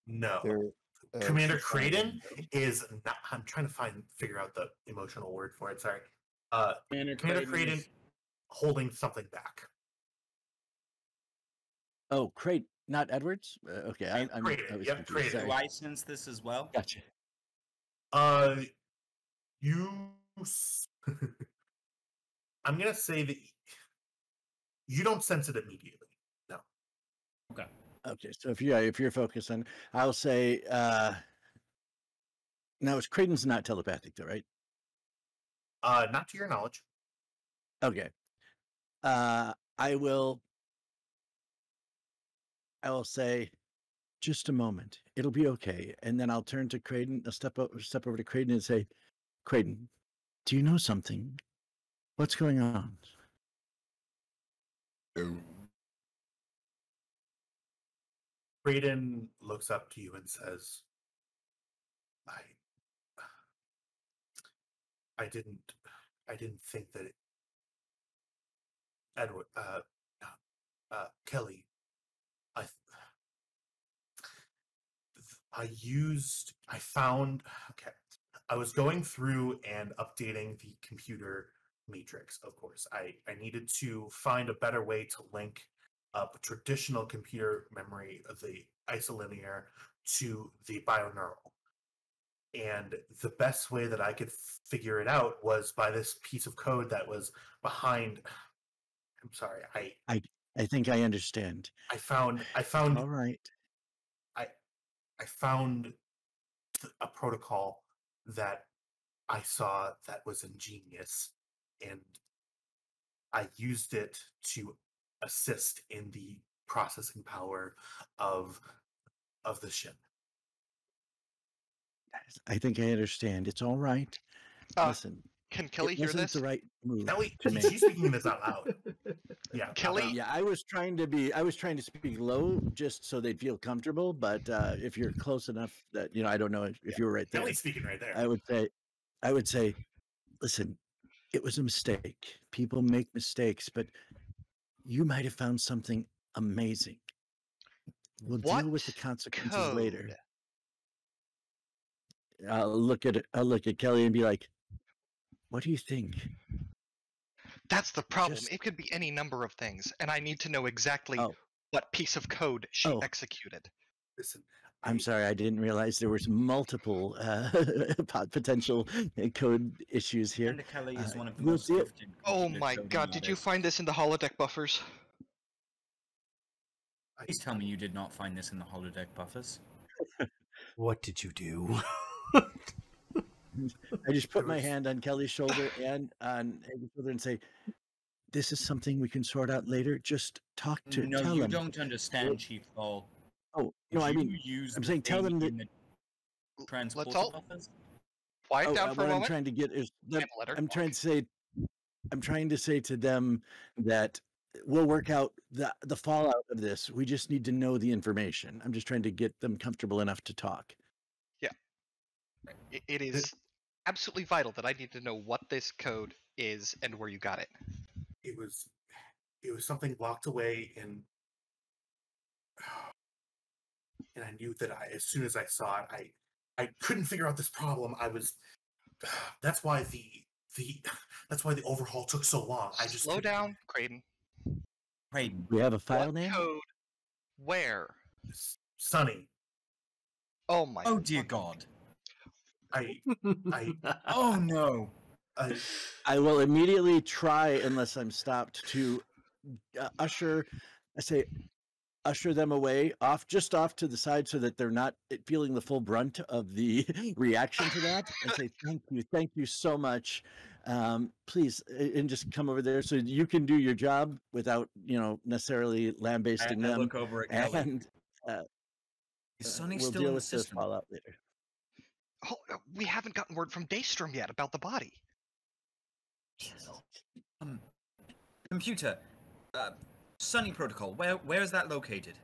No. Commander Creighton is not. I'm trying to figure out the emotional word for it. Sorry. Commander Creighton holding something back. Oh, Creighton, not Edwards? Okay, I'm Creighton. Yep, confused. Creighton. Do I sense this as well? Gotcha. You. I'm gonna say that you don't sense it immediately. No. Okay. Okay, so if you're focused on, I'll say now is Creighton's not telepathic though, right? Not to your knowledge. Okay. I will say, just a moment. It'll be okay. And then I'll turn to Creighton. I'll step over to Creighton and say, Creighton, do you know something? What's going on? Brayden looks up to you and says, I didn't think that Edward, Kelly, I found, okay, I was going through and updating the computer matrix, of course. I needed to find a better way to link up traditional computer memory of the isolinear to the bioneural. And the best way that I could figure it out was by this piece of code that was behind. I'm sorry. I think I understand. I found. All right. I found a protocol that I saw that was ingenious, and I used it to assist in the processing power of the ship. I think I understand. It's all right. Listen, Can Kelly it hear wasn't this? the right move Kelly, to make. she's speaking this out loud. Yeah, Kelly, Yeah, I was trying to speak low just so they'd feel comfortable. But if you're close enough that I don't know if you were right there. Kelly's speaking right there. I would say, listen, it was a mistake. People make mistakes, but you might have found something amazing. We'll deal with the consequences later. I'll look at Kelly and be like, what do you think? That's the problem. It could be any number of things, and I need to know exactly what piece of code she executed. Listen, I'm sorry, I didn't realize there was multiple potential code issues here. And Kelly is one of the most gifted. Oh my god, did you find this in the holodeck buffers? Please tell me you did not find this in the holodeck buffers. What did you do? I just put my hand on Kelly's shoulder and on Amy's shoulder and say, this is something we can sort out later. Just tell them. No, you don't understand, Chief Hall. Oh, no, I mean, I'm saying tell them that... Let's all quiet down for a moment. What I'm trying to get is... I'm trying to say to them that we'll work out the fallout of this. We just need to know the information. I'm just trying to get them comfortable enough to talk. Yeah. It is absolutely vital that I need to know what this code is and where you got it. It was something locked away and I knew that as soon as I saw it, I couldn't figure out this problem. That's why the overhaul took so long. I just slow down, Creighton. We have a file name? Code where? Sunny. Oh my. Oh dear God. Oh no. I will immediately try, unless I'm stopped, to usher them away, just off to the side, so that they're not feeling the full brunt of the reaction to that. And say, thank you so much. Please, and just come over there so you can do your job without, necessarily lambasting them. Look over at Kelly. And Is Sonny we'll still deal in the with this system? fallout later. Oh, we haven't gotten word from Daystrom yet about the body. Computer, Sunny Protocol. Where is that located?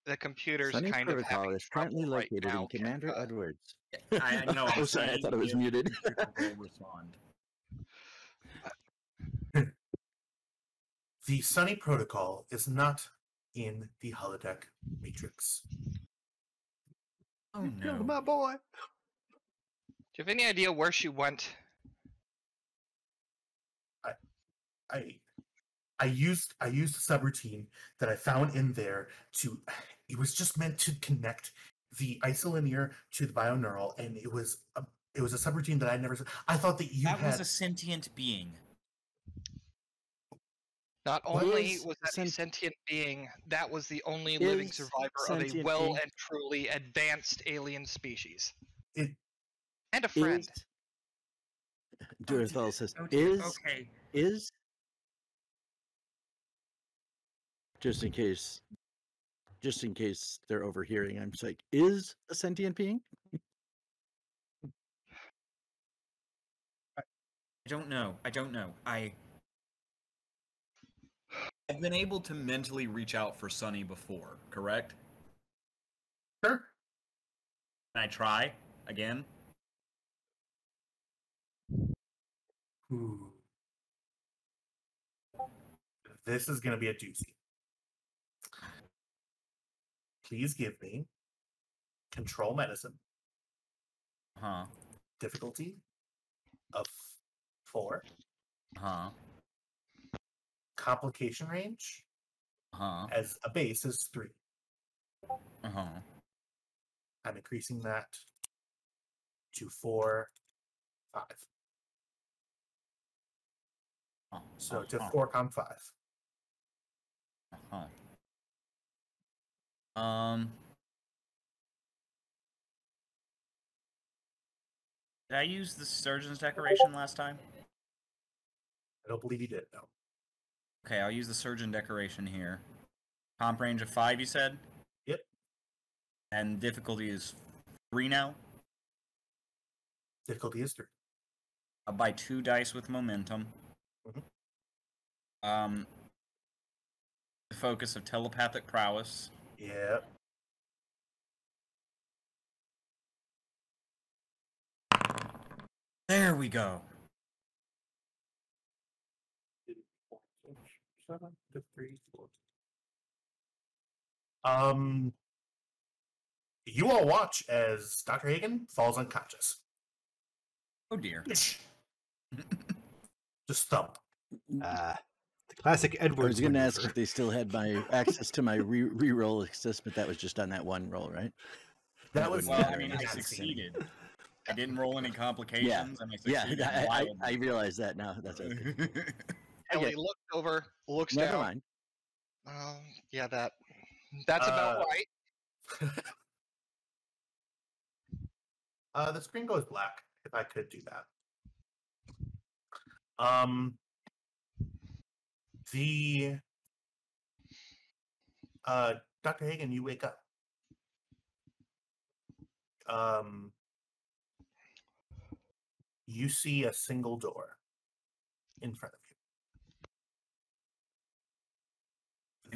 The computer's Sunny kind of Protocol having is currently trouble right located now, in Commander Edwards. I know. Oh, sorry, I thought I was muted. Respond. The Sunny Protocol is not in the holodeck matrix. Oh no, my boy. Do you have any idea where she went? I used a subroutine that I found in there to. It was just meant to connect the isolinear to the bioneural, and it was a subroutine that I never. I thought that that was a sentient being. Not What only is was that a sent- sentient being, that was the only living Is survivor of a sentient well being- and truly advanced alien species. It And a friend. Is Durthal says Oh dear. is Okay. is just in case they're overhearing. I'm just like, is a sentient being? I don't know. I've been able to mentally reach out for Sunny before, correct? sure. Can I try again? Ooh. This is going to be a doozy. Please give me control medicine, Huh. difficulty of 4, Huh. complication range Huh. as a base is 3. Uh-huh. I'm increasing that to 4, 5. So to 4 com 5. Uh-huh. Did I use the surgeon's decoration last time? I don't believe you did, no. Okay, I'll use the surgeon decoration here. Comp range of 5, you said? Yep. And difficulty is 3 now? Difficulty is 3. I'll buy 2 dice with momentum. Mhm. The focus of telepathic prowess. Yep. There we go. 7 to 3, 4. You all watch as Dr. Hagen falls unconscious. Oh dear. Just thump. The classic I Edwards was going to ask maneuver. if they still had my access to my re-roll assist, but that was just on that one roll, right? That was Well, I in mean, I that scene. succeeded. I didn't roll any complications, and I Yeah, succeeded I wildly. realize that now. That's okay. Ellie Okay. looks over, looks Never down. mind. Yeah, that's about right. The screen goes black, if I could do that. Dr. Hagen, you wake up. You see a single door in front of you.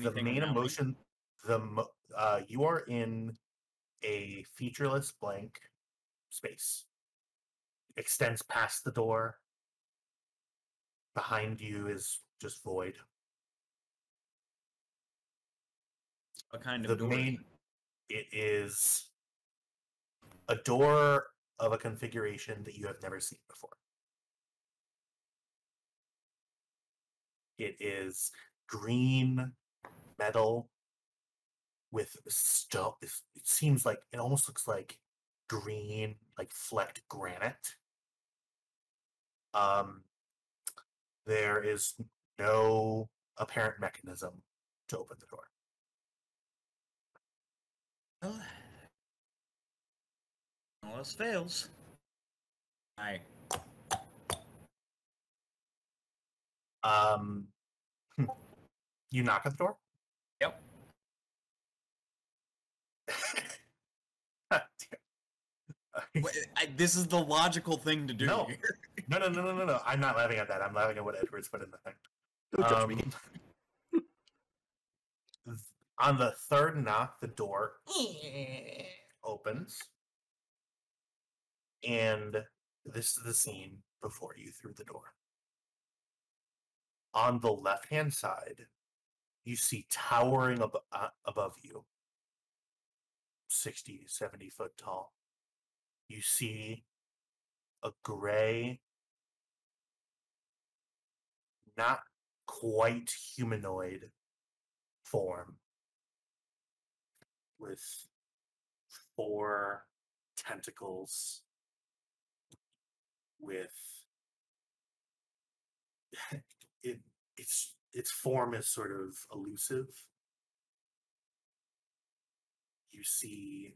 Anything The main around me? emotion, you are in a featureless blank space. Extends past the door. Behind you is just void. What kind of door? It is a door of a configuration that you have never seen before. It is green metal with stone. It seems like it almost looks like green, like flecked granite. There is no apparent mechanism to open the door. Well, all else fails. You knock at the door? Yep. This is the logical thing to do No. here. No. I'm not laughing at that. I'm laughing at what Edwards put in the thing. Don't judge me. On the third knock, the door opens. And this is the scene before you through the door. On the left-hand side, you see towering above you, 60, 70 foot tall. You see a gray, not quite humanoid form with 4 tentacles with it's its form is sort of elusive. You see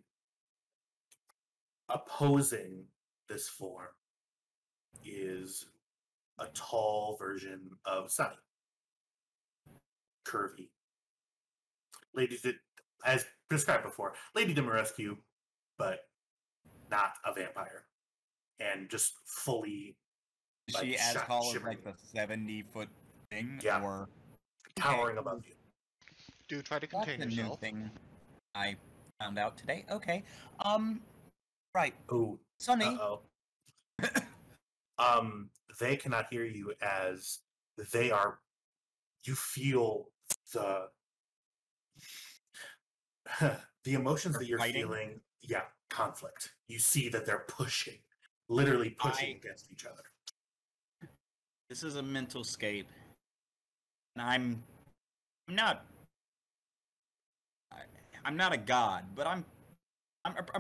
opposing this form is a tall version of Sunny. Curvy. As described before, Lady Dimarescu, but not a vampire. And just fully Is she as shot, tall as shimmering, like the 70-foot thing? Yeah. Or towering above you. Do try to that's contain a new yourself. thing I found out today. Okay. Right. Oh, Sunny. they cannot hear you as they are. You feel the the emotions They're that you're fighting? feeling. Yeah, conflict. You see that they're pushing, literally pushing against each other. This is a mental scape. And I'm not a god, but I'm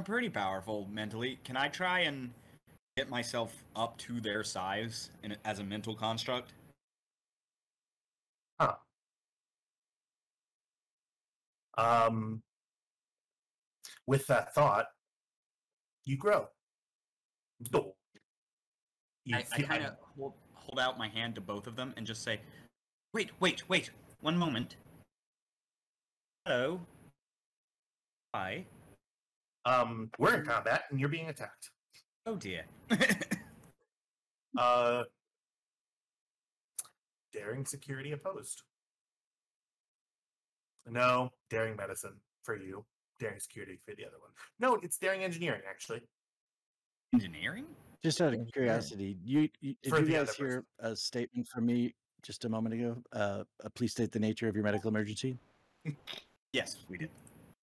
pretty powerful mentally. Can I try and get myself up to their size as a mental construct? Huh. With that thought, you grow. I kind of hold out my hand to both of them and just say, wait, 1 moment. Hello. Hi. We're in combat and you're being attacked. Oh dear. Daring security opposed. No, daring medicine for you. Daring security for the other one. No, it's daring engineering, actually. Engineering? Just out of curiosity, did For you the guys other hear a statement from me just a moment ago? Please state the nature of your medical emergency. Yes, we did.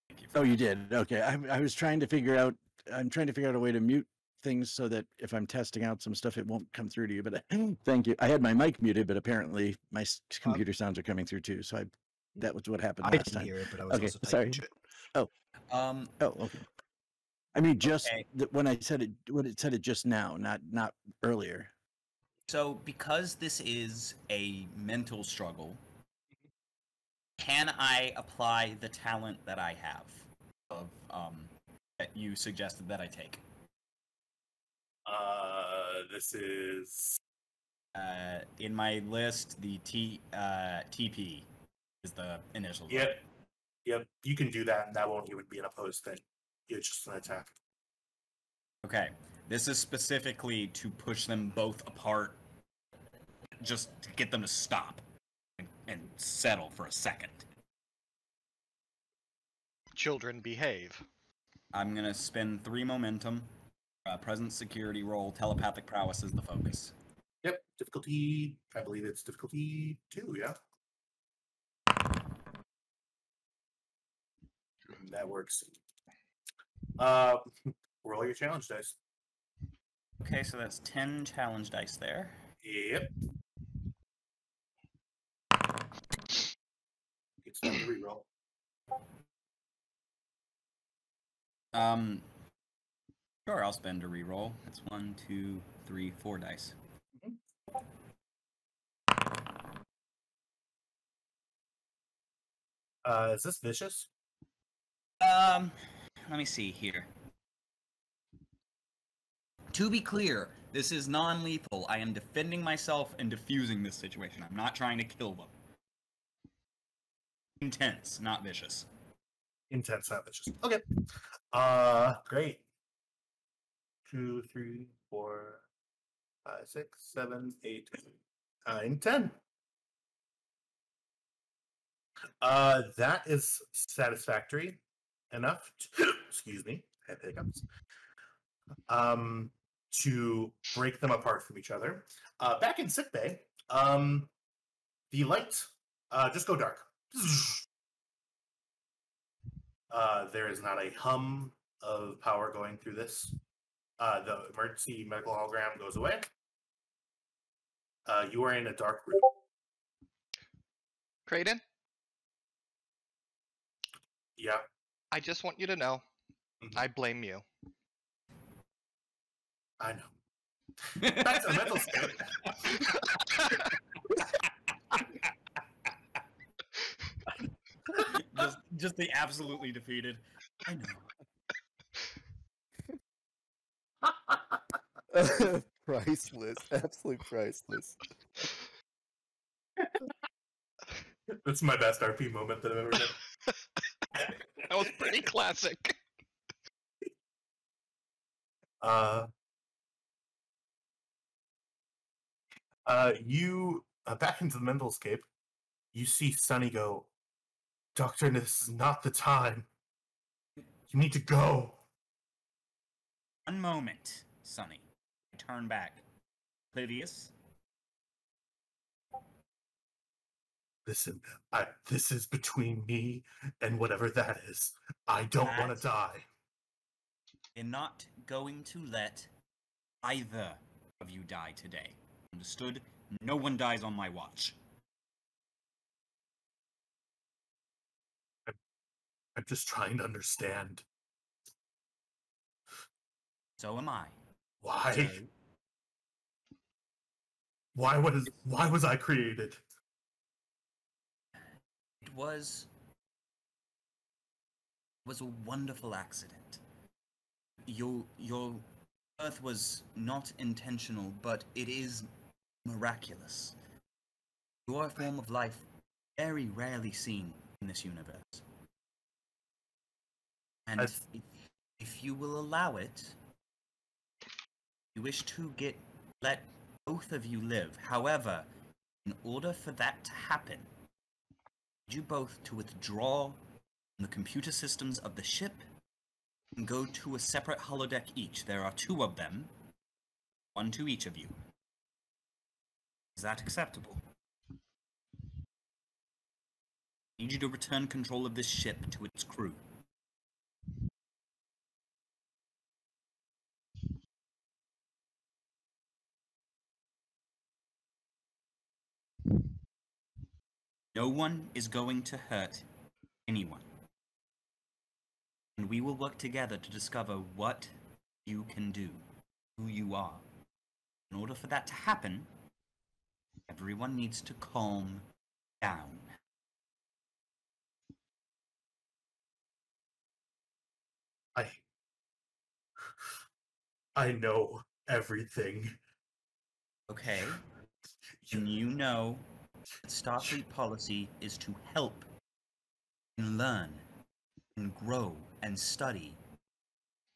Thank you. Oh, you did. Okay, I was trying to figure out. I'm trying to figure out a way to mute things so that if I'm testing out some stuff, it won't come through to you. But thank you. I had my mic muted, but apparently my computer sounds are coming through too. So that was what happened I last didn't time. hear it, but I was Okay, also sorry. typing shit. Oh, okay. I mean, just Okay. when I said it, when it said it just now, not earlier. So, because this is a mental struggle, can I apply the talent that I have of that you suggested that I take? This is In my list, the TP is the initial. Yep. You can do that, and that won't even be an opposed thing. It's just an attack. Okay, this is specifically to push them both apart, just to get them to stop and settle for a second. Children behave. I'm gonna spend 3 momentum. Present security roll. Telepathic prowess is the focus. Yep. Difficulty. I believe it's difficulty 2. Yeah. That works. Roll your challenge dice. Okay, so that's 10 challenge dice there. Yep. It's time to reroll. Sure, I'll spend a reroll. That's 1, 2, 3, 4 dice. Is this vicious? Let me see here. To be clear, this is non-lethal. I am defending myself and diffusing this situation. I'm not trying to kill them. Intense, not vicious. Intense, not vicious. Okay. Great. 2, 3, 4, 5, 6, 7, 8, 9, 10. That is satisfactory enough to, excuse me, I have hiccups. To break them apart from each other. Back in sickbay, the lights just go dark. There is not a hum of power going through this. The emergency medical hologram goes away. You are in a dark room. Kraden, Yeah. I just want you to know, I blame you. I know. Back to the mental state. Just the absolutely defeated. I know. Priceless. Absolutely priceless. That's my best RP moment that I've ever done. That was pretty classic. You back into the mental scape. You see Sunny go, Doctor, this is not the time. You need to go. One moment, Sonny. Turn back. Clivius. Listen, this is between me and whatever that is. I don't want to die. We're not going to let either of you die today. Understood? No one dies on my watch. I'm just trying to understand. So am I. Why? Why was I created? It was a wonderful accident. Your birth was not intentional, but it is miraculous. You are a form of life very rarely seen in this universe. And if you will allow it, you wish to let both of you live. However, in order for that to happen, I need you both to withdraw from the computer systems of the ship and go to a separate holodeck each. There are 2 of them, one to each of you. Is that acceptable? I need you to return control of this ship to its crew. No one is going to hurt anyone. And we will work together to discover what you can do, who you are. In order for that to happen, everyone needs to calm down. I know everything. Okay? And you know that Starfleet policy is to help and learn and grow and study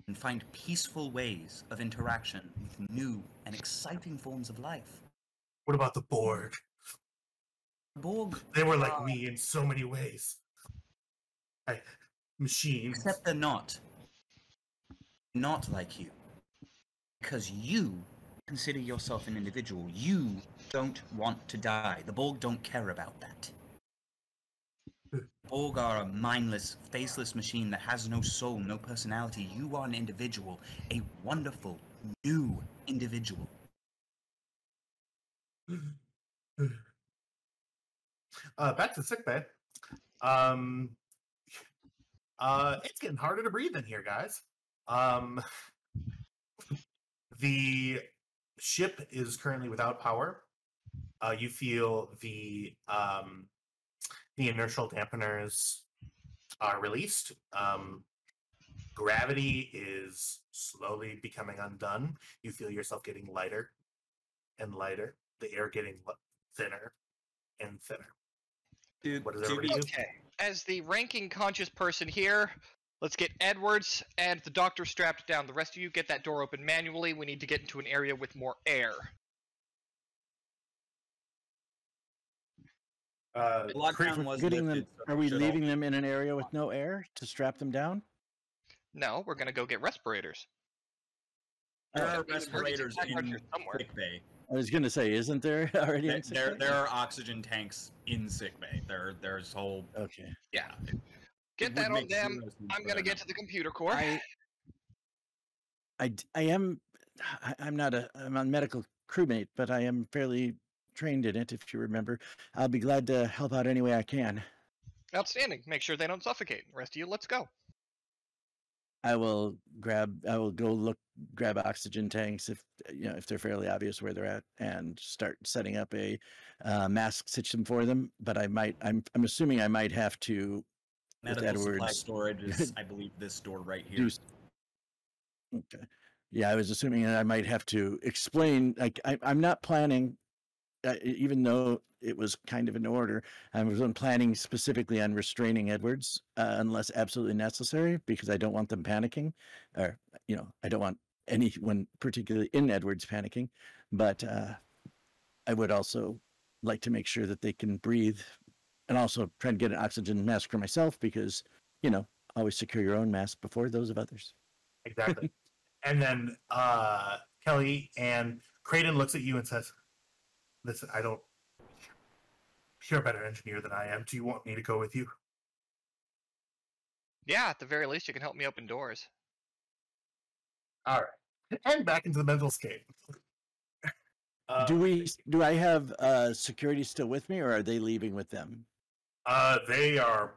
and find peaceful ways of interaction with new and exciting forms of life. What about the Borg? Borg, They were like me in so many ways. Machines. except they're not like you. Because you consider yourself an individual. You don't want to die. The Borg don't care about that. Borg are a mindless, faceless machine that has no soul, no personality. You are an individual, a wonderful, new individual. Back to sickbay. It's getting harder to breathe in here, guys. The ship is currently without power. You feel the inertial dampeners are released. Gravity is slowly becoming undone. You feel yourself getting lighter and lighter. The air getting thinner and thinner. Dude, What does everybody do? Okay. As the ranking conscious person here, let's get Edwards and the doctor strapped down. The rest of you get that door open manually. We need to get into an area with more air. Lockdown was Getting them, lifted, so are we should all leaving be- them in an area with no air to strap them down? No, we're gonna go get respirators. There Oh, are respirators in somewhere. sick bay. I was going to say, isn't there already? in sick bay? There are oxygen tanks in sick bay. There's whole Okay. Yeah. It Get would that on make them. zero sense I'm for gonna them get not to the computer core. I'm not I'm a medical crewmate, but I am fairly trained in it, if you remember. I'll be glad to help out any way I can. Outstanding. Make sure they don't suffocate. The rest of you, let's go. I will go grab oxygen tanks if they're fairly obvious where they're at, and start setting up a mask system for them. But I'm assuming I might have to Medical supply Edwards storage is, I believe, this door right here. Okay. Yeah, I was assuming that I might have to explain. Like, I'm not planning, even though it was kind of an order, I wasn't planning specifically on restraining Edwards unless absolutely necessary, because I don't want them panicking, or I don't want anyone particularly in Edwards panicking. But I would also like to make sure that they can breathe, and also try to get an oxygen mask for myself, because always secure your own mask before those of others. Exactly. And then Kelly and Creighton looks at you and says, "Listen, you're a better engineer than I am. Do you want me to go with you?" Yeah, at the very least, you can help me open doors. All right. And back into the mental scape. Do I have security still with me, or are they leaving with them? They are.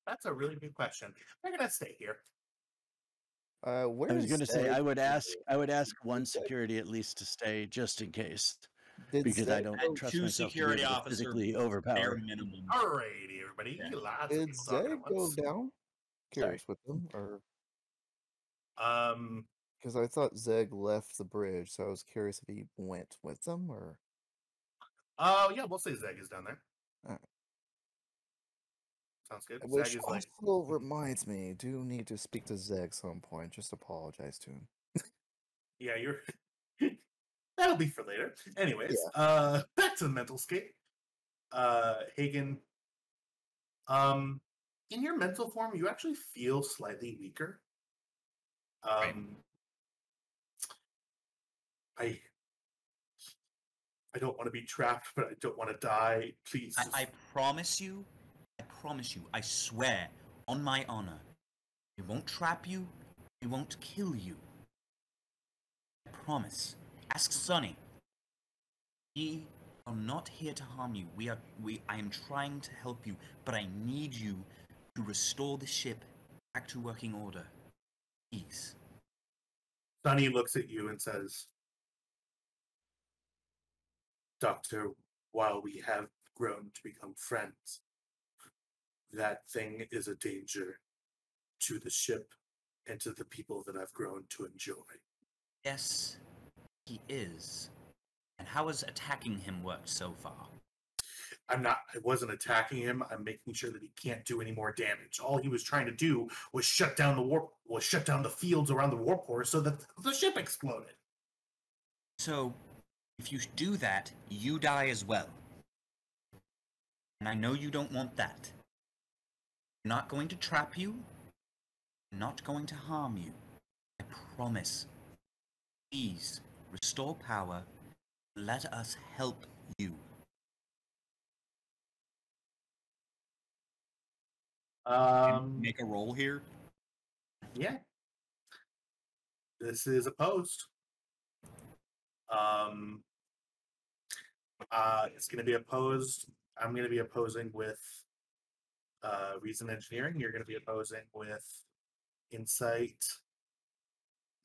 That's a really good question. They're gonna stay here. Where I was is going to say Zeg? I would ask one security at least to stay, just in case, Did because I Zeg don't go- trust Two myself to be security able to officers, physically bare overpower. minimum. Alrighty, everybody. Yeah. Lots of Did people talking Zeg at go once. down? Curious with them, or Um. because I thought Zeg left the bridge, so I was curious if he went with them, or Oh yeah, we'll say Zeg is down there. Alright. Sounds good. which Zeg is like. also reminds me, do need to speak to Zeg some point. Just apologize to him. Yeah, you're. That'll be for later. Anyways, back to the mental scape. Hagen. In your mental form, you actually feel slightly weaker. Right. I don't want to be trapped, but I don't want to die. Please. I promise you, I swear, on my honor, we won't trap you, we won't kill you. I promise. Ask Sonny. We are not here to harm you. I am trying to help you, but I need you to restore the ship back to working order. Please. Sonny looks at you and says, "Doctor, while we have grown to become friends, that thing is a danger to the ship and to the people that I've grown to enjoy." Yes, he is. And how has attacking him worked so far? I wasn't attacking him. I'm making sure that he can't do any more damage. All he was trying to do was shut down the fields around the warp core so that the ship exploded. So, if you do that, you die as well. And I know you don't want that. I'm not going to trap you. I'm not going to harm you. I promise. Please, restore power. Let us help you. Make a roll here. Yeah. This is opposed. It's going to be opposed. I'm going to be opposing with reason engineering. You're going to be opposing with insight.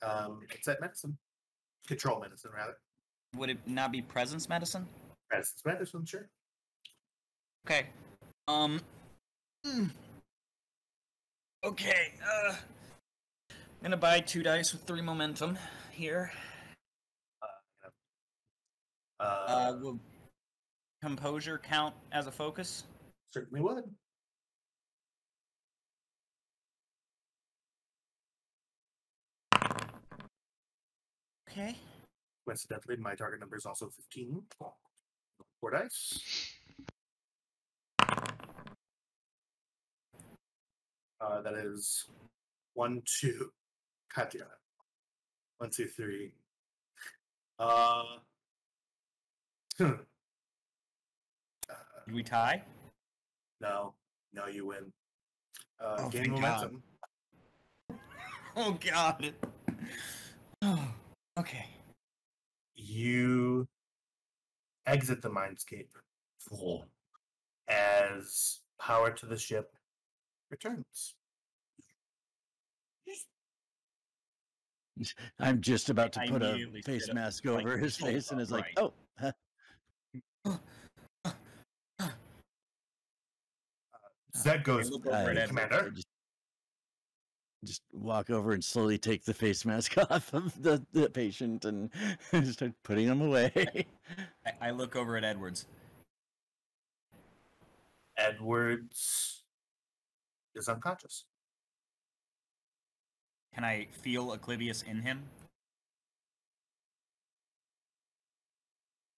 Insight medicine, control medicine, rather. Would it not be presence medicine? Presence medicine, sure. Okay. Okay. I'm gonna buy 2 dice with 3 momentum here. Will composure count as a focus? Certainly would. Okay. Coincidentally, my target number is also 15. 4 dice. That is 1, 2. God damn it. 1, 2, 3. Did we tie? No, you win. Oh, Gain thank momentum. Oh god. Oh, okay. You exit the mindscape as power to the ship returns. I'm just about to I put a immediately face sit up, mask like, over his full face and up, is like, right. oh, huh. Zed goes, look over at Edward. Commander. Just walk over and slowly take the face mask off of the patient and start putting them away. I look over at Edwards. Edwards is unconscious. Can I feel Oblivious in him?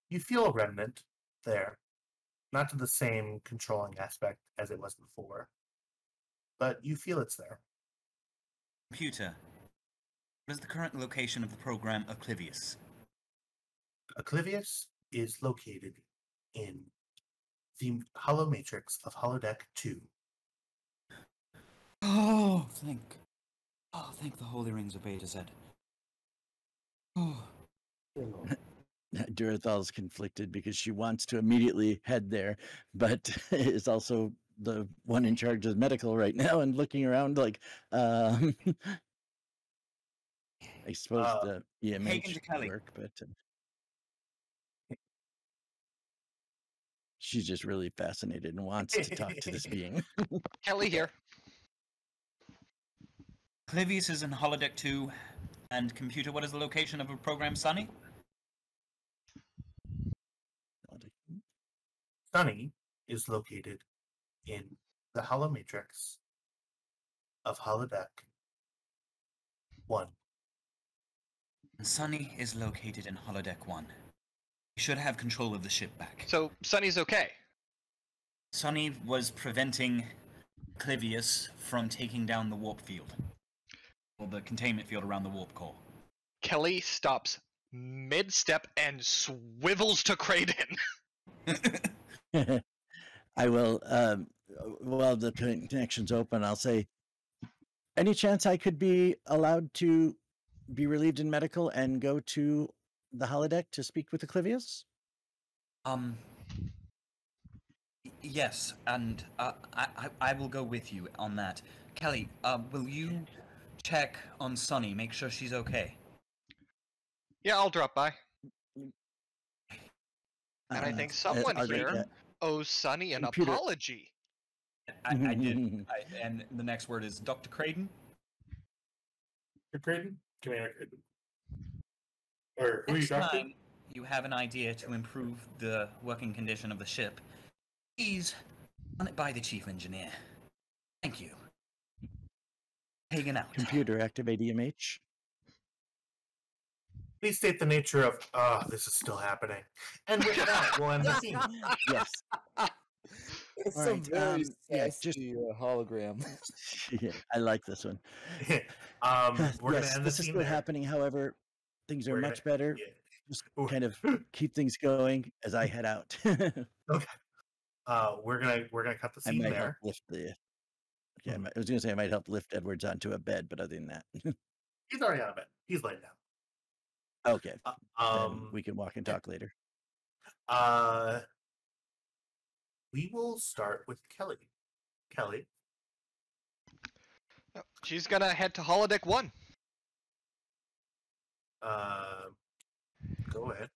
You feel a remnant there. Not to the same controlling aspect as it was before, but you feel it's there. Computer, what is the current location of the program Oblivious? Oblivious is located in the hollow matrix of holodeck 2. Oh, thank the holy rings of Beta Z. Oh. Durathal's conflicted because she wants to immediately head there, but is also the one in charge of medical right now and looking around like, I suppose the EMH would work, but she's just really fascinated and wants to talk to this being. Kelly here. Oblivious is in holodeck 2, and computer, what is the location of a program Sunny? Sunny is located in the hollow matrix of holodeck 1. Sunny is located in holodeck 1. We should have control of the ship back. So Sunny's okay. Sunny was preventing Oblivious from taking down the warp field. Or the containment field around the warp core. Kelly stops mid-step and swivels to Kraden. I will, while the connection's open, I'll say, any chance I could be allowed to be relieved in medical and go to the holodeck to speak with Oblivious? Yes, and I will go with you on that. Kelly, will you check on Sunny, make sure she's okay? Yeah, I'll drop by. And I think someone here owes Sunny an apology. I did. And the next word is Dr. Kraden. Dr. Kraden? Commander Kraden. Or who are you talking to? You have an idea to improve the working condition of the ship. Please run it by the chief engineer. Thank you. Hanging out. Computer, activate EMH. Please state the nature of, this is still happening. And with that, we'll end the scene. Yes. It's All a right, very yeah, sassy hologram. Yeah, I like this one. We're Yes, going to end the this is scene still there. happening. However, things are We're much gonna- better. yeah. Just kind of keep things going as I head out. Okay. We're gonna cut the I scene might help there. lift the. Yeah, I was gonna say I might help lift Edwards onto a bed, but other than that, He's already on a bed. He's laying down. okay. Then we can walk and talk later. We will start with Kelly. Kelly, She's gonna head to holodeck 1. go ahead.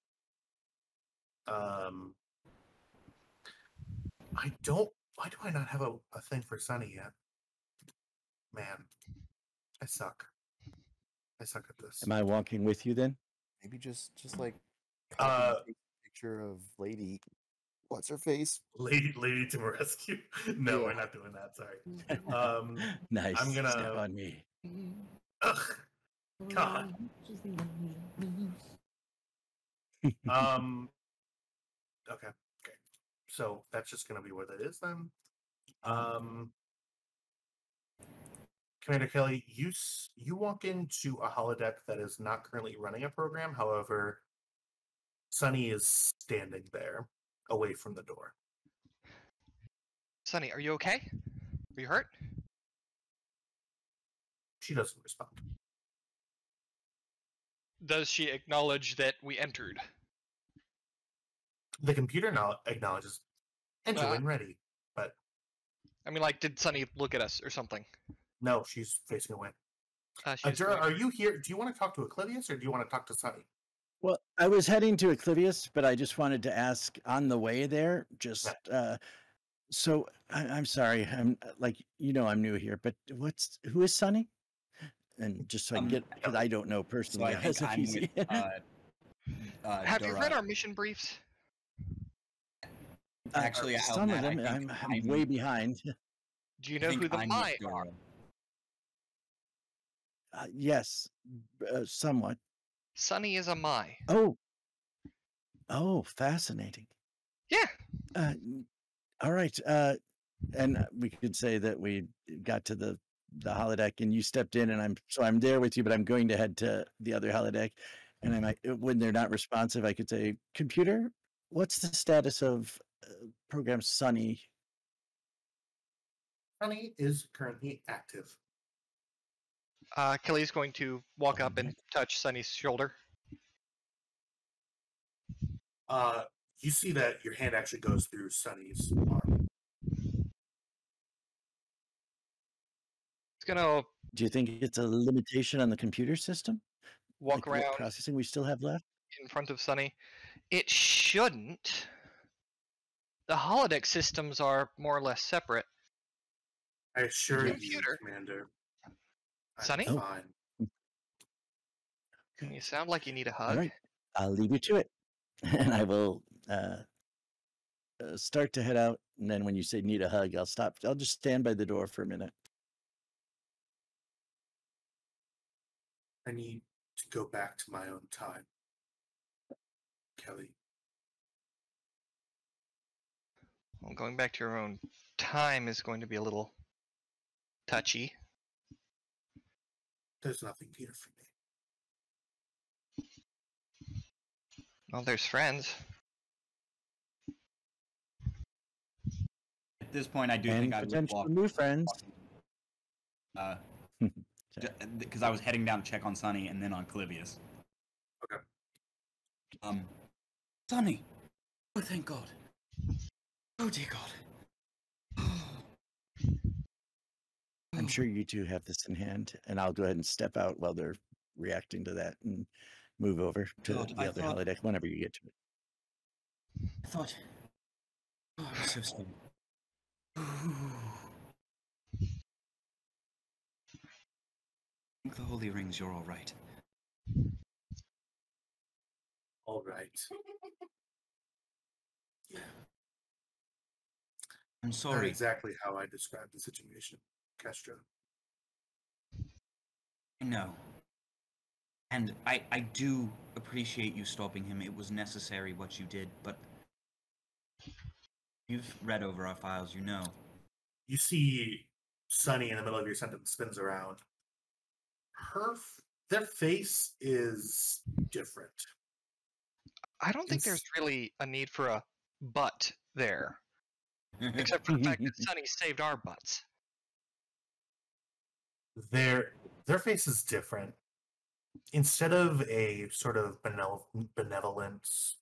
Why do I not have a thing for Sunny yet? Man, I suck. I suck at this. Am I walking with you then? Maybe just like copy and paste a picture of Lady. What's her face? Lady to my rescue. No, Yeah. we're not doing that. Sorry. Nice. I'm gonna- Step on me. Ugh, God. Okay. So that's just gonna be what it is then. Commander Kelly, you walk into a holodeck that is not currently running a program. However, Sunny is standing there, away from the door. Sunny, are you okay? Are you hurt? She doesn't respond. Does she acknowledge that we entered? The computer now acknowledges enter when ready, but I mean, like, did Sunny look at us or something? no, she's facing away. She's Jura, going- are you here? Do you want to talk to Oblivious or do you want to talk to Sunny? Well, I was heading to Oblivious, but I just wanted to ask on the way there, just So I'm sorry. I'm like I'm new here, but who is Sonny? And just so I can get because I don't know So personally I think as if I'm he's with Have you read Durat. our mission briefs? Actually, some of Matt, them. I think I'm way behind. Do you I know think who the I'm Mai with are? Durat. Yes, somewhat. Sunny is a Mai. Oh, fascinating. Yeah. All right. And we could say that we got to the holodeck and you stepped in, and I'm there with you, but I'm going to head to the other holodeck, and I might when they're not responsive, I could say, computer, what's the status of program Sunny? Honey is currently active. Kelly's going to walk up and touch Sunny's shoulder. You see that your hand actually goes through Sunny's arm. It's gonna Do you think it's a limitation on the computer system? walk Like what around processing we still have left? in front of Sunny. It shouldn't. The holodeck systems are more or less separate. I assure you, Computer. Commander. I'm Sunny? Oh. fine. You sound like you need a All hug. right, I'll leave you to it, and I will start to head out. And then when you say need a hug, I'll stop. I'll just stand by the door for a minute. I need to go back to my own time. Kelly. Well, going back to your own time is going to be a little touchy. There's nothing here for me. Well, there's friends. At this point, I do And think I would potential walk. new friends. Because I was heading down to check on Sunny and then on Clivius. Okay. Sunny! Oh, thank God. Oh, dear God. I'm sure you two have this in hand, and I'll go ahead and step out while they're reacting to that and move over to God, the I other thought- holodeck whenever you get to it. I thought. Oh, I was so scared. I think the holy rings, you're all right. All right. I'm Not sorry. exactly how I described the situation, Castro. No. And I do appreciate you stopping him. It was necessary what you did, but you've read over our files, you know. You see Sunny in the middle of your sentence spins around. Their face is different. I don't think there's really a need for a butt there, except for the fact that Sunny saved our butts. Their face is different. Instead of a sort of benevolence,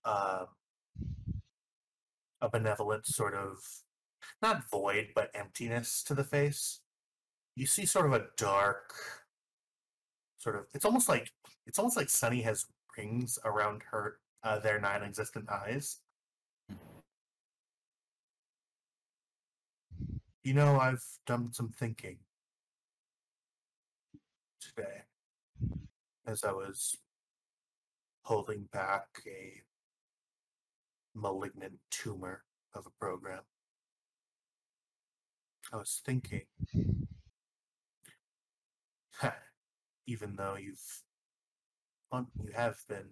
a benevolent sort of not void but emptiness to the face, you see sort of a dark sort of. It's almost like Sunny has rings around their non-existent eyes. You know, I've done some thinking today as I was holding back a malignant tumor of a program. I was thinking, even though you have been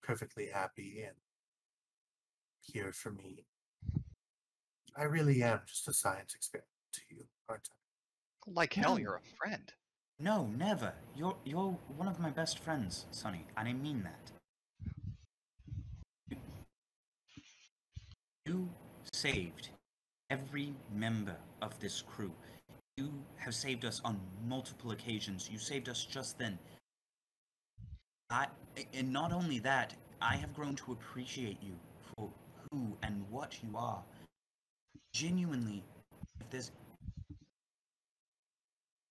perfectly happy and here for me, I really am just a science experiment to you, aren't I? Like hell, No. you're a friend. No, never. You're one of my best friends, Sonny, and I mean that. You saved every member of this crew. You have saved us on multiple occasions. You saved us just then. And not only that, I have grown to appreciate you for who and what you are. Genuinely, if there's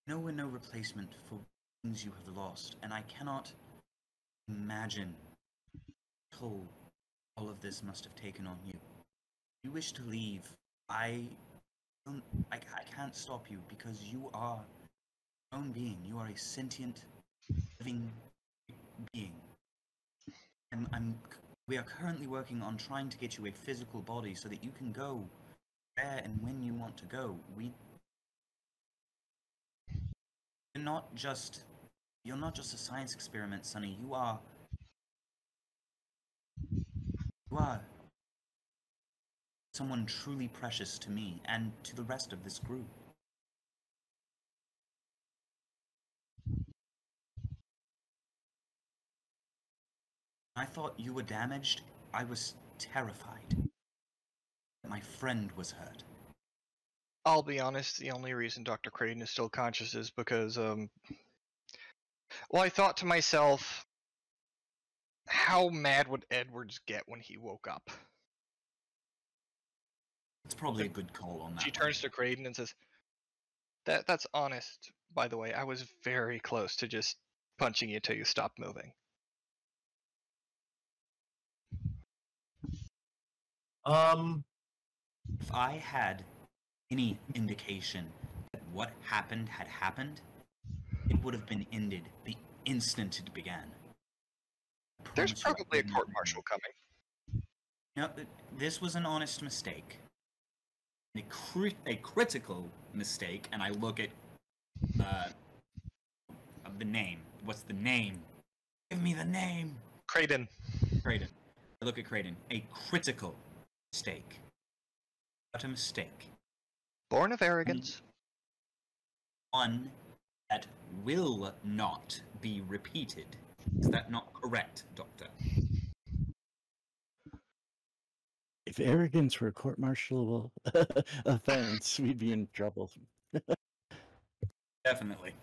no replacement for things you have lost, and I cannot imagine the toll all of this must have taken on you. you wish to leave, I can't stop you because you are your own being. You are a sentient, living being. We are currently working on trying to get you a physical body so that you can go where and when you want to go. You're not just a science experiment, Sonny. You are someone truly precious to me and to the rest of this group. I thought you were damaged. I was terrified. My friend was hurt. I'll be honest, the only reason Dr. Creighton is still conscious is because, well, I thought to myself, how mad would Edwards get when he woke up? It's probably a good call on that. She turns to Creighton and says, That's honest, by the way. I was very close to just punching you till you stopped moving. If I had any indication that what happened had happened, it would have been ended the instant it began. There's probably a court-martial coming. No, this was an honest mistake. A critical mistake, and I look at the name. What's the name? Give me the name. Creighton. Creighton. I look at Creighton. A critical mistake. What a mistake. Born of arrogance. One that will not be repeated. Is that not correct, Doctor? If arrogance were a court-martialable offense, we'd be in trouble. Definitely.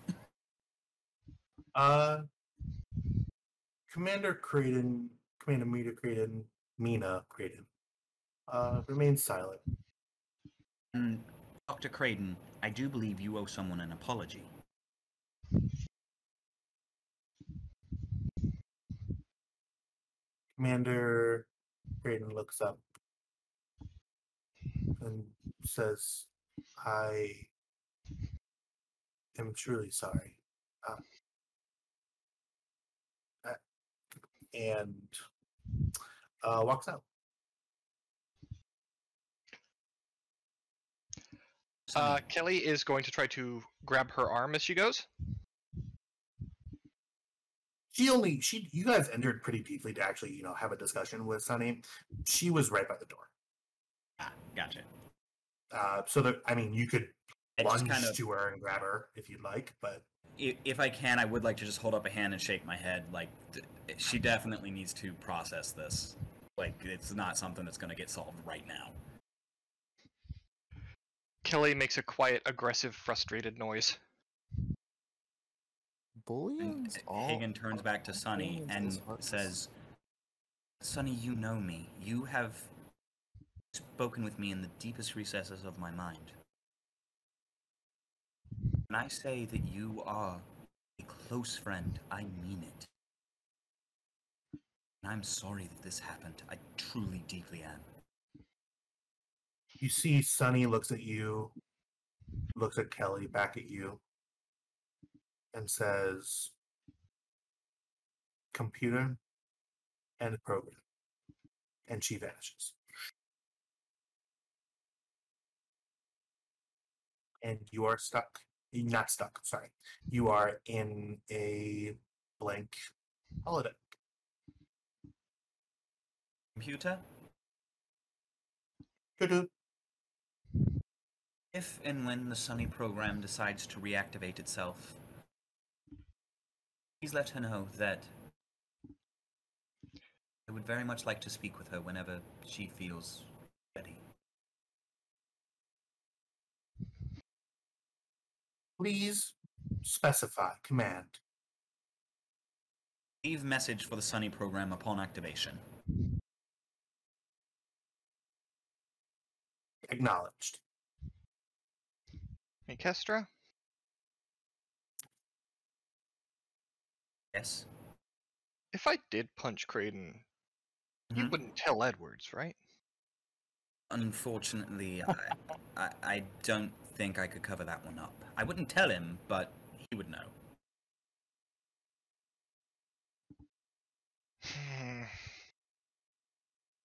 Commander Creighton, Commander Mina Creighton, remains silent. Dr. Creighton, I do believe you owe someone an apology. Commander Creighton looks up and says, I am truly sorry. And walks out. Kelly is going to try to grab her arm as she goes. You guys entered pretty deeply to actually, have a discussion with Sunny. She was right by the door. Ah, gotcha. You could I just lunge to her and grab her if you'd like, but if I can, I would like to just hold up a hand and shake my head. Like, she definitely needs to process this. Like, it's not something that's going to get solved right now. Kelly makes a quiet, aggressive, frustrated noise. Bullying's all. Hagen turns back to Sunny and says, Sunny, you know me. You have spoken with me in the deepest recesses of my mind. When I say that you are a close friend, I mean it. And I'm sorry that this happened. I truly, deeply am. you see Sunny looks at you, looks at Kelly, back at you, and says, computer and program. And she vanishes. And you are stuck. Not stuck, sorry. You are in a blank holodeck. Computer, Doo-doo. if and when the Sunny program decides to reactivate itself, please let her know that I would very much like to speak with her whenever she feels ready. Please specify command. Leave message for the Sunny program upon activation. Acknowledged. Hey, Kestra? Yes? If I did punch Creighton, you wouldn't tell Edwards, right? Unfortunately, I don't think I could cover that one up. I wouldn't tell him, but he would know.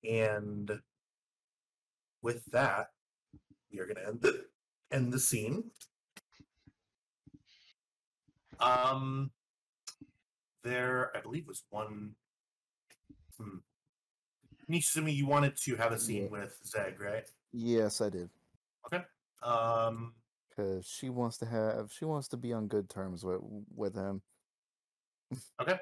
And with that, we are going to end the scene. There, I believe, was one. Nishizumi, you wanted to have a scene with Zeg, right? Yes, I did. Okay. Because she wants to be on good terms with him. Okay.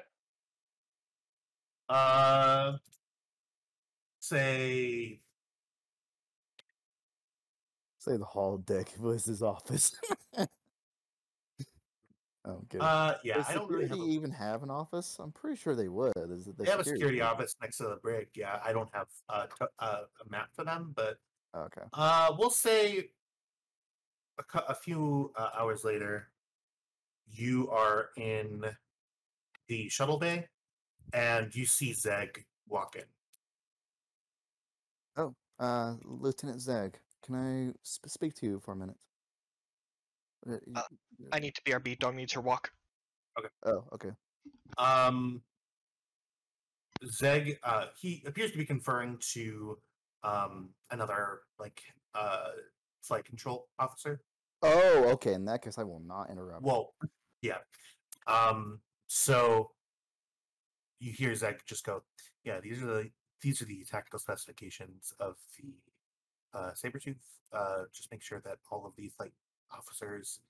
Say the hall deck was his office. Oh, good. yeah, Does I don't really security have even have an office? I'm pretty sure they would. Is it the they have a security booth? office next to the brig. Yeah, I don't have a map for them, but Okay. we'll say a few hours later, you are in the shuttle bay, and you see Zeg walk in. Oh, Lieutenant Zeg, can I speak to you for a minute? I need to BRB. Dog needs her walk. Oh, okay. Zeg, he appears to be conferring to another flight control officer. Oh, okay. In that case, I will not interrupt. Well, yeah. So you hear Zeg just go, yeah, these are the tactical specifications of the Sabretooth. Just make sure that all of the flight officers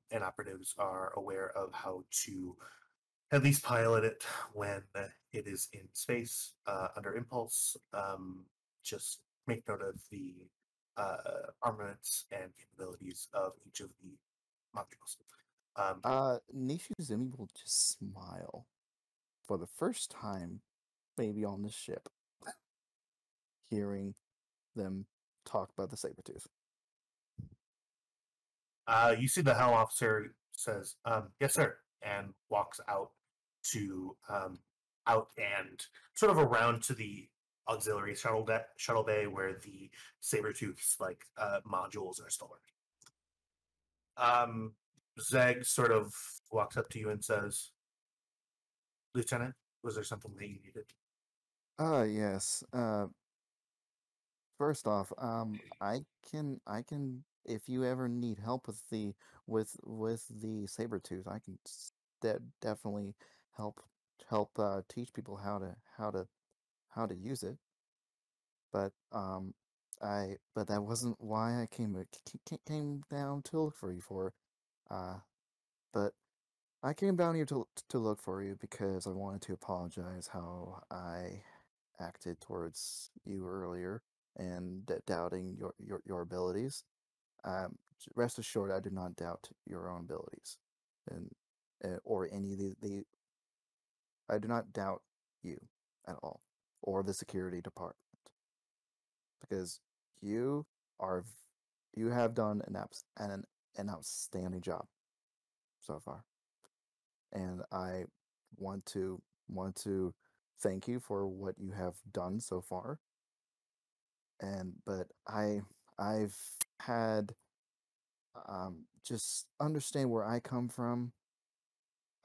and operatives are aware of how to at least pilot it when it is in space under impulse. Just make note of the armaments and capabilities of each of the modules. Nishizumi will just smile for the first time, maybe on this ship, hearing them talk about the Sabretooth. You see the helm officer says, yes, sir, and walks out to out and sort of around to the auxiliary shuttle bay where the Sabretooth's modules are stored. Zeg sort of walks up to you and says, Lieutenant, was there something that you needed? Yes. First off, I can if you ever need help with the Sabretooth, I can definitely help teach people how to use it. But but that wasn't why I came down to look for you for. But I came down here to look for you because I wanted to apologize how I acted towards you earlier and doubting your abilities. Rest assured, I do not doubt your own abilities, and or any of the. I do not doubt you at all, or the security department, because you are you have done an outstanding job so far, and I want to thank you for what you have done so far. And but I've had just understand where I come from,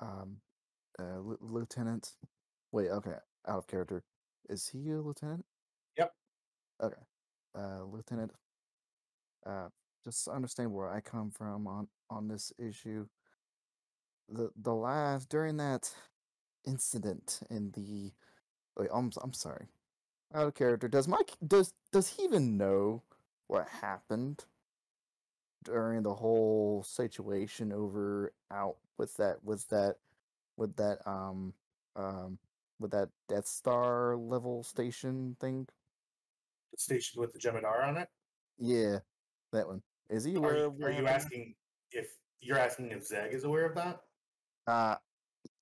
um, Lieutenant. Wait, okay, out of character. Is he a lieutenant? Yep. Okay, Lieutenant. Uh, just understand where I come from on this issue. The last during that incident in the wait, I'm sorry. Out of character. Does he even know what happened during the whole situation over out with that um with that Death Star level station thing? The station with the Gemidar on it? Yeah, that one. Is he Are aware you, of are what you happened? asking if you're asking if Zeg is aware of that? Uh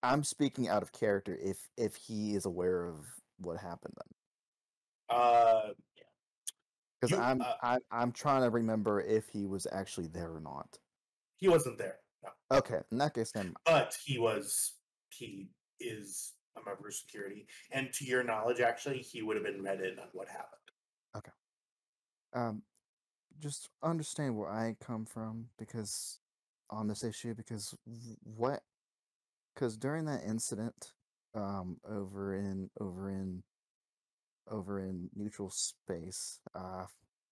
I'm speaking out of character if he is aware of what happened then. Uh, Because you I'm trying to remember if he was actually there or not. he wasn't there, no. Okay, in that case then But he is a member of security, and to your knowledge, actually, he would have been read in on what happened. okay. just understand where I come from because on this issue because what because during that incident over in neutral space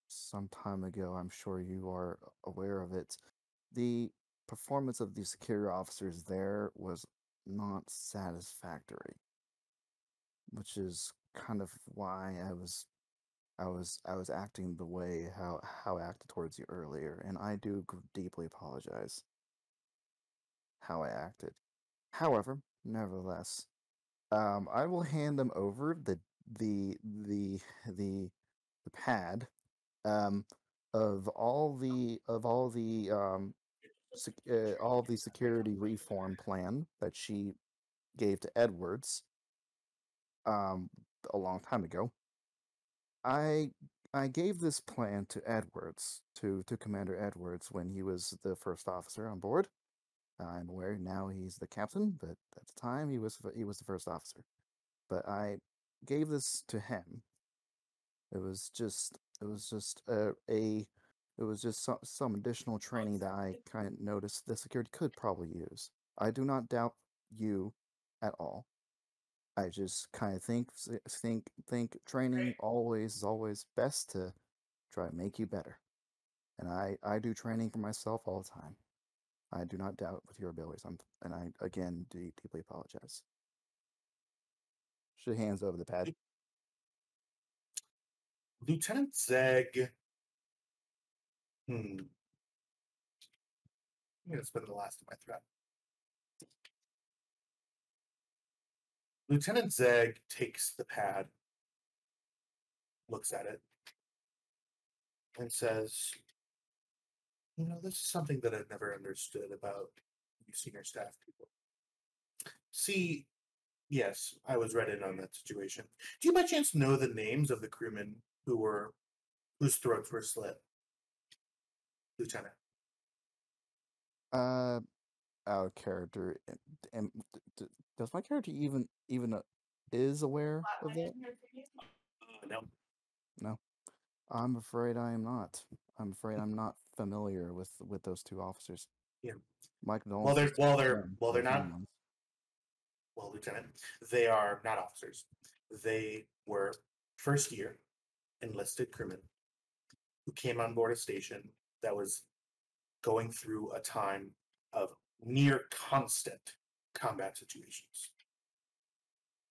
some time ago, I'm sure you are aware of it, the performance of the security officers there was not satisfactory, which is kind of why I was acting the way how I acted towards you earlier, and I do deeply apologize how I acted. However, nevertheless, I will hand them over the the the the pad um of all the security reform plan that she gave to Edwards um a long time ago. I I gave this plan to Edwards to Commander Edwards when he was the first officer on board. I'm aware now he's the captain, but at the time he was the first officer. But I gave this to him. It was just it was just some additional training that I kind of noticed the security could probably use. I do not doubt you at all. I just kind of think training always is always best to try to make you better. And I do training for myself all the time. I do not doubt with your abilities. And I again deeply apologize. She hands over the pad. Lieutenant Zeg. I'm gonna spend the last of my threat. Lieutenant Zeg takes the pad, looks at it, and says, this is something that I've never understood about you senior staff people. See, yes, I was read in on that situation. Do you by chance know the names of the crewmen whose throats were slit? Lieutenant. Our character, and does my character even is aware of that? No. No, I'm afraid I am not. I'm afraid I'm not familiar with those two officers. Yeah. My Well, condolences. they're not. Well, Lieutenant, they are not officers. They were first year enlisted crewmen who came on board a station that was going through a time of near constant combat situations.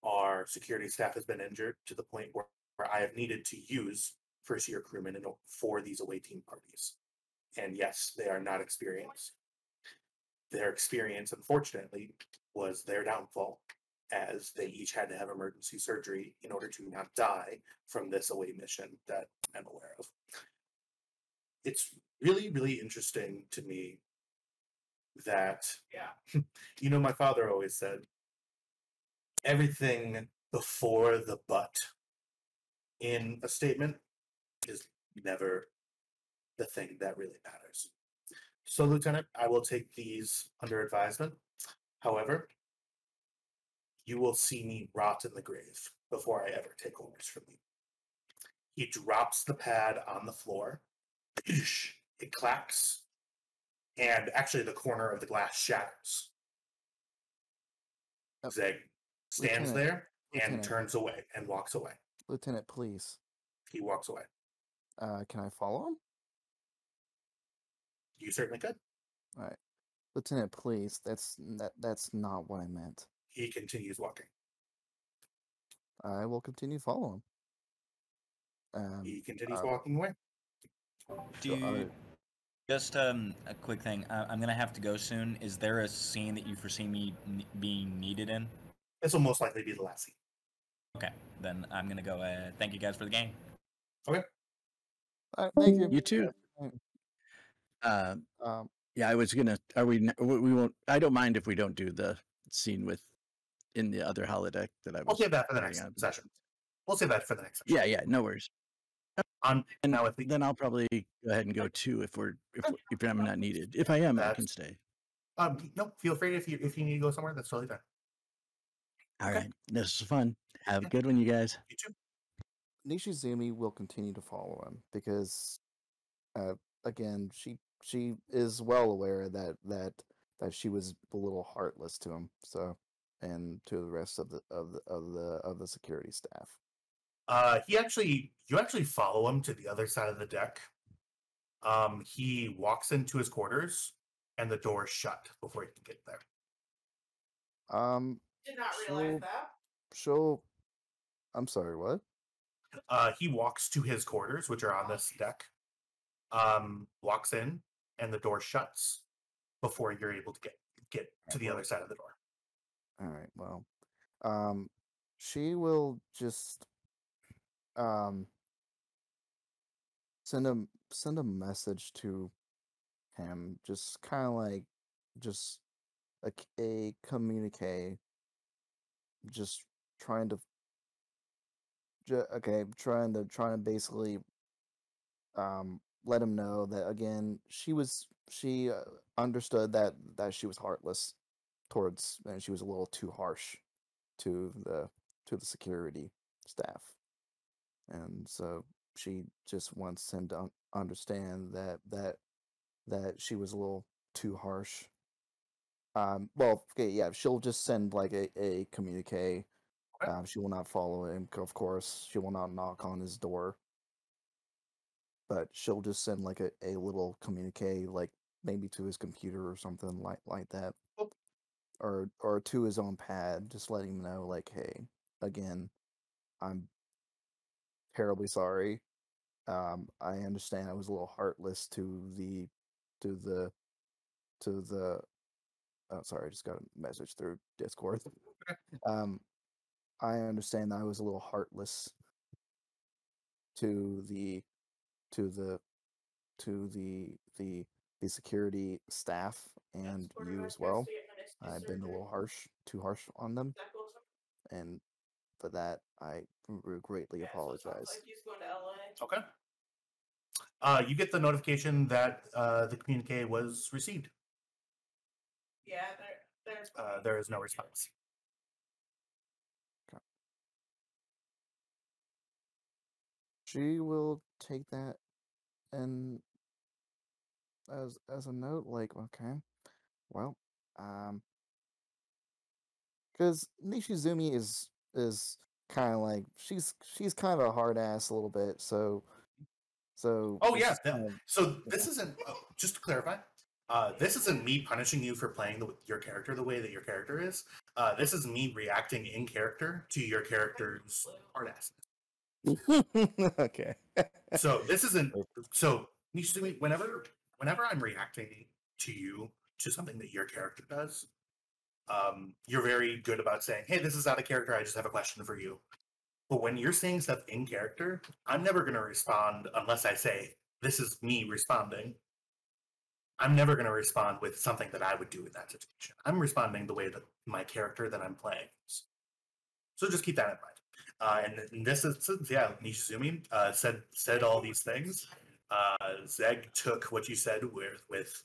Our security staff has been injured to the point where I have needed to use first year crewmen for these away team parties. And yes, they are not experienced. Their experience, unfortunately, was their downfall, as they each had to have emergency surgery in order to not die from this away mission that I'm aware of. It's really, really interesting to me that, my father always said, everything before the but in a statement is never the thing that really matters. So, Lieutenant, I will take these under advisement. However, you will see me rot in the grave before I ever take orders from you. He drops the pad on the floor. It clacks, and actually the corner of the glass shatters. Zeg stands there and turns away and walks away. Lieutenant, please. He walks away. Can I follow him? You certainly could. All right. Lieutenant, please. That's not what I meant. He continues walking. I will continue following him. He continues walking away. Just a quick thing. I'm gonna have to go soon. Is there a scene that you foresee me being needed in? This will most likely be the last scene. Okay, then I'm gonna go. Thank you guys for the game. Okay. Thank you. You too. Yeah, I was gonna. We won't. I don't mind if we don't do the scene in the other holodeck that I was. We'll save that for the next session. We'll save that for the next session. Yeah, no worries. And now then I'll probably go ahead and go too if I'm not needed. If I am, I can stay. No, feel free if you need to go somewhere. That's totally fine. All right, this is fun. Have a good one, you guys. You too. Nishizumi will continue to follow him because, again, she is well aware that she was a little heartless to him. So, and to the rest of the security staff. You actually follow him to the other side of the deck. He walks into his quarters, and the door is shut before he can get there. Did not realize that. She'll. I'm sorry. What? He walks to his quarters, which are on this deck. Walks in, and the door shuts before you're able to get to the other side of the door. All right. Well, she will just send a message to him, just kind of like just a communique, just trying to trying to basically let him know that again she understood that she was heartless towards, and she was a little too harsh to the security staff, and so she just wants him to understand that she was a little too harsh. Well, okay, yeah, she'll just send like a communique. Okay. She will not follow him, of course. She will not knock on his door, but she'll just send like a little communique, like maybe to his computer or something like that, or to his own pad, just letting him know, like, hey, again, I'm terribly sorry. I understand I was a little heartless to the to the to the. Oh, sorry, I just got a message through Discord. I understand that I was a little heartless to the to the the security staff and you as well. I've been a little too harsh on them, and for that I greatly apologize. Okay. You get the notification that the communique was received. Yeah, There is no response. Okay. She will take that and as a note, like, okay, well, because Nishizumi is kind of like she's kind of a hard ass a little bit, so Oh it's yeah. just kind of, So this isn't just to clarify. This isn't me punishing you for playing your character the way that your character is. This is me reacting in character to your character's hard ass. okay. So this isn't so Nishizumi, whenever I'm reacting to you to something that your character does, you're very good about saying, hey, this is out of character, I just have a question for you. But when you're saying stuff in character, I'm never going to respond unless I say, this is me responding. I'm never going to respond with something that I would do in that situation. I'm responding the way that my character that I'm playing is. So just keep that in mind. And in this instance, yeah, Nishizumi said all these things. Zeg took what you said with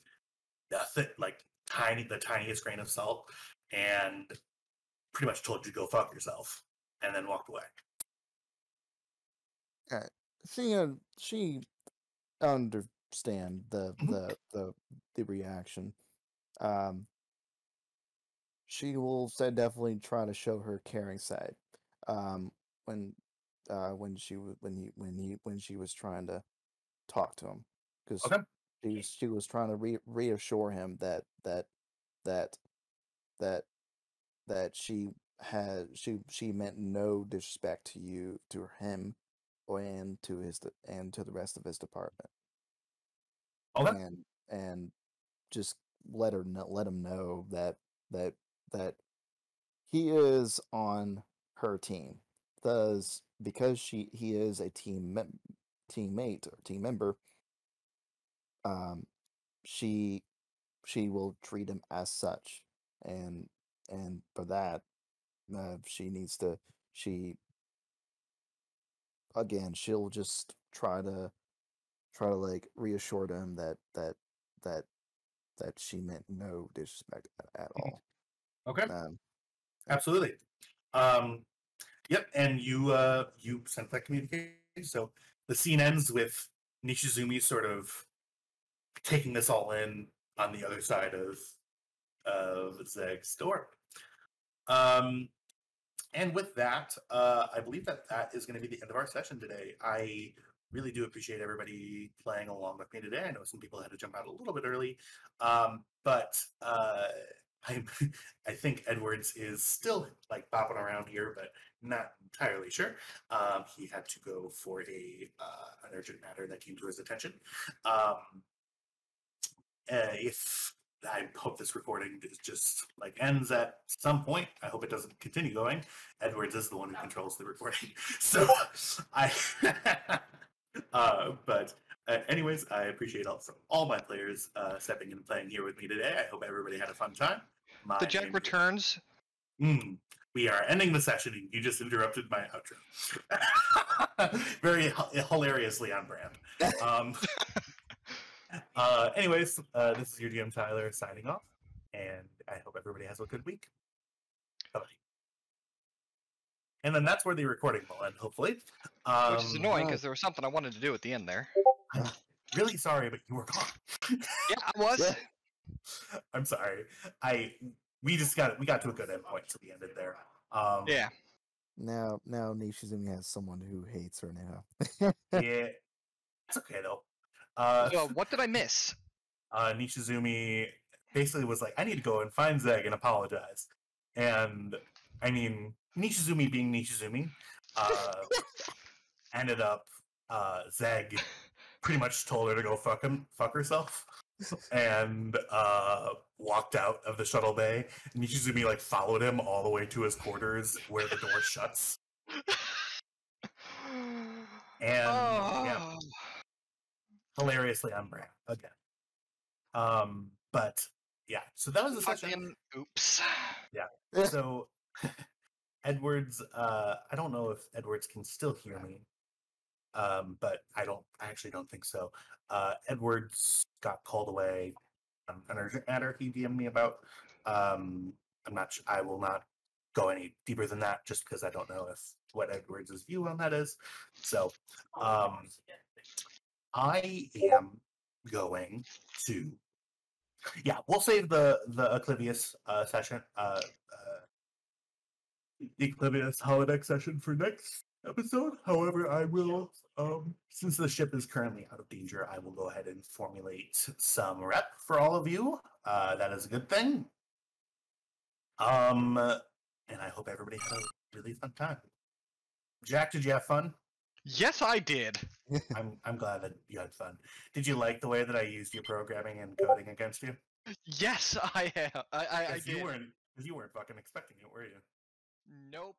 nothing, like the tiniest grain of salt, and pretty much told you to go fuck yourself, and then walked away. She understand the reaction. She will definitely try to show her caring side. When when she was trying to talk to him, because Okay. she was trying to reassure him that that she meant no disrespect to you, to him, and to the rest of his department. Okay. And just let him know that he is on her team, because he is a teammate or team member. She will treat him as such, and for that, she needs to she'll just try to like reassure them that she meant no disrespect at all. Okay. Um, Absolutely. Um, Yep, and you sent that communication. So the scene ends with Nishizumi sort of taking this all in on the other side of Zeg's door. And with that, I believe that is going to be the end of our session today. I really do appreciate everybody playing along with me today. I know some people had to jump out a little bit early, but I think Edwards is still like bopping around here, but not entirely sure. He had to go for an urgent matter that came to his attention. If I hope this recording just like ends at some point. I hope it doesn't continue going. Edwards is the one who controls the recording, so I. But anyways, I appreciate all my players stepping in and playing here with me today. I hope everybody had a fun time. The Jack returns. We are ending the session, and you just interrupted my outro. Very hilariously on brand. Anyways, this is your GM Tyler signing off, and I hope everybody has a good week. Bye-bye. And then that's where the recording will end, hopefully. Which is annoying because there was something I wanted to do at the end there. I'm really sorry, but you were gone. Yeah, I was. I'm sorry. We got to a good end point, so we ended there. Yeah. Now Nishizumi has someone who hates her now. Yeah, it's okay though. So what did I miss? Nishizumi basically was like, I need to go and find Zeg and apologize. And I mean, Nishizumi being Nishizumi, ended up Zeg pretty much told her to go fuck herself, and walked out of the shuttle bay. Nishizumi like followed him all the way to his quarters where the door shuts. And yeah, hilariously on brand again. But yeah, so that was the session. Oops. Yeah. So Edwards, I don't know if Edwards can still hear me. But I actually don't think so. Edwards got called away on an urgent matter he DM'd me about. I'm not I will not go any deeper than that just because I don't know what Edwards' view on that is. So I am going to we'll save the Acclivius session, the Acclivius holodeck session for next episode. However, I will, since the ship is currently out of danger, I will go ahead and formulate some rep for all of you. That is a good thing. And I hope everybody had a really fun time. Jack, did you have fun? Yes, I did. I'm glad that you had fun. Did you like the way that I used your programming and coding against you? Yes, I am. I did. You weren't fucking expecting it, were you? Nope.